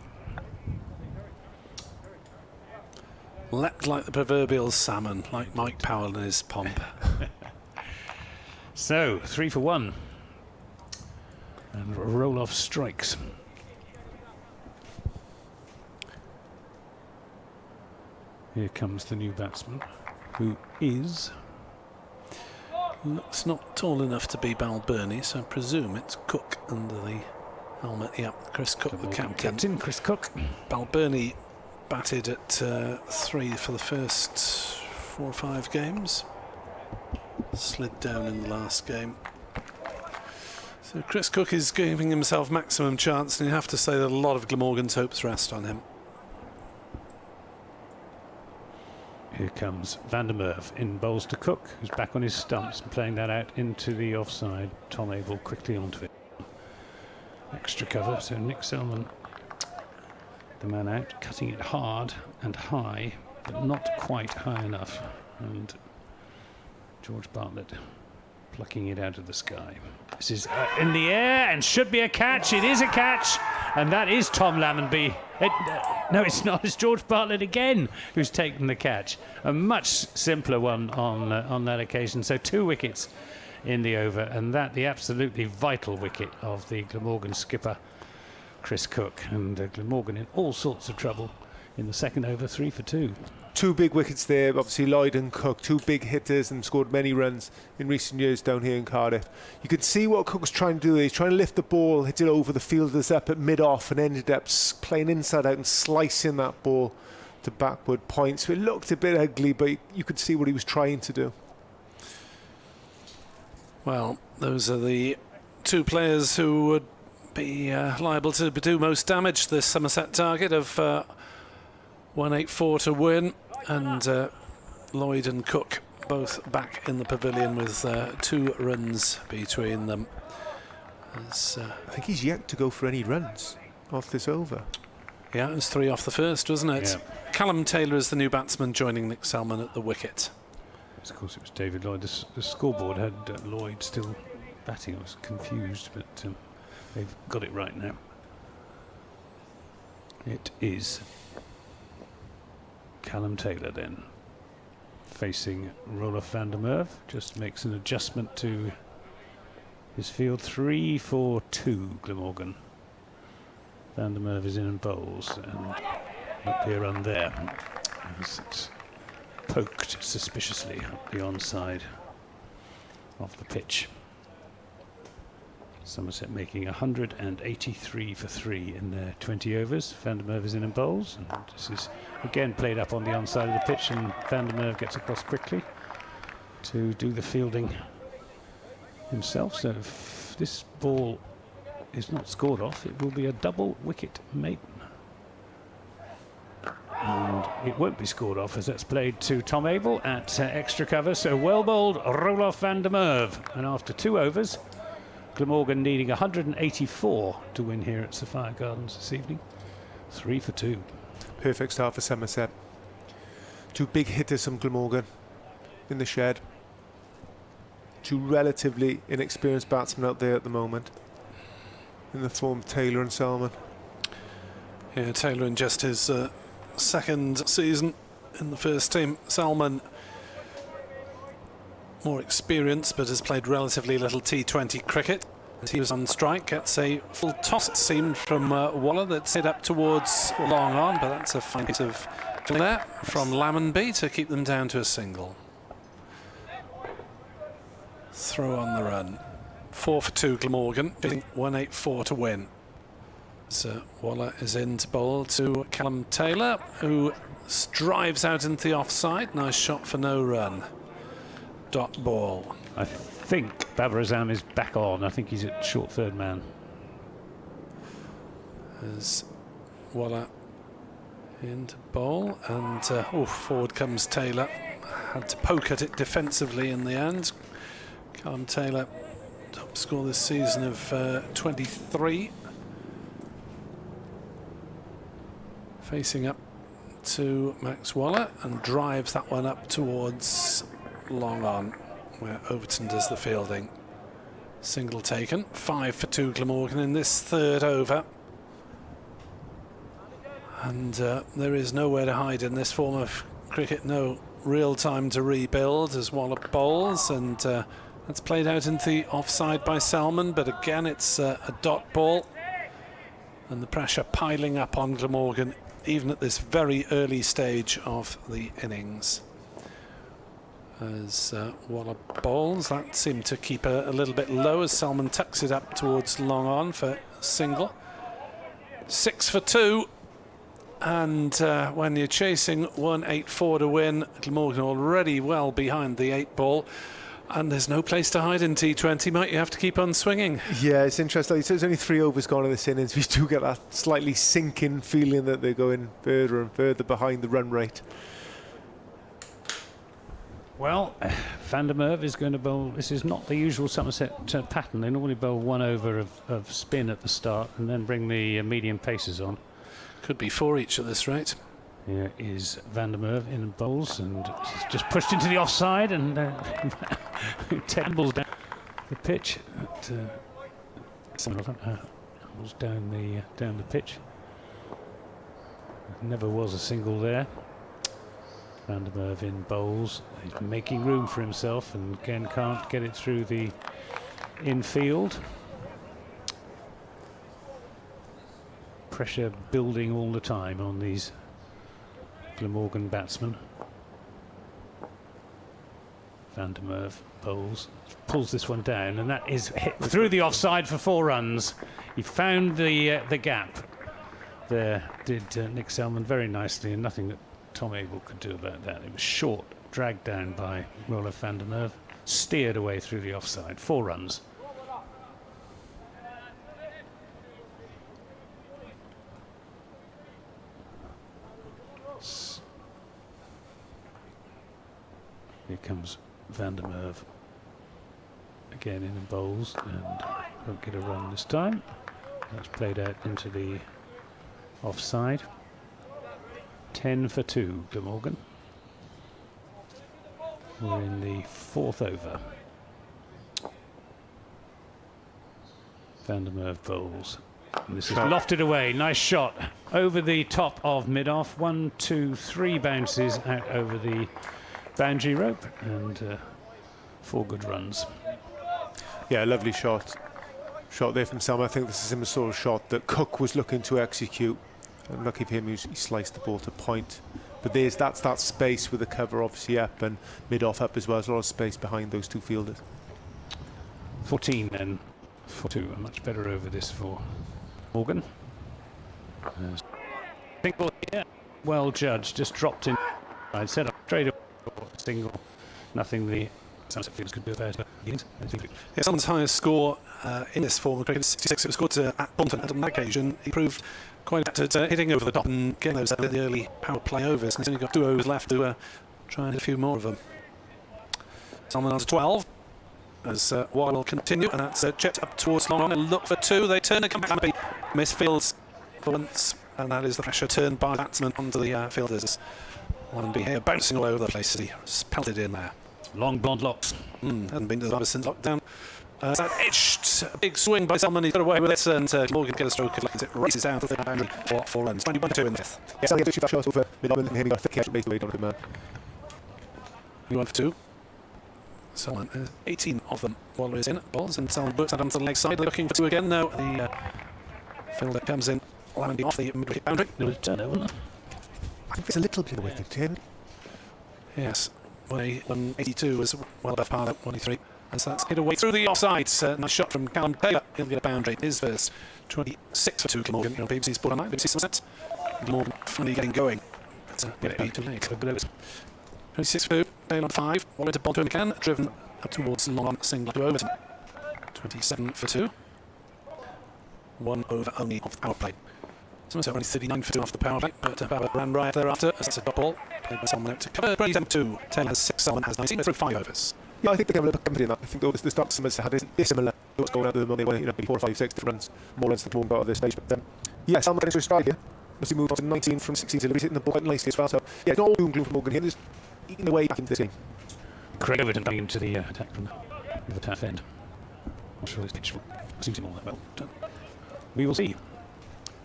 Leapt like the proverbial salmon, like Mike Powell in his pomp. So 3 for 1, and roll off strikes. Here comes the new batsman, who is... looks not tall enough to be Balbirnie, so I presume it's Cooke under the helmet. Yeah, Chris Cooke, the captain. Chris Cooke. Balbirnie batted at 3 for the first 4 or 5 games. Slid down in the last game. So Chris Cooke is giving himself maximum chance, and you have to say that a lot of Glamorgan's hopes rest on him. Here comes Van der Merwe in bowls to Cooke, who's back on his stumps and playing that out into the offside. Tom Abel quickly onto it. Extra cover, so Nick Selman, the man out, cutting it hard and high, but not quite high enough. And George Bartlett plucking it out of the sky. This is in the air and should be a catch. It is a catch, and that is Tom Lammonby. No, it's not. It's George Bartlett again who's taken the catch. A much simpler one on that occasion. So 2 wickets in the over, and that the absolutely vital wicket of the Glamorgan skipper, Chris Cooke. And Glamorgan in all sorts of trouble in the second over, 3 for 2. 2 big wickets there, obviously Lloyd and Cooke, 2 big hitters, and scored many runs in recent years down here in Cardiff. You could see what Cooke was trying to do. He's trying to lift the ball, hit it over the fielders up at mid-off, and ended up playing inside out and slicing that ball to backward points. So it looked a bit ugly, but you could see what he was trying to do. Well, those are the 2 players who would be liable to do most damage. The Somerset target of 184 to win, and Lloyd and Cooke both back in the pavilion with 2 runs between them. I think he's yet to go for any runs off this over. Yeah, it was 3 off the first, wasn't it? Yeah. Callum Taylor is the new batsman, joining Nick Selman at the wicket. Yes, of course, it was David Lloyd. The scoreboard had Lloyd still batting. I was confused, but they've got it right now. It is Callum Taylor then, facing Roelof van der Merwe. Just makes an adjustment to his field. 3 for 2, Glamorgan. Van der Merwe is in and bowls, and up here and there. As it's poked suspiciously up the onside of the pitch. Somerset making 183 for 3 in their 20 overs. Van der Merwe is in and bowls, and this is again played up on the onside of the pitch, and Van der Merwe gets across quickly to do the fielding himself. So if this ball is not scored off, it will be a double wicket maiden. And it won't be scored off, as that's played to Tom Abel at extra cover. So well bowled Roelof van der Merwe, and after 2 overs, Glamorgan needing 184 to win here at Sophia Gardens this evening. 3 for 2. Perfect start for Somerset. 2 big hitters from Glamorgan in the shed. 2 relatively inexperienced batsmen out there at the moment, in the form of Taylor and Selman. Yeah, Taylor in just his second season in the first team. Selman more experienced, but has played relatively little T20 cricket. He was on strike, gets a full toss, it seemed, from Waller that's hit up towards long on, but that's a fine piece of there from Lammonby to keep them down to a single. Throw on the run. 4 for 2 Glamorgan, hitting 184 to win. So Waller is in to bowl to Callum Taylor, who drives out into the offside. Nice shot for no run. Dot ball. I think Babar Azam is back on. I think he's at short third man. As Waller into bowl, and forward comes Taylor. Had to poke at it defensively in the end. Callum Taylor, top score this season of 23. Facing up to Max Waller, and drives that one up towards long on, where Overton does the fielding. Single taken. 5 for 2 Glamorgan in this third over. And there is nowhere to hide in this form of cricket. No real time to rebuild as Wallop bowls, and that's played out into the offside by Salmon, but again it's a dot ball, and the pressure piling up on Glamorgan even at this very early stage of the innings. As Wallop bowls, that seemed to keep a little bit low as Salmon tucks it up towards long on for single. 6 for 2. And when you're chasing 184 to win, Glamorgan already well behind the 8 ball, and there's no place to hide in T20, mate. You have to keep on swinging. Yeah, it's interesting. There's only 3 overs gone in this innings. We do get that slightly sinking feeling that they're going further and further behind the run rate. Well, Van der Merwe is going to bowl. This is not the usual Somerset pattern. They normally bowl 1 over of spin at the start and then bring the medium paces on. Could be 4 each at this rate. Here is Van der Merwe in bowls, and he's just pushed into the offside and tumbles down the pitch. Tumbles down the pitch. Never was a single there. Van der Merwe in bowls. He's making room for himself, and again can't get it through the infield. Pressure building all the time on these Glamorgan batsmen. Van der Merwe bowls, pulls this one down, and that is hit through the offside for 4 runs. He found the gap there, did Nick Selman very nicely, and nothing that Tom Abel could do about that. It was short, dragged down by Roelof van der Merwe, steered away through the offside. 4 runs. Here comes Van der Merwe again in the bowls, and won't get a run this time. That's played out into the offside. 10 for 2 Glamorgan. We're in the 4th over. Van der Merwe bowls. And this is lofted away. Nice shot over the top of mid-off. 1, 2, 3 bounces out over the boundary rope, and 4 good runs. Yeah, lovely shot there from Sam. I think this is a similar sort of shot that Cooke was looking to execute, and lucky for him he sliced the ball to point. But that's that space with the cover obviously up and mid-off up as well. There's a lot of space behind those 2 fielders. 14 then for 2. A much better over this for Morgan. Single here, well judged, just dropped in. I set up straight up. Single, nothing the Somerset fielders could do about it. Yeah, Salmon's highest score in this form of cricket is 66. It was scored at Brompton, and on that occasion he proved quite adept at hitting over the top and getting those the early power play overs. And he's only got 2 overs left to try and hit a few more of them. Salmon on to 12 as Wall will continue, and that's chipped up towards long on and look for 2. They turn and come back and miss fields for once, and that is the pressure turned by the batsman onto the fielders. One be here bouncing all over the place as he pelted in there. Long blonde locks. Hasn't been to the Babar since lockdown. That edged big swing by Salmon. He's got away with it, and Morgan get a stroke as it races down to the boundary for 4 runs. 21-2 in the 5th. Yeah, so he had a shot over mid-on and he got a thick catch based away on him. 1 for 2. Salmon, 18 of them Waller is in balls, and Salmon works that onto the leg side, looking for 2 again. No, the fielder comes in, landing off the mid-wicket boundary. There was a turnover. I think there's a little bit of width to him. Yes, 182 was well above par, 183. And so that's hit away through the offside. Nice shot from Callum Taylor. He'll get a boundary. His first. 26 for 2 Glamorgan. You're on BBC Sport Online, BBC Somerset. Glamorgan finally getting going. It's a bit too late. 26 for 2. Taylor on 5. Waller to Bond again. Driven up towards long on single to Overton. 27 for 2. 1 over only off the power play. Somerset only 39 for 2 off the power play, but Babar ran riot thereafter as it's a dot ball. Played by Salmon out to cover. 27-2. Taylor has 6, Salmon has 19 through 5 overs. Yeah, I think they're going to company in that. I think the start Somerset had is similar to what's going on at the moment. They won 4, 5, 6 different runs, more runs than Morgan got at this stage. But yeah, Salmon getting to a stride here. Must have moved on to 19 from 16 deliveries, hitting the ball quite nicely as well. So yeah, it's not all doom gloom for Morgan here. There's eating the way back into this game. Craig Overton coming into the attack from the tough end. I'm sure this pitch will suit him all that well. We will see.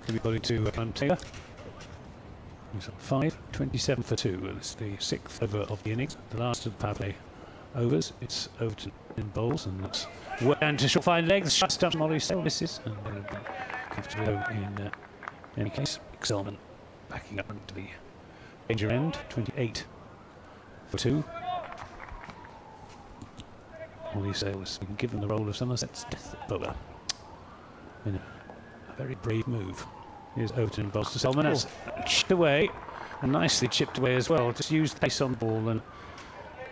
He'll be bowling to Callum Taylor. He's on 5, 27 for 2. It's the 6th over of the innings, the last of the power play overs. It's Overton in bowls, and that's work down to short fine legs. Shuts down Molly Sale misses, and they'll be comfortably home in any case. Excelman backing up to the danger end, 28 for 2. Molly Sale has been given the role of Somerset's death bowler in a very brave move. Here's Overton in bowls to Selman. That's chipped away, and nicely chipped away as well. Just used the pace on the ball and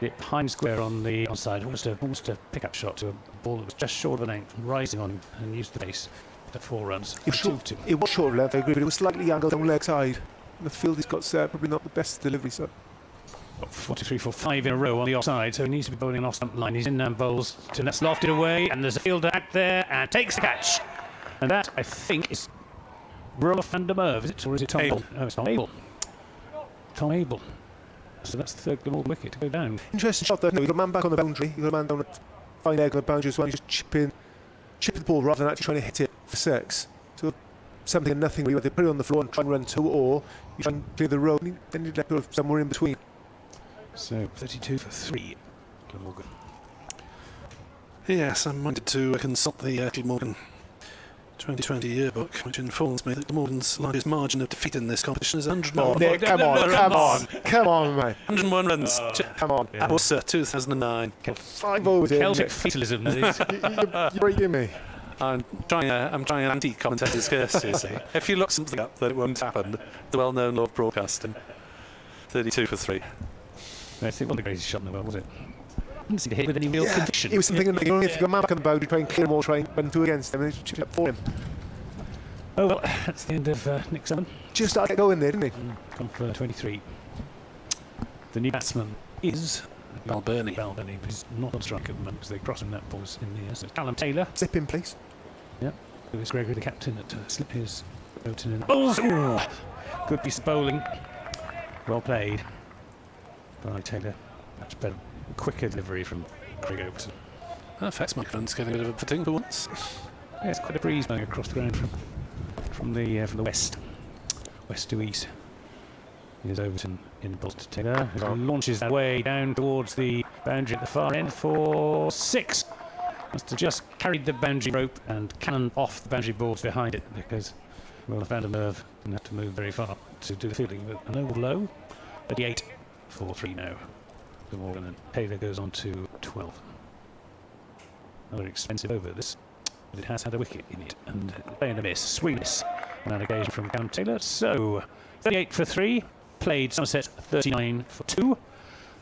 it behind square on the onside. Almost a pick-up shot to a ball that was just short of an length, rising on him, and used the pace to 4 runs. It was short of length, I agree, but it was slightly angled on leg side. The field he's got set, probably not the best delivery, so. 43 for 5 in a row on the offside, so he needs to be bowling an off-stump line. He's in bowls to that's lofted away, and there's a fielder out there and takes the catch. And that, I think, is Rolf van der Merwe, is it? Or is it Tom Abel? Oh, it's Tom Abel. Tom Abel. So that's the third Glamorgan wicket to go down. Interesting shot there. No, you've got a man back on the boundary. You've got a man down at fine egg on the boundary as well. You just chip the ball rather than actually trying to hit it for 6. So something and nothing. You either put it on the floor and try and run 2, or you try and clear the road and then you let go somewhere in between. So 32 for 3, Glamorgan. Yes, I'm minded to consult the Glamorgan 2020 yearbook, which informs me that Glamorgan's largest margin of defeat in this competition is 101. Oh, Nick, come on, mate. 101 runs. Come on. At Worcester, 2009. 5 overs in. Celtic fatalism, that is. You're breaking me. I'm trying an anti-commentator's curse, you see. If you look something up, then it won't happen. The well-known law of broadcasting. 32 for 3. I think one of the greatest shot in the world, was it? Didn't seem to hit with any real conviction. It was something like, if you've got a man back on the boundary, try and clear him or try and run 2 against him, and it's chipped up for him. Oh well, that's the end of Nick Salmon. Just started going there, didn't he? Come for 23. The new batsman is Balbirnie, but he's not on strike at the moment because they crossed him that ball in the air. So Callum Taylor. Zip in, please. Yeah. It was Gregory, the captain, that slipped his Overton in. Oh! Good piece of bowling. Well played by Taylor. Much better, quicker delivery from Craig Overton. Affects my friend's getting a bit of a footing for once. Yeah, it's quite a breeze blowing across the ground from the west to east. Here's Overton in bowls to Taylor, who launches that way down towards the boundary at the far end for 6. Must have just carried the boundary rope and cannoned off the boundary boards behind it because, well, van der Merwe didn't have to move very far to do the fielding. But an over low, 38 for 3 now. Glamorgan, and Taylor goes on to 12. Another expensive over this, but it has had a wicket in it, and play and a miss, swing miss on that occasion from Callum Taylor. So 38 for 3, played Somerset 39 for 2.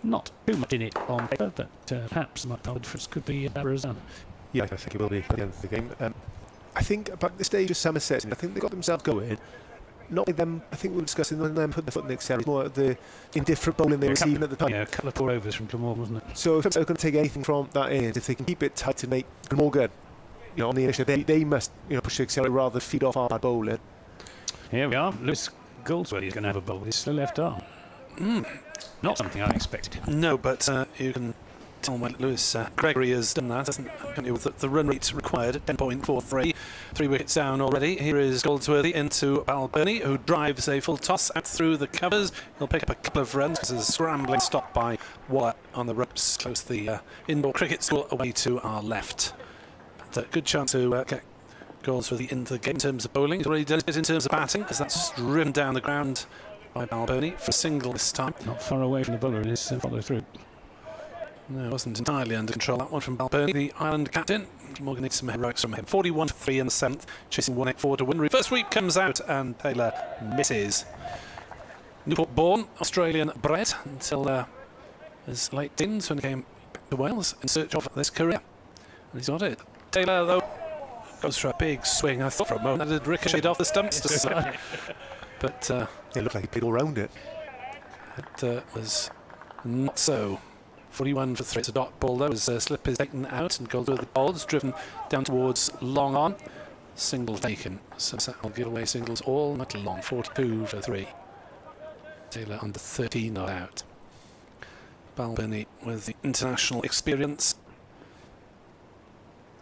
Not too much in it on paper, but perhaps the difference could be Babar Azam. Yeah, I think it will be at the end of the game. I think about the stage of Somerset, I think they got themselves going. Not with them, I think we were discussing them putting the foot in the accelerator, more the indifferent bowling they were receiving at the time. Yeah, a couple of poor overs from Glamorgan, wasn't it? So if they're going to take anything from that end, if they can keep it tight to make Glamorgan, on the initiative, they must, push the accelerator rather than feed off our bad bowling. Here we are. Lewis Goldsworthy is going to have a bowl with his left arm. Not something I expected. No, but you can tell when Lewis Gregory has done that, hasn't he? With the run rate required at 10.43, 3 wickets down already. Here is Goldsworthy into Balbirnie, who drives a full toss out through the covers. He'll pick up a couple of runs. There's a scrambling stop by Waller on the ropes close to the indoor cricket school away to our left. But good chance to get Goldsworthy into the game in terms of bowling. He's already done it in terms of batting, as that's driven down the ground by Balbirnie for a single this time. Not far away from the bowler in his follow through. No, it wasn't entirely under control, that one from Balbirnie, the Ireland captain. Morgan needs some heroics from him. 41 for 3 in the 7th, chasing 184 to win. Reverse sweep comes out and Taylor misses. Newport born, Australian bred until his late teens when he came back to Wales in search of this career. And he's got it. Taylor, though, goes for a big swing. I thought for a moment that it ricocheted off the stumps. But it looked like he played all round it. It was not so. 41 for 3. It's a dot ball though, as slip is taken out and Goldsworthy bowls, driven down towards long on. Single taken. Somerset will give away singles all night long. 42 for 3. Taylor under 13 not out. Balbirnie with the international experience.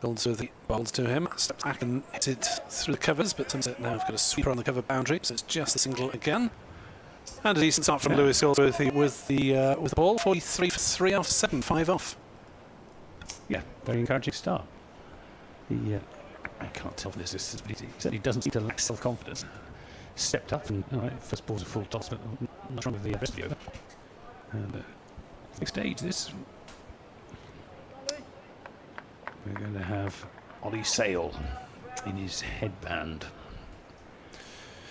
Builds with the bowls to him, steps back and hits it through the covers, but Somerset now have got a sweeper on the cover boundary, so it's just a single again. And a decent start from Lewis Goldsworthy with the ball. 43 for 3 off 7, 5 off. Yeah, very encouraging start. I can't tell this, but he certainly doesn't seem to lack self-confidence. Stepped up and, all right, first ball's a full toss, but not wrong with the rest of the over. And big stage, this. We're going to have Ollie Sale in his headband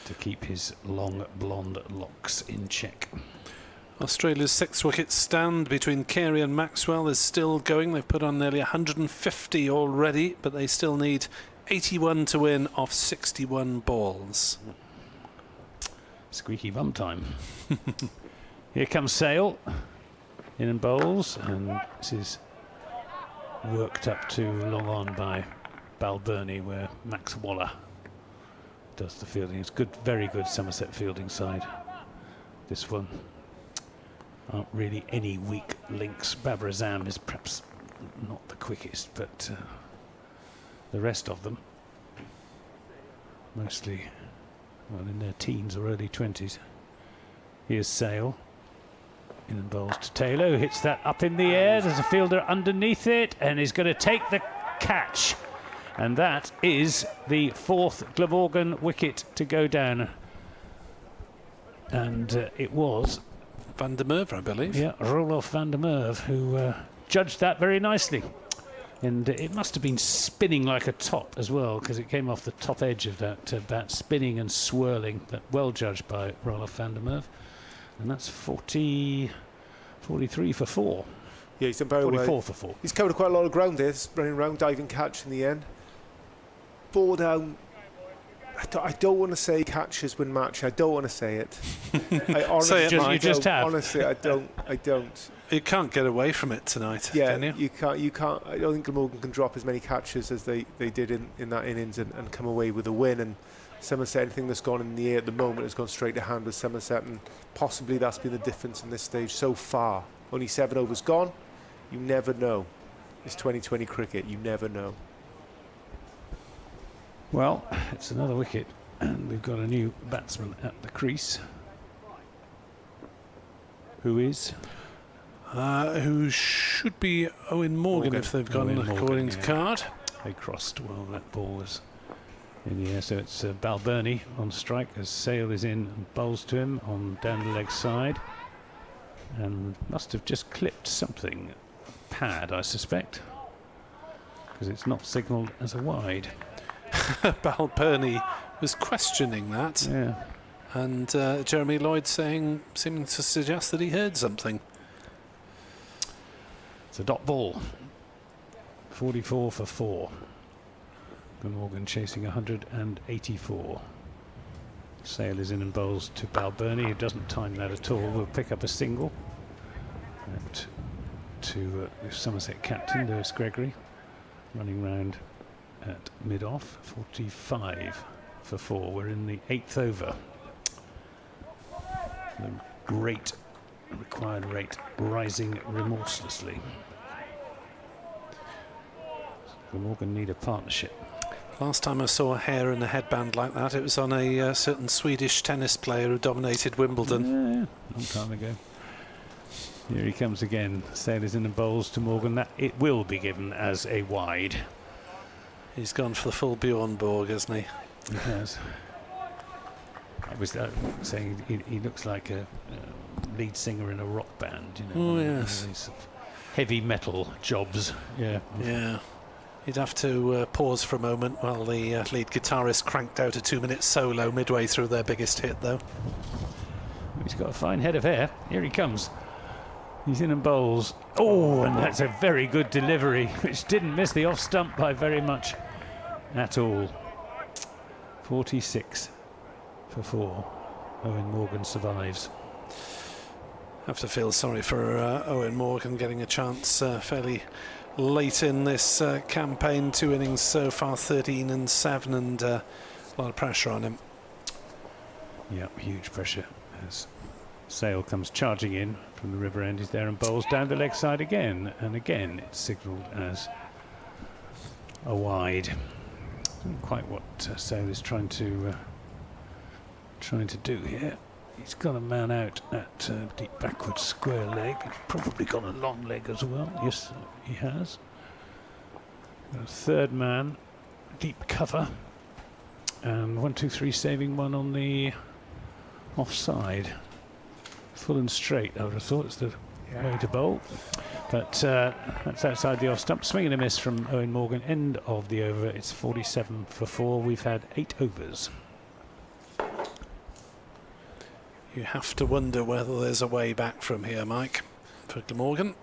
to keep his long blonde locks in check. Australia's 6th wicket stand between Carey and Maxwell is still going. They've put on nearly 150 already, but they still need 81 to win off 61 balls. Squeaky bum time. Here comes Sale in and bowls, and this is worked up to long on by Balbirnie, where Max Waller does the fielding. It's good, very good Somerset fielding side. This one aren't really any weak links. Babar Azam is perhaps not the quickest, but the rest of them mostly, well, in their teens or early 20s. Here's Sale. In and bowls to Taylor, who hits that up in the air. There's a fielder underneath it, and he's going to take the catch. And that is the 4th Glamorgan wicket to go down. And it was Van der Merwe, I believe. Yeah, Roloff van der Merwe, who judged that very nicely. And it must have been spinning like a top as well, because it came off the top edge of that bat, spinning and swirling. But well judged by Roloff van der Merwe. And that's 43 for 4. Yeah, he's done very well. 44 for 4. He's covered quite a lot of ground there, running around, diving catch in the end. 4 down. I don't want to say catches win match. I don't want to say it. I honestly say it, Mike. You just have. Honestly, I don't. You can't get away from it tonight, yeah, can you? You can't. I don't think Glamorgan can drop as many catches as they did in that innings and come away with a win. And Somerset, anything that's gone in the air at the moment has gone straight to hand with Somerset, and possibly that's been the difference in this stage so far. Only 7 overs gone. You never know. It's 2020 cricket. You never know. Well, it's another wicket, and we've got a new batsman at the crease. Who is? Who should be Owen Morgan if they've gone according to card. They crossed while that ball was in the air, so it's Balbirnie on strike as Sale is in and bowls to him on down the leg side, and must have just clipped something, pad I suspect, because it's not signalled as a wide. Balbirnie was questioning that, yeah, and Jeremy Lloyd seeming to suggest that he heard something. It's a dot ball. 44 for 4. Glamorgan chasing 184. Sale is in and bowls to Balbirnie, who doesn't time that at all. Will pick up a single. And to the Somerset captain, there's Gregory, running round at mid-off. 45 for 4. We're in the 8th over. The required rate rising remorselessly. Glamorgan need a partnership. Last time I saw a hair in a headband like that, it was on a certain Swedish tennis player who dominated Wimbledon. Yeah, long time ago. Here he comes again. Sale is in and bowls to Morgan. That it will be given as a wide. He's gone for the full Bjorn Borg, hasn't he? He has. I was saying he looks like a lead singer in a rock band, you know. Oh, yes. These heavy metal jobs. Yeah. Yeah. You'd have to pause for a moment while the lead guitarist cranked out a 2-minute solo midway through their biggest hit, though. He's got a fine head of hair. Here he comes. He's in and bowls. Oh, and that's a very good delivery, which didn't miss the off stump by very much at all. 46 for 4. Owen Morgan survives. Have to feel sorry for Owen Morgan getting a chance fairly late in this campaign. 2 innings so far, 13 and 7, and a lot of pressure on him. Yeah, huge pressure as Sale comes charging in from the river end. He's there and bowls down the leg side again, and again it's signalled as a wide. Not quite what Sale is trying to do here. He's got a man out at deep backward square leg. He's probably got a long leg as well. Yes, he has. A third man, deep cover, and 1, 2, 3 saving one on the offside. Full and straight, I would have thought, it's the way to bowl. But that's outside the off stump. Swing and a miss from Eoin Morgan. End of the over. It's 47 for 4. We've had 8 overs. You have to wonder whether there's a way back from here, Mike, for Glamorgan.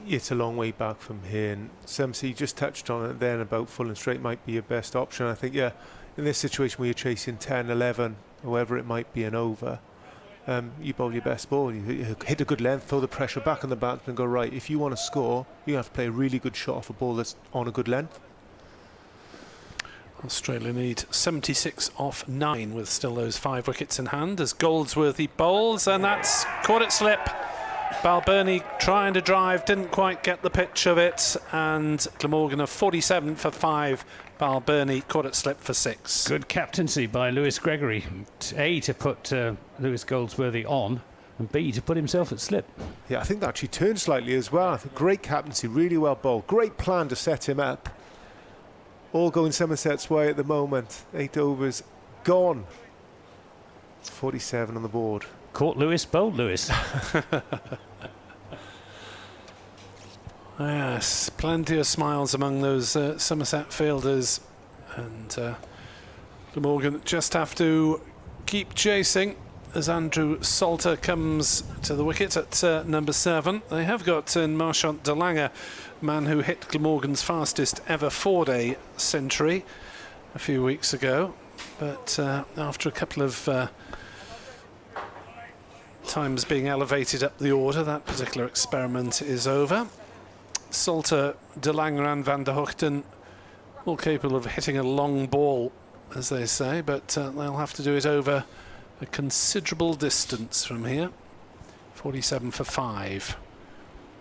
It's a long way back from here, and Somerset, you just touched on it then about full and straight might be your best option. I think, yeah, in this situation where you're chasing 10, 11, however it might be an over, you bowl your best ball. You hit a good length, throw the pressure back on the batsman and go, right, if you want to score, you have to play a really good shot off a ball that's on a good length. Australia need 76 off 9 with still those 5 wickets in hand as Goldsworthy bowls, and that's caught it slip. Balbirnie trying to drive, didn't quite get the pitch of it, and Glamorgan are 47 for 5. Balbirnie caught it slip for 6. Good captaincy by Lewis Gregory. A, to put Lewis Goldsworthy on, and B, to put himself at slip. Yeah, I think that actually turned slightly as well. I think great captaincy, really well bowled. Great plan to set him up. All going Somerset's way at the moment. 8 overs gone. 47 on the board. Caught Lewis, bowled Lewis. Yes, plenty of smiles among those Somerset fielders, and Glamorgan just have to keep chasing as Andrew Salter comes to the wicket at number 7. They have got Marchant de Lange, man who hit Glamorgan's fastest ever 4-day century a few weeks ago, but after a couple of times being elevated up the order, that particular experiment is over. Salter, de Lange and Van der Hoogten all capable of hitting a long ball, as they say, but they'll have to do it over a considerable distance from here. 47 for 5.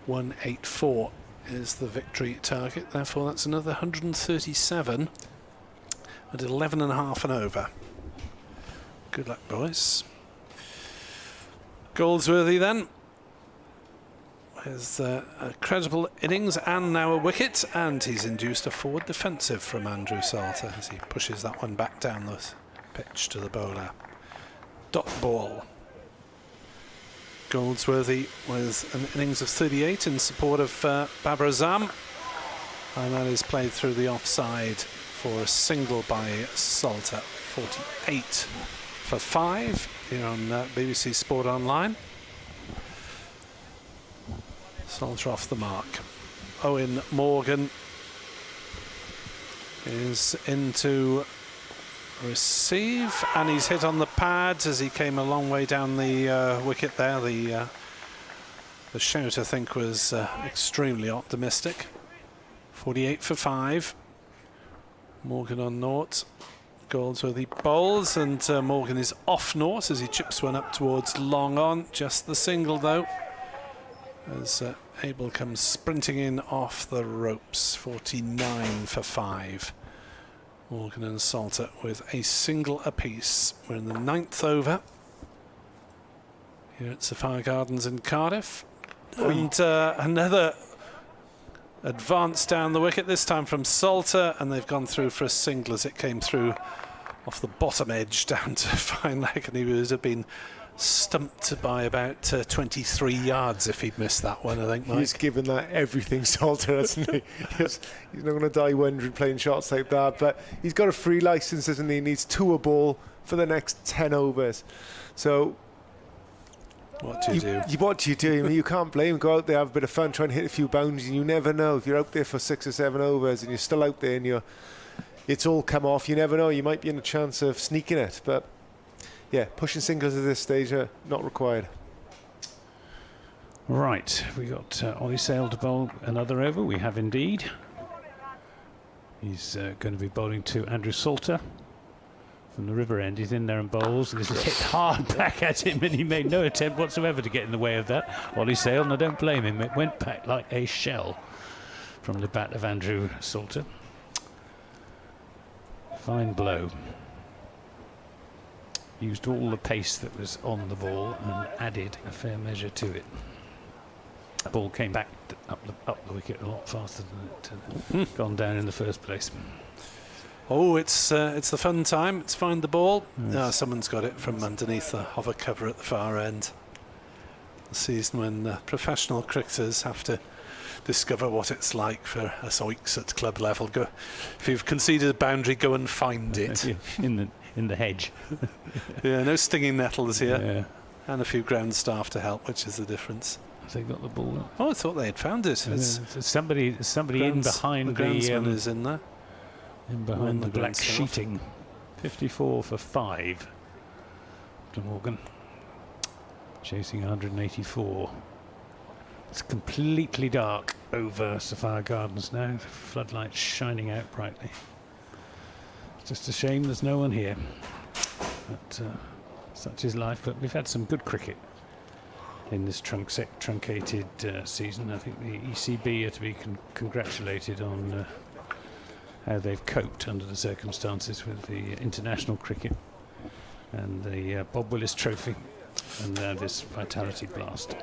184 is the victory target, therefore that's another 137 at 11.5 and over. Good luck, boys. Goldsworthy then with a credible innings and now a wicket, and he's induced a forward defensive from Andrew Salter as he pushes that one back down the pitch to the bowler. Dot ball. Goldsworthy with an innings of 38 in support of Babar Azam, and that is played through the offside for a single by Salter. 48 for 5 here on BBC Sport Online. Salter off the mark. Eoin Morgan is into receive, and he's hit on the pads as he came a long way down the wicket there. The shout, I think, was extremely optimistic. 48 for 5. Morgan on naught. Goldsworthy bowls, and Morgan is off naught as he chips one up towards long on. Just the single though, as Abel comes sprinting in off the ropes. 49 for 5. Morgan and Salter with a single apiece. We're in the 9th over here at Sophia Gardens in Cardiff. And another advance down the wicket, this time from Salter, and they've gone through for a single as it came through off the bottom edge down to fine leg, and he would have been stumped by about 23 yards if he'd missed that one, I think, Mike. He's given that everything, Salter, hasn't he? He's not going to die wondering playing shots like that, but he's got a free licence, isn't he? He needs 2 a ball for the next 10 overs. So what do you do? What do you do? I mean, you can't blame him. Go out there, have a bit of fun, try and hit a few boundaries, and you never know. If you're out there for 6 or 7 overs and you're still out there and it's all come off, you never know. You might be in a chance of sneaking it, but yeah, pushing singles at this stage are not required. Right, we got Ollie Sale to bowl another over. We have indeed. He's going to be bowling to Andrew Salter from the river end. He's in there and bowls. This is hit hard back at him, and he made no attempt whatsoever to get in the way of that. Ollie Sale, and I don't blame him. It went back like a shell from the bat of Andrew Salter. Fine blow. Used all the pace that was on the ball and added a fair measure to it. The ball came back up the wicket a lot faster than it had gone down in the first place. Oh, it's the fun time. It's find the ball. Yes. Someone's got it from underneath the hover cover at the far end. The season when professional cricketers have to discover what it's like for us oiks at club level. Go, if you've conceded a boundary, go and find it. in the hedge. Yeah, no stinging nettles here. Yeah. And a few ground staff to help, which is the difference. Have they got the ball? Oh, I thought they had found it. Somebody in behind the groundsman is in there. In behind the black sheeting. 54 for 5. Glamorgan chasing 184. It's completely dark over Sophia Gardens now. The floodlights shining out brightly. It's just a shame there's no one here. But such is life. But we've had some good cricket in this truncated season. I think the ECB are to be congratulated on how they've coped under the circumstances with the international cricket and the Bob Willis Trophy and this Vitality Blast.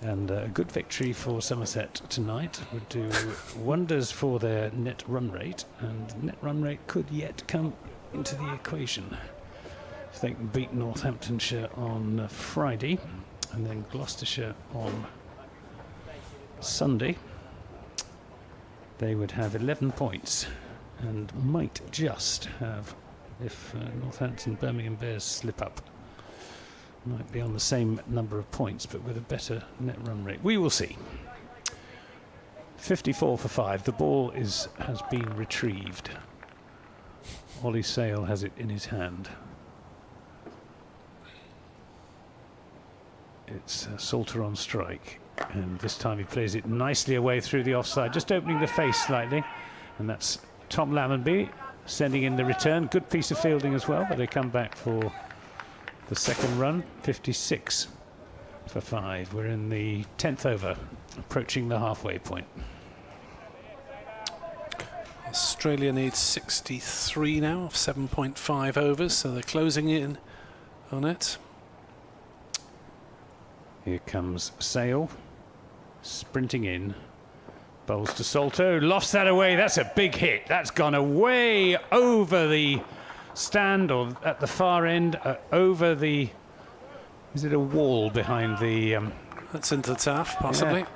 And a good victory for Somerset tonight would do wonders for their net run rate, and net run rate could yet come into the equation if they can beat Northamptonshire on Friday and then Gloucestershire on Sunday. They would have 11 points and might just have, if Northampton Birmingham Bears slip up, might be on the same number of points but with a better net run rate. We will see. 54 for 5. The ball has been retrieved. Ollie Sale has it in his hand. It's Salter on strike, and this time he plays it nicely away through the offside, just opening the face slightly, and that's Tom Lammonby sending in the return. Good piece of fielding as well, but they come back for the second run. 56 for 5. We're in the 10th over, approaching the halfway point. Australia needs 63 now of 7.5 overs, so they're closing in on it. Here comes Sale, sprinting in, bowls to Salter, lofts that away. That's a big hit. That's gone away over the stand, or at the far end, over the, is it a wall behind the... that's into the turf, possibly. Yeah.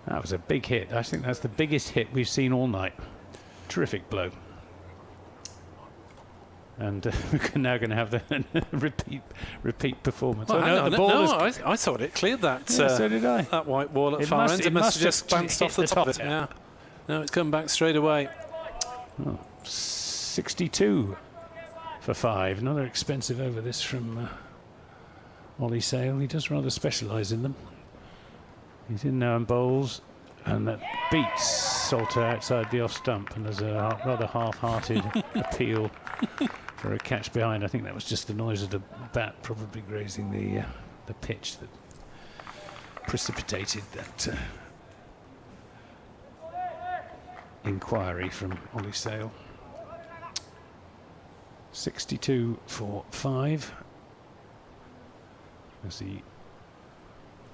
That was a big hit. I think that's the biggest hit we've seen all night. Terrific blow. And we're now going to have the repeat performance. Well, oh, no, the ball I thought it cleared that. Yeah, so did I. That white wall at far end. It must have just bounced off the top of it. Yeah. No, it's come back straight away. Oh, 62 for 5. Another expensive over this from Ollie Sale. He does rather specialise in them. He's in now and bowls, and that beats Salter outside the off stump, and there's a rather half-hearted appeal for a catch behind. I think that was just the noise of the bat probably grazing the pitch that precipitated that inquiry from Ollie Sale. 62 for 5 as he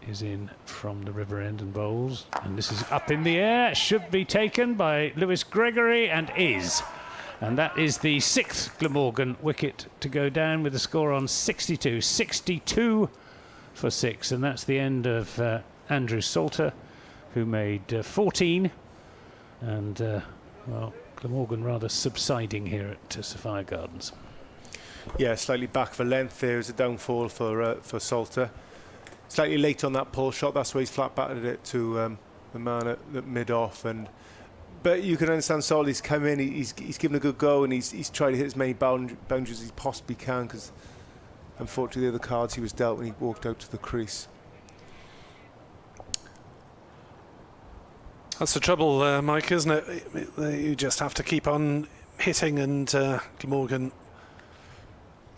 is in from the river end and bowls, and this is up in the air, should be taken by Lewis Gregory, and is. And that is the 6th Glamorgan wicket to go down, with the score on 62. 62 for 6, and that's the end of Andrew Salter, who made 14. And, well, Glamorgan rather subsiding here at Sophia Gardens. Yeah, slightly back for length there is a downfall for Salter. Slightly late on that pull shot, that's why he's flat batted it to the man at mid-off. But you can understand Salter's come in, he's given a good go, and he's tried to hit as many boundaries as he possibly can, because unfortunately the cards he was dealt when he walked out to the crease. That's the trouble, Mike, isn't it? You just have to keep on hitting, and Glamorgan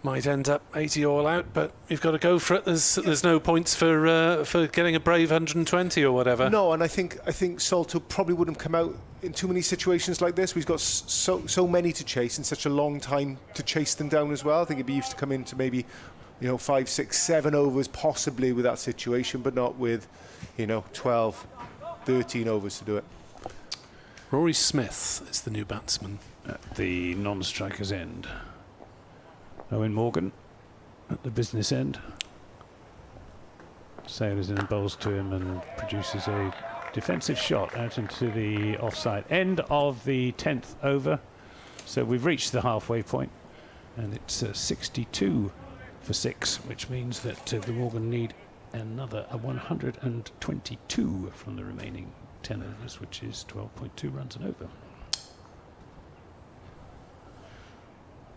might end up 80 all out, but you've got to go for it. There's no points for getting a brave 120 or whatever. No, and I think Salter probably wouldn't come out in too many situations like this. We've got so many to chase and such a long time to chase them down as well. I think he'd be used to come into maybe 5, 6, 7 overs possibly with that situation, but not with 12, 13 overs to do it. Rory Smith is the new batsman at the non-striker's end. Owen Morgan at the business end. Sailors in and bowls to him and produces a defensive shot out into the offside. End of the 10th over. So we've reached the halfway point, and it's 62 for 6, which means that the Morgan need another 122 from the remaining 10 overs, which is 12.2 runs and over.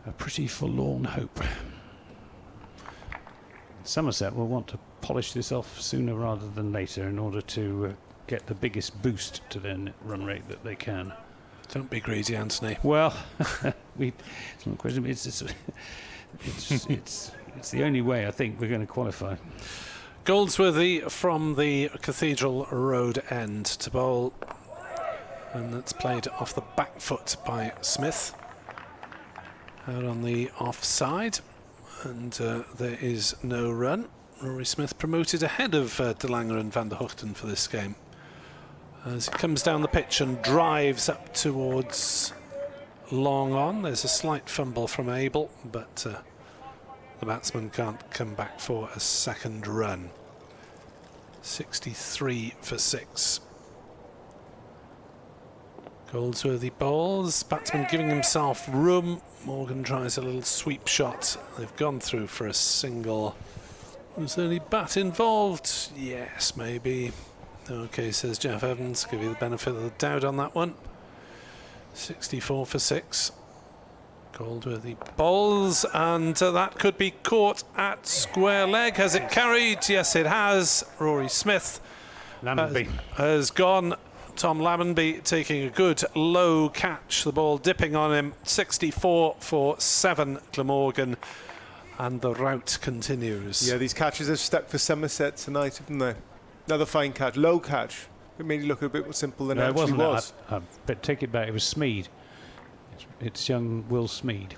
A pretty forlorn hope. Somerset will want to polish this off sooner rather than later in order to get the biggest boost to their run rate that they can. Don't be greedy, Anthony. Well, it's not a question. It's the only way I think we're going to qualify. Goldsworthy from the Cathedral Road end to bowl, and that's played off the back foot by Smith. Out on the offside, and there is no run. Rory Smith promoted ahead of De Lange and Van der Hoogten for this game. As it comes down the pitch and drives up towards long on, there's a slight fumble from Abel, but the batsman can't come back for a second run. 63 for 6. Goldsworthy bowls, batsman giving himself room. Morgan tries a little sweep shot. They've gone through for a single. Was there any bat involved? Yes, maybe. Okay, says Jeff Evans. Give you the benefit of the doubt on that one. 64 for 6. Goldsworthy bowls, and that could be caught at square leg. Has it carried? Yes, it has. Rory Smith has gone. Tom Lammonby taking a good low catch, the ball dipping on him. 64 for 7, Glamorgan, and the rout continues. Yeah, these catches have stuck for Somerset tonight, haven't they? Another fine catch, low catch. It made it look a bit more simple than it actually was. But take it back, it was Smead. It's young Will Smead.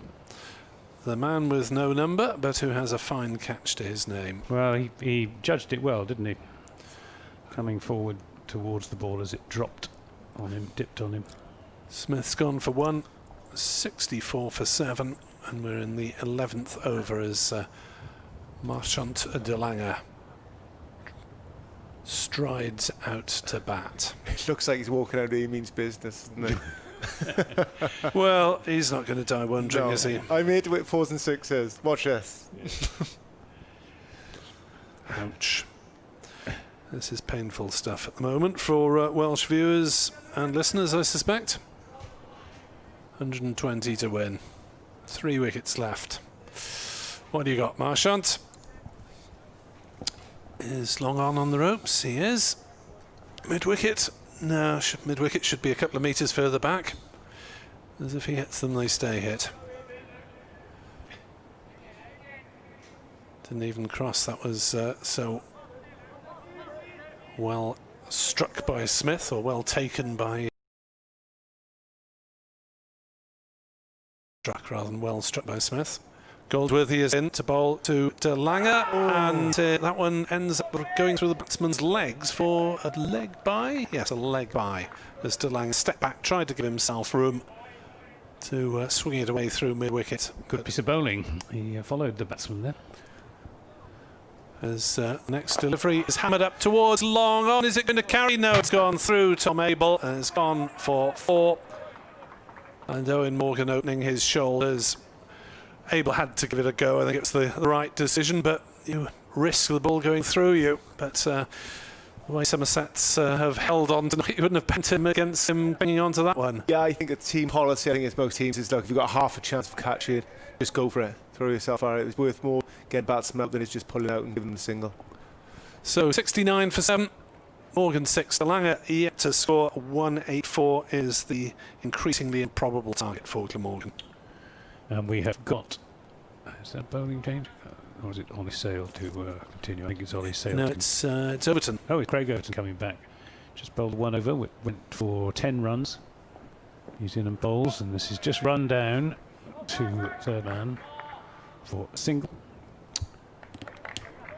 The man with no number, but who has a fine catch to his name. Well, he judged it well, didn't he? Coming forward towards the ball as it dropped on him, dipped on him. Smith's gone for 1, 64 for 7, and we're in the 11th over as Marchant de Lange strides out to bat. It looks like he's walking out of Eaming's business, doesn't he? Well, he's not going to die wondering, is he? I'm here to hit 4s and 6s. Watch this. Ouch. This is painful stuff at the moment for Welsh viewers and listeners, I suspect. 120 to win. 3 wickets left. What do you got, Marchant? Is long on the ropes? He is. Mid-wicket? No, mid-wicket should be a couple of metres further back. As if he hits them, they stay hit. Didn't even cross. That was so well struck by Smith, or well taken by... Struck rather than well struck by Smith. Goldsworthy is in to bowl to De Lange, and that one ends up going through the batsman's legs for a leg by? Yes, a leg by. As De Lange stepped back, tried to give himself room to swing it away through mid-wicket. Good piece of bowling. He followed the batsman there. As next delivery is hammered up towards long on. Is it going to carry? No, it's gone through Tom Abel and it's gone for 4. And Owen Morgan opening his shoulders. Abel had to give it a go. I think it's the right decision, but you risk the ball going through you. But the way Somersets have held on tonight, you wouldn't have bent him against him hanging on to that one. Yeah, I think a team policy, I think it's most teams, is like if you've got half a chance of catching it, just go for it. Throw yourself out. It's worth more getting batsmen out than it's just pulling out and giving them a single. So 69 for 7. Morgan 6. De Lange yet to score. 184 is the increasingly improbable target for Glamorgan. And we have got Is that bowling change? Or is it Ollie Sale to continue? I think it's Ollie Sale. No, it's Overton. Oh, it's Craig Overton coming back. Just bowled 1 over, went for 10 runs. He's in and bowls, and this is just run down to third man for a single.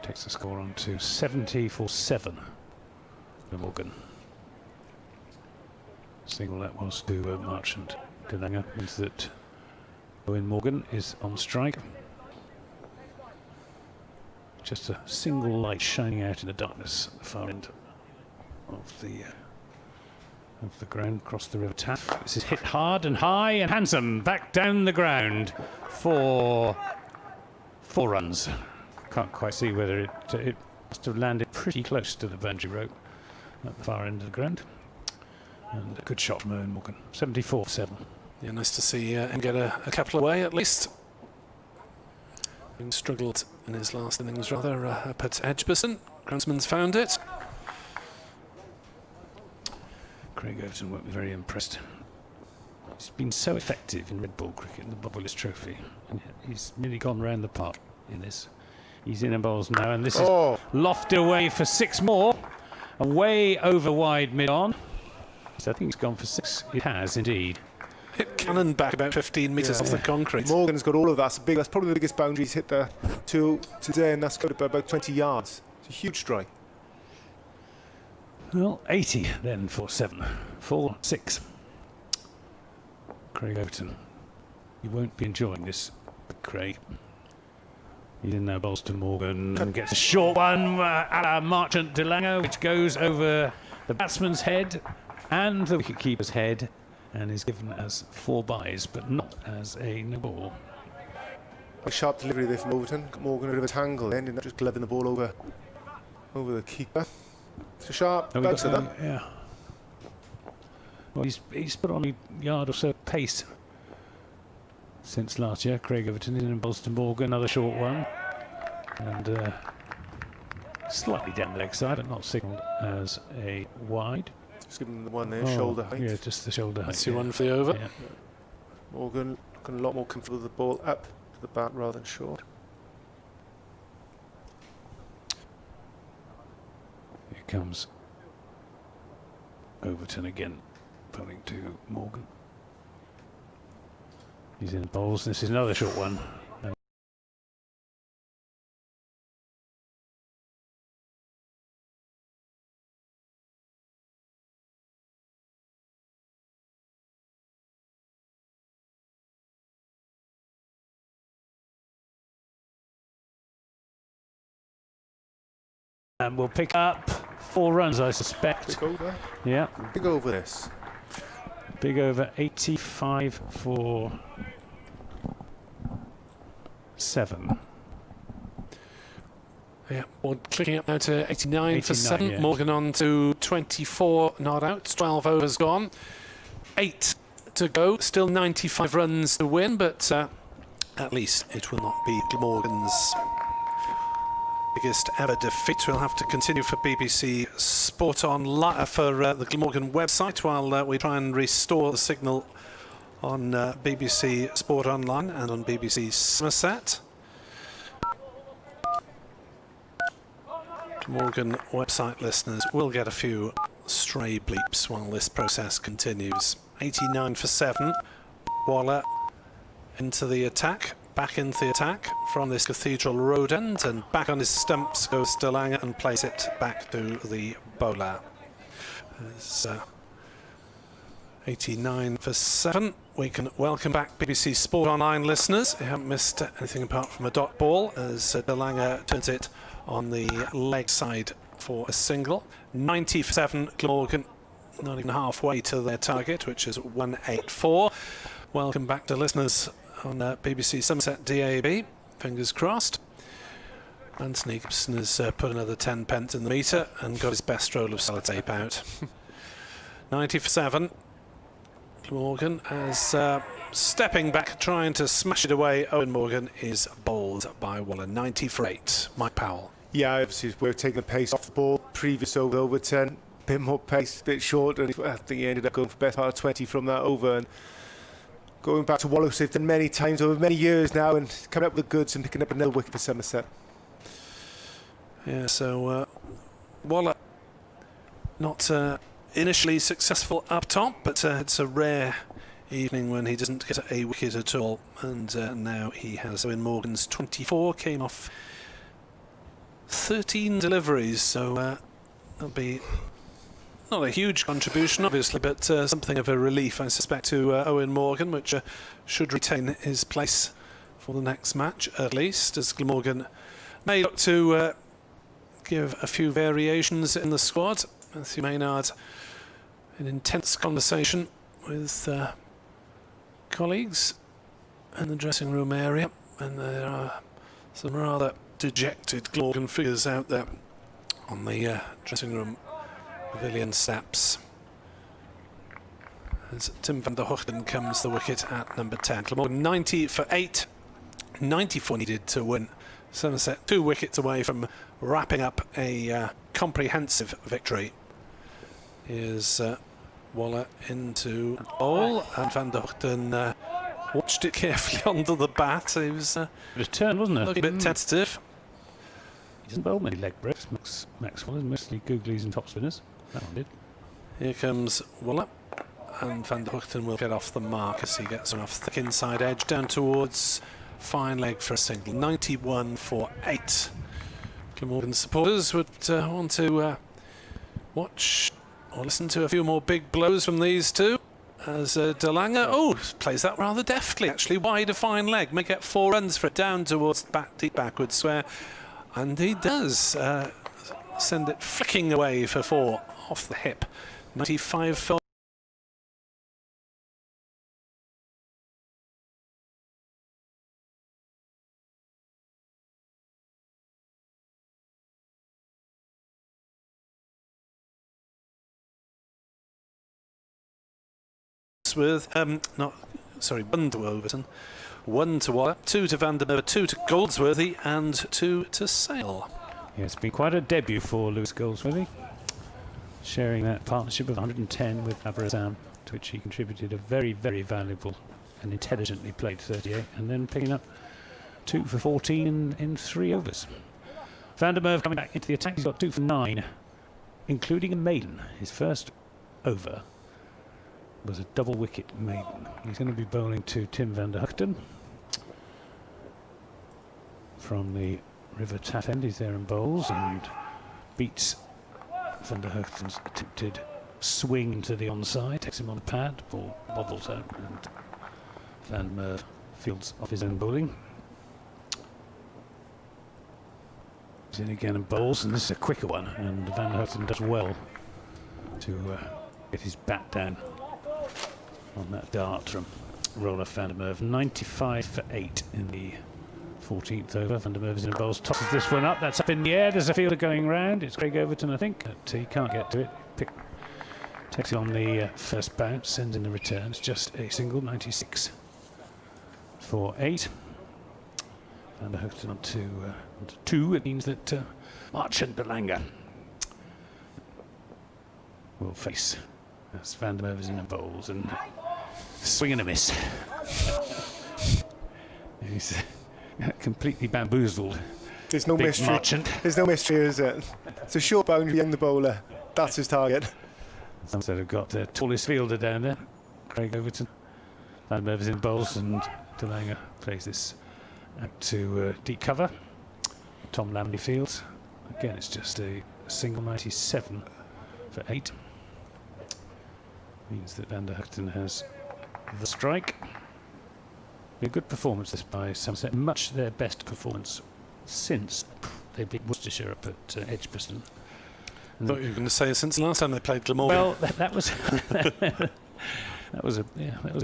Takes the score on to 70 for 7. Glamorgan. Single that was to Marchant. Delanger means that Owen Morgan is on strike. Just a single light shining out in the darkness at the far end of the ground, across the River Taff. This is hit hard and high and handsome, back down the ground for 4 runs. Can't quite see whether it must have landed pretty close to the boundary rope at the far end of the ground. And a good shot from Owen Morgan. 74 for 7. Yeah, nice to see him get a couple away at least. He struggled in his last innings rather up at Edgbaston. Groundsman's found it. Craig Overton won't be very impressed. He's been so effective in red ball cricket in the Bob Willis Trophy, and he's nearly gone round the park in this. He's in and bowls now, and this is lofted away for 6 more. Away over wide mid-on. So I think he's gone for 6. It has indeed. Hit cannon back about 15 metres off the concrete. Morgan's got all of that. That's probably the biggest boundary he's hit there today, and that's got about 20 yards. It's a huge strike. Well, 80 then for 7. 4-6. Craig Overton. He won't be enjoying this, Craig. He's in now, bowls to Morgan and gets a short one a la Marchant Delanger, which goes over the batsman's head and the wicketkeeper's head, and is given as 4 byes, but not as a no ball. A sharp delivery there from Overton. Morgan a bit of a tangle, ending up just gloving the ball over the keeper. It's a sharp bounce of that. Yeah. Well, he's put on a yard or so pace since last year. Craig Overton in and bowls to Morgan, another short one, and slightly down the leg side, but not signalled as a wide. Just give him the one there, shoulder height. Yeah, just the shoulder height. That's the one for the over. Yeah. Morgan looking a lot more comfortable with the ball up to the bat rather than short. Here comes Overton again, bowling to Morgan. He's in bowls. This is another short one. And we'll pick up 4 runs, I suspect. Big over. Yeah. Big over this. Big over, 85 for 7. Yeah, well, clicking up now to 89 for 7. Yeah. Morgan on to 24 not out. 12 overs gone. 8 to go. Still 95 runs to win, but at least it will not be Glamorgan's biggest ever defeat. We'll have to continue for BBC Sport Online for the Glamorgan website while we try and restore the signal on BBC Sport Online and on BBC Somerset. Glamorgan website listeners will get a few stray bleeps while this process continues. 89 for 7. Waller into the attack. Back into the attack from this Cathedral Road end, and back on his stumps goes Delanger and plays it back to the bowler. It's 89 for 7. We can welcome back BBC Sport Online listeners. You haven't missed anything apart from a dot ball as Delanger turns it on the leg side for a single. 90 for 7, Glamorgan not even halfway to their target, which is 184. Welcome back to listeners on BBC Somerset DAB, fingers crossed. Anthony Gibson has put another 10 pence in the meter and got his best roll of sellotape out. 90 for 7. Glamorgan as stepping back, trying to smash it away. Owen Morgan is bowled by Waller. 90 for 8. Mike Powell. Yeah, obviously we're taking the pace off the ball. Previous over 10, bit more pace, a bit shorter. I think he ended up going for best part of 20 from that over. And going back to Wallace, they've done many times over many years now, and coming up with the goods and picking up another wicket for Somerset. Yeah, so Waller not initially successful up top, but it's a rare evening when he doesn't get a wicket at all, and now he has. Owen Morgan's 24 came off 13 deliveries, so that'll be not a huge contribution obviously, but something of a relief I suspect to Owen Morgan, which should retain his place for the next match at least, as Glamorgan may look to give a few variations in the squad. Matthew Maynard in intense conversation with colleagues in the dressing room area, and there are some rather dejected Glamorgan figures out there on the dressing room pavilion steps. As Tim van der Hoogten comes the wicket at number 10. Glamorgan 90 for 8, 94 needed to win. Somerset 2 wickets away from wrapping up a comprehensive victory. Here's Waller into bowl, and van der Hoogten watched it carefully under the bat. He was a turn, wasn't it? Looking a bit tentative. He doesn't bowl many leg breaks. Maxwell is mostly googlies and top spinners. That one did. Here comes Waller, and van der Hoogten will get off the mark as he gets on off thick inside edge down towards fine leg for a single. 91 for 8. Glamorgan supporters would want to watch or listen to a few more big blows from these two, as De Lange plays that rather deftly actually, wide a fine leg, may get 4 runs for it down towards deep backward square, and he does send it flicking away for 4 off the hip. 95 for with one to Overton, 1 to Waller, 2 to Van der Merwe, 2 to Goldsworthy, and 2 to Sale. Yeah, it's been quite a debut for Lewis Goldsworthy, sharing that partnership of 110 with Babar Azam, to which he contributed a very, very valuable and intelligently played 38, and then picking up 2 for 14 in 3 overs. Van der Merwe coming back into the attack, he's got 2 for 9, including a maiden. His first over was a double wicket maiden. He's going to be bowling to Tim van der Hoogten from the River Taff End. He's there and bowls and beats van der Hoogten's attempted swing into the onside, takes him on the pad, ball wobbles out, and Van der Merwe fields off his own bowling. He's in again and bowls, and this is a quicker one, and van der Hoogten does well to get his bat down on that dart from Roller van der Merwe. 95 for 8 in the 14th over. Van der Merwe is in bowls, tosses this one up, that's up in the air, there's a fielder going round, it's Craig Overton I think, but he can't get to it. Takes it on the first bounce, sends in the return, it's just a single. 96 for 8. Van der Hoogten on to 2, it means that March and De Lange will face as Van der Merwe is in the bowls, and swing and a miss. He's completely bamboozled. There's no mystery. Marchant. There's no mystery, is it? It's a short boundary young the bowler. That's his target. Somerset have got the tallest fielder down there, Craig Overton. Van der Merwe is in bowls, and De Lange plays this out to deep cover. Tom Lamley fields. Again, it's just a single. 97 for 8. Means that Van der Hoogten has the strike. A good performance this by Somerset, much their best performance since they beat Worcestershire up at Edgbaston. I thought you were going to say since the last time they played Glamorgan. Well, that was that was a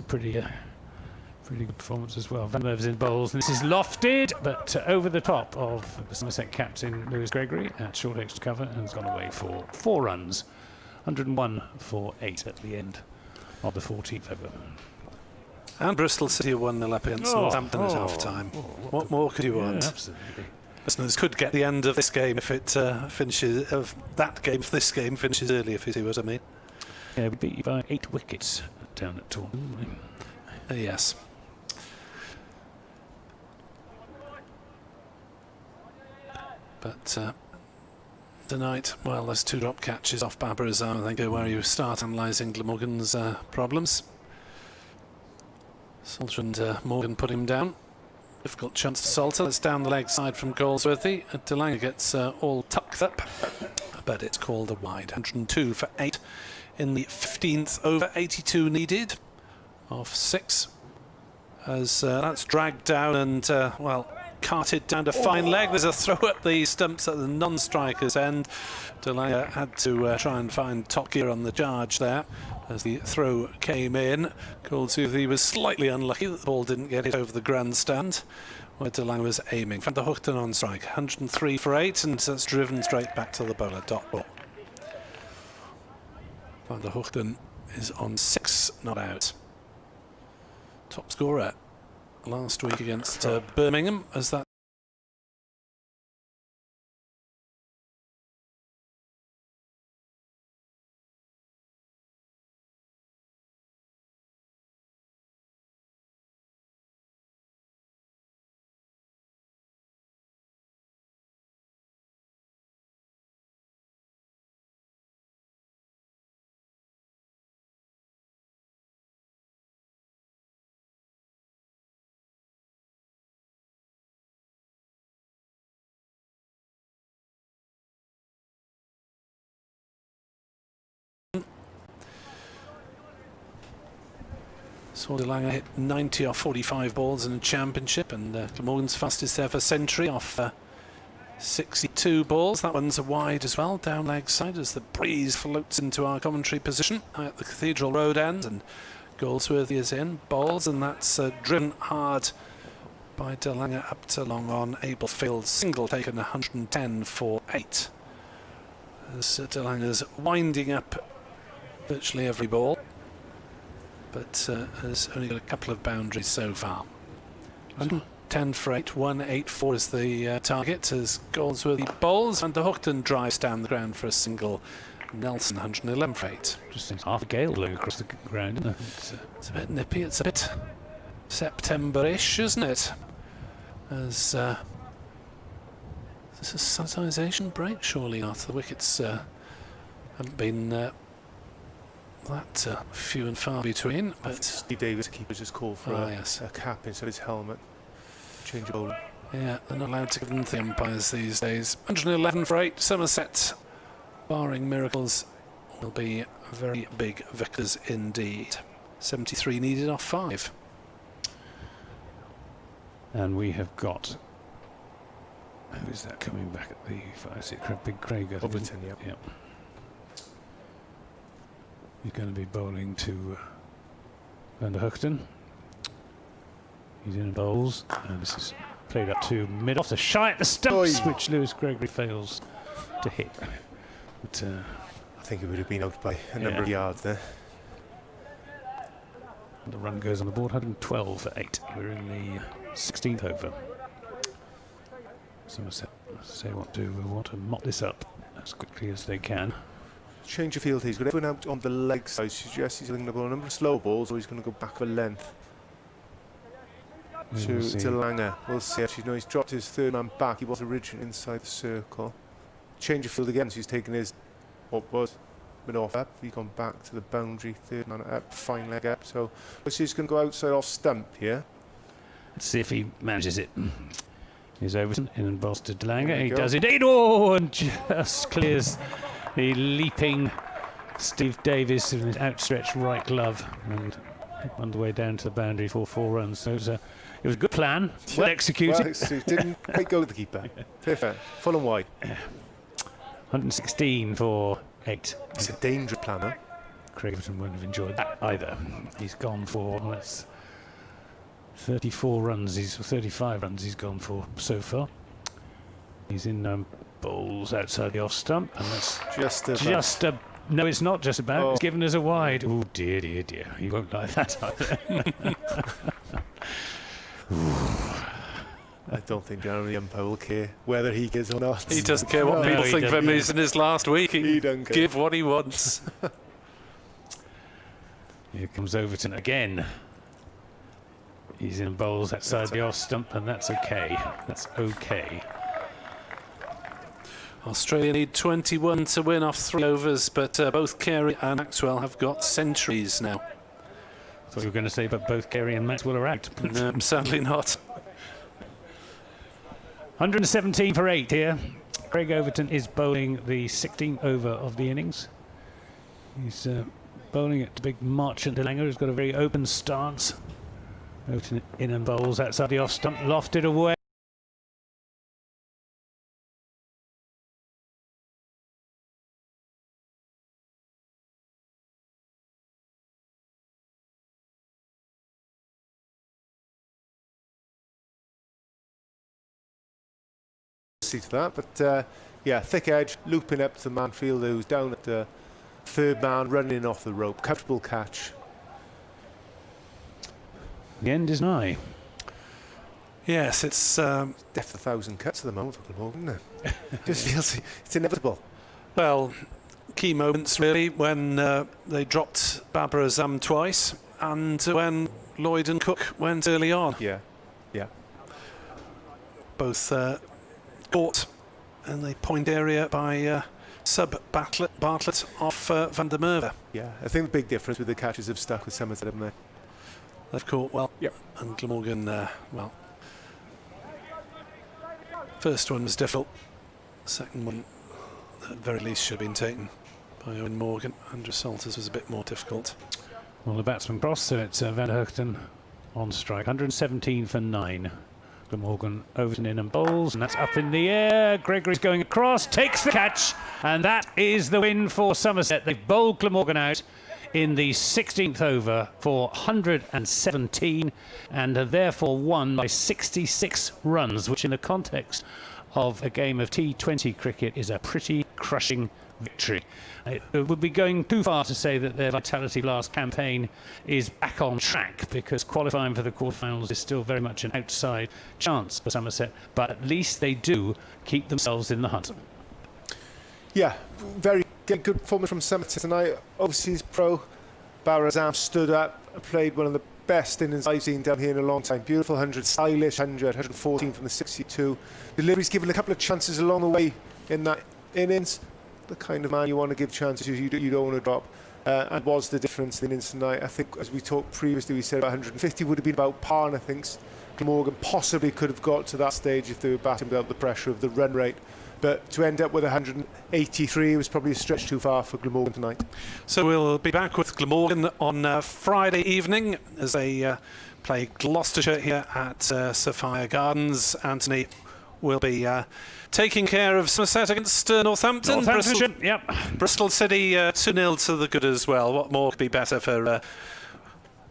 pretty good performance as well. Van der Merwe's in bowls, and this is lofted, but over the top of the Somerset captain Lewis Gregory at short extra cover, and has gone away for 4 runs. 101 for 8 at the end of the 14th over. And Bristol City have 1-0 up against Northampton at half-time. What more could you want? Yeah, absolutely. Listeners could get the end of this game if it finishes, of that game, if this game finishes early, if you see what I mean. Yeah, we beat you by 8 wickets down at Taunton. Yes. But tonight, well, there's 2 drop catches off Babar Azam. I think where you start analysing Glamorgan's problems. Salter and Morgan put him down. Difficult chance to Salter. It's down the leg side from Goldsworthy. De Lange gets all tucked up, but it's called a wide. 102 for 8 in the 15th over. 82 needed off 6. As that's dragged down and, well, carted down to fine leg. There's a throw up the stumps at the non-striker's end. De Lange had to try and find top gear on the charge there as the throw came in. Goldsworthy was slightly unlucky that the ball didn't get it over the grandstand where De Lange was aiming. Van der Hoogten on strike, 103 for 8, and that's driven straight back to the bowler. Dot ball. Van der Hoogten is on 6, not out. Top scorer last week against Birmingham, as that saw De Lange hit 90 off 45 balls in a championship, and Glamorgan's fastest ever century off 62 balls. That one's a wide as well, down leg side as the breeze floats into our commentary position at the Cathedral Road end, and Goldsworthy is in, bowls, and that's driven hard by De Lange up to long on. Abel Field single taken, 110 for 8. As De Lange's winding up virtually every ball, but has only got a couple of boundaries so far. 110 for 8, 184 is the target as Goldsworthy bowls. Van der Hoogten drives down the ground for a single. Nelson, 111 for 8. Just seems half a gale blew across the ground, isn't it? It's a bit nippy, it's a bit September-ish, isn't it? As is this a sanitisation break, surely, after the wickets haven't been that few and far between. But Steve Davis, keeper, just called for a cap instead of his helmet. Change of bowling. Yeah, they're not allowed to give them to the umpires these days. 111 for 8. Somerset, barring miracles, will be very big victors indeed. 73 needed off 5. And we have got, who is that coming back at the 5? Is it Big Craig Overton? Yep. He's going to be bowling to Van der Hoogten. He's in bowls, and this is played up to mid off the shy at the stumps, which Lewis Gregory fails to hit. But I think it would have been out by a number of yards there. The run goes on the board, 112 for 8. We're in the 16th over. Somerset say we want to mop this up as quickly as they can. Change of field. He's got everyone out on the leg side. Suggests he's going to go a number of slow balls, or he's going to go back of a length to De Lange. We'll see. Actually, no, he's dropped his third man back. He was originally inside the circle. Change of field again. So he's taken his what was mid off up. He's gone back to the boundary. Third man up, fine leg up. So let's see. He's going to go outside off stump here. Let's see if he manages it. Here's Overton in and balls to De Lange. He does indeed. Oh, and just clears the leaping Steve Davis with his outstretched right glove and on the way down to the boundary for 4 runs. So it was a good plan, well executed. Well executed. Didn't quite go with the keeper. Perfect. Full and wide. 116 for 8. It's a dangerous plan, huh? Craig Overton won't have enjoyed that either. He's gone for 34 runs. 35 runs he's gone for so far. He's in bowls outside the off stump, and that's just a. No, it's not just about. It's given us a wide. Oh dear, dear, dear. He won't like that either. I don't think the umpire will care whether he gives or not. He doesn't care what people think of him. He's in his last week. He can give what he wants. Here comes Overton again. He's in bowls outside the off stump, and that's okay. That's okay. Australia need 21 to win off 3 overs, but both Carey and Maxwell have got centuries now. I thought you were going to say, but both Carey and Maxwell are out. No, sadly not. 117 for 8 here. Craig Overton is bowling the 16th over of the innings. He's bowling it to big Marchant de Langer, who's got a very open stance. Overton in and bowls outside the off stump, lofted away. To that, but yeah, thick edge, looping up to the man fielder who's down at the third man, running off the rope. Comfortable catch. The end is nigh. Yes, it's death of 1,000 cuts at the moment for Glamorgan, isn't it? Just feels it's inevitable. Well, key moments really when they dropped Babar Azam twice, and when Lloyd and Cooke went early on. Yeah, yeah. Both caught in the point area by Bartlett off Van der Merwe. Yeah, I think the big difference with the catches have stuck with Somerset, haven't they? They've caught well. Yep. And Glamorgan, well, first one was difficult. Second one, at the very least, should have been taken by Owen Morgan. Andrew Salters was a bit more difficult. Well, the batsman crossed, so it's Van der Hoogten on strike. 117 for 9. Glamorgan, Overton in and bowls, and that's up in the air. Gregory's going across, takes the catch, and that is the win for Somerset. They've bowled Glamorgan out in the 16th over for 117 and have therefore won by 66 runs, which in the context of a game of T20 cricket is a pretty crushing victory. It would be going too far to say that their Vitality Blast campaign is back on track, because qualifying for the quarterfinals is still very much an outside chance for Somerset, but at least they do keep themselves in the hunt. Yeah, very good performance from Somerset tonight. Overseas pro Babar Azam stood up, played one of the best innings I've seen down here in a long time. Beautiful 100, stylish 100, 114 from the 62. Delivery's given a couple of chances along the way in that innings. The kind of man you want to give chances to, you don't want to drop. And was the difference in the innings tonight. I think, as we talked previously, we said about 150 would have been about par, and I think Glamorgan possibly could have got to that stage if they were batting without the pressure of the run rate. But to end up with 183 was probably a stretch too far for Glamorgan tonight. So we'll be back with Glamorgan on Friday evening as they play Gloucestershire here at Sophia Gardens. Anthony will be taking care of Somerset against Northampton. Bristol City 2-0 to the good as well. What more could be better for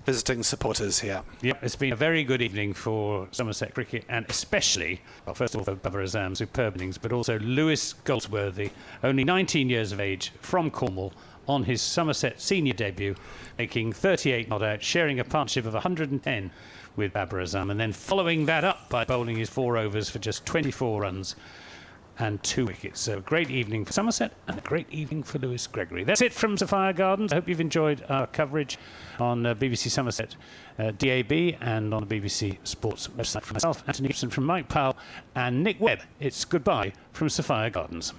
visiting supporters here? Yep, it's been a very good evening for Somerset cricket, and especially, well, first of all, for Babar Azam, superb innings, but also Lewis Goldsworthy, only 19 years of age, from Cornwall, on his Somerset senior debut, making 38 not out, sharing a partnership of 110 with Babar Azam, and then following that up by bowling his 4 overs for just 24 runs and 2 wickets. So a great evening for Somerset and a great evening for Lewis Gregory. That's it from Sophia Gardens. I hope you've enjoyed our coverage on BBC Somerset DAB and on the BBC Sports website. From myself, Anthony Gibson, from Mike Powell and Nick Webb, it's goodbye from Sophia Gardens.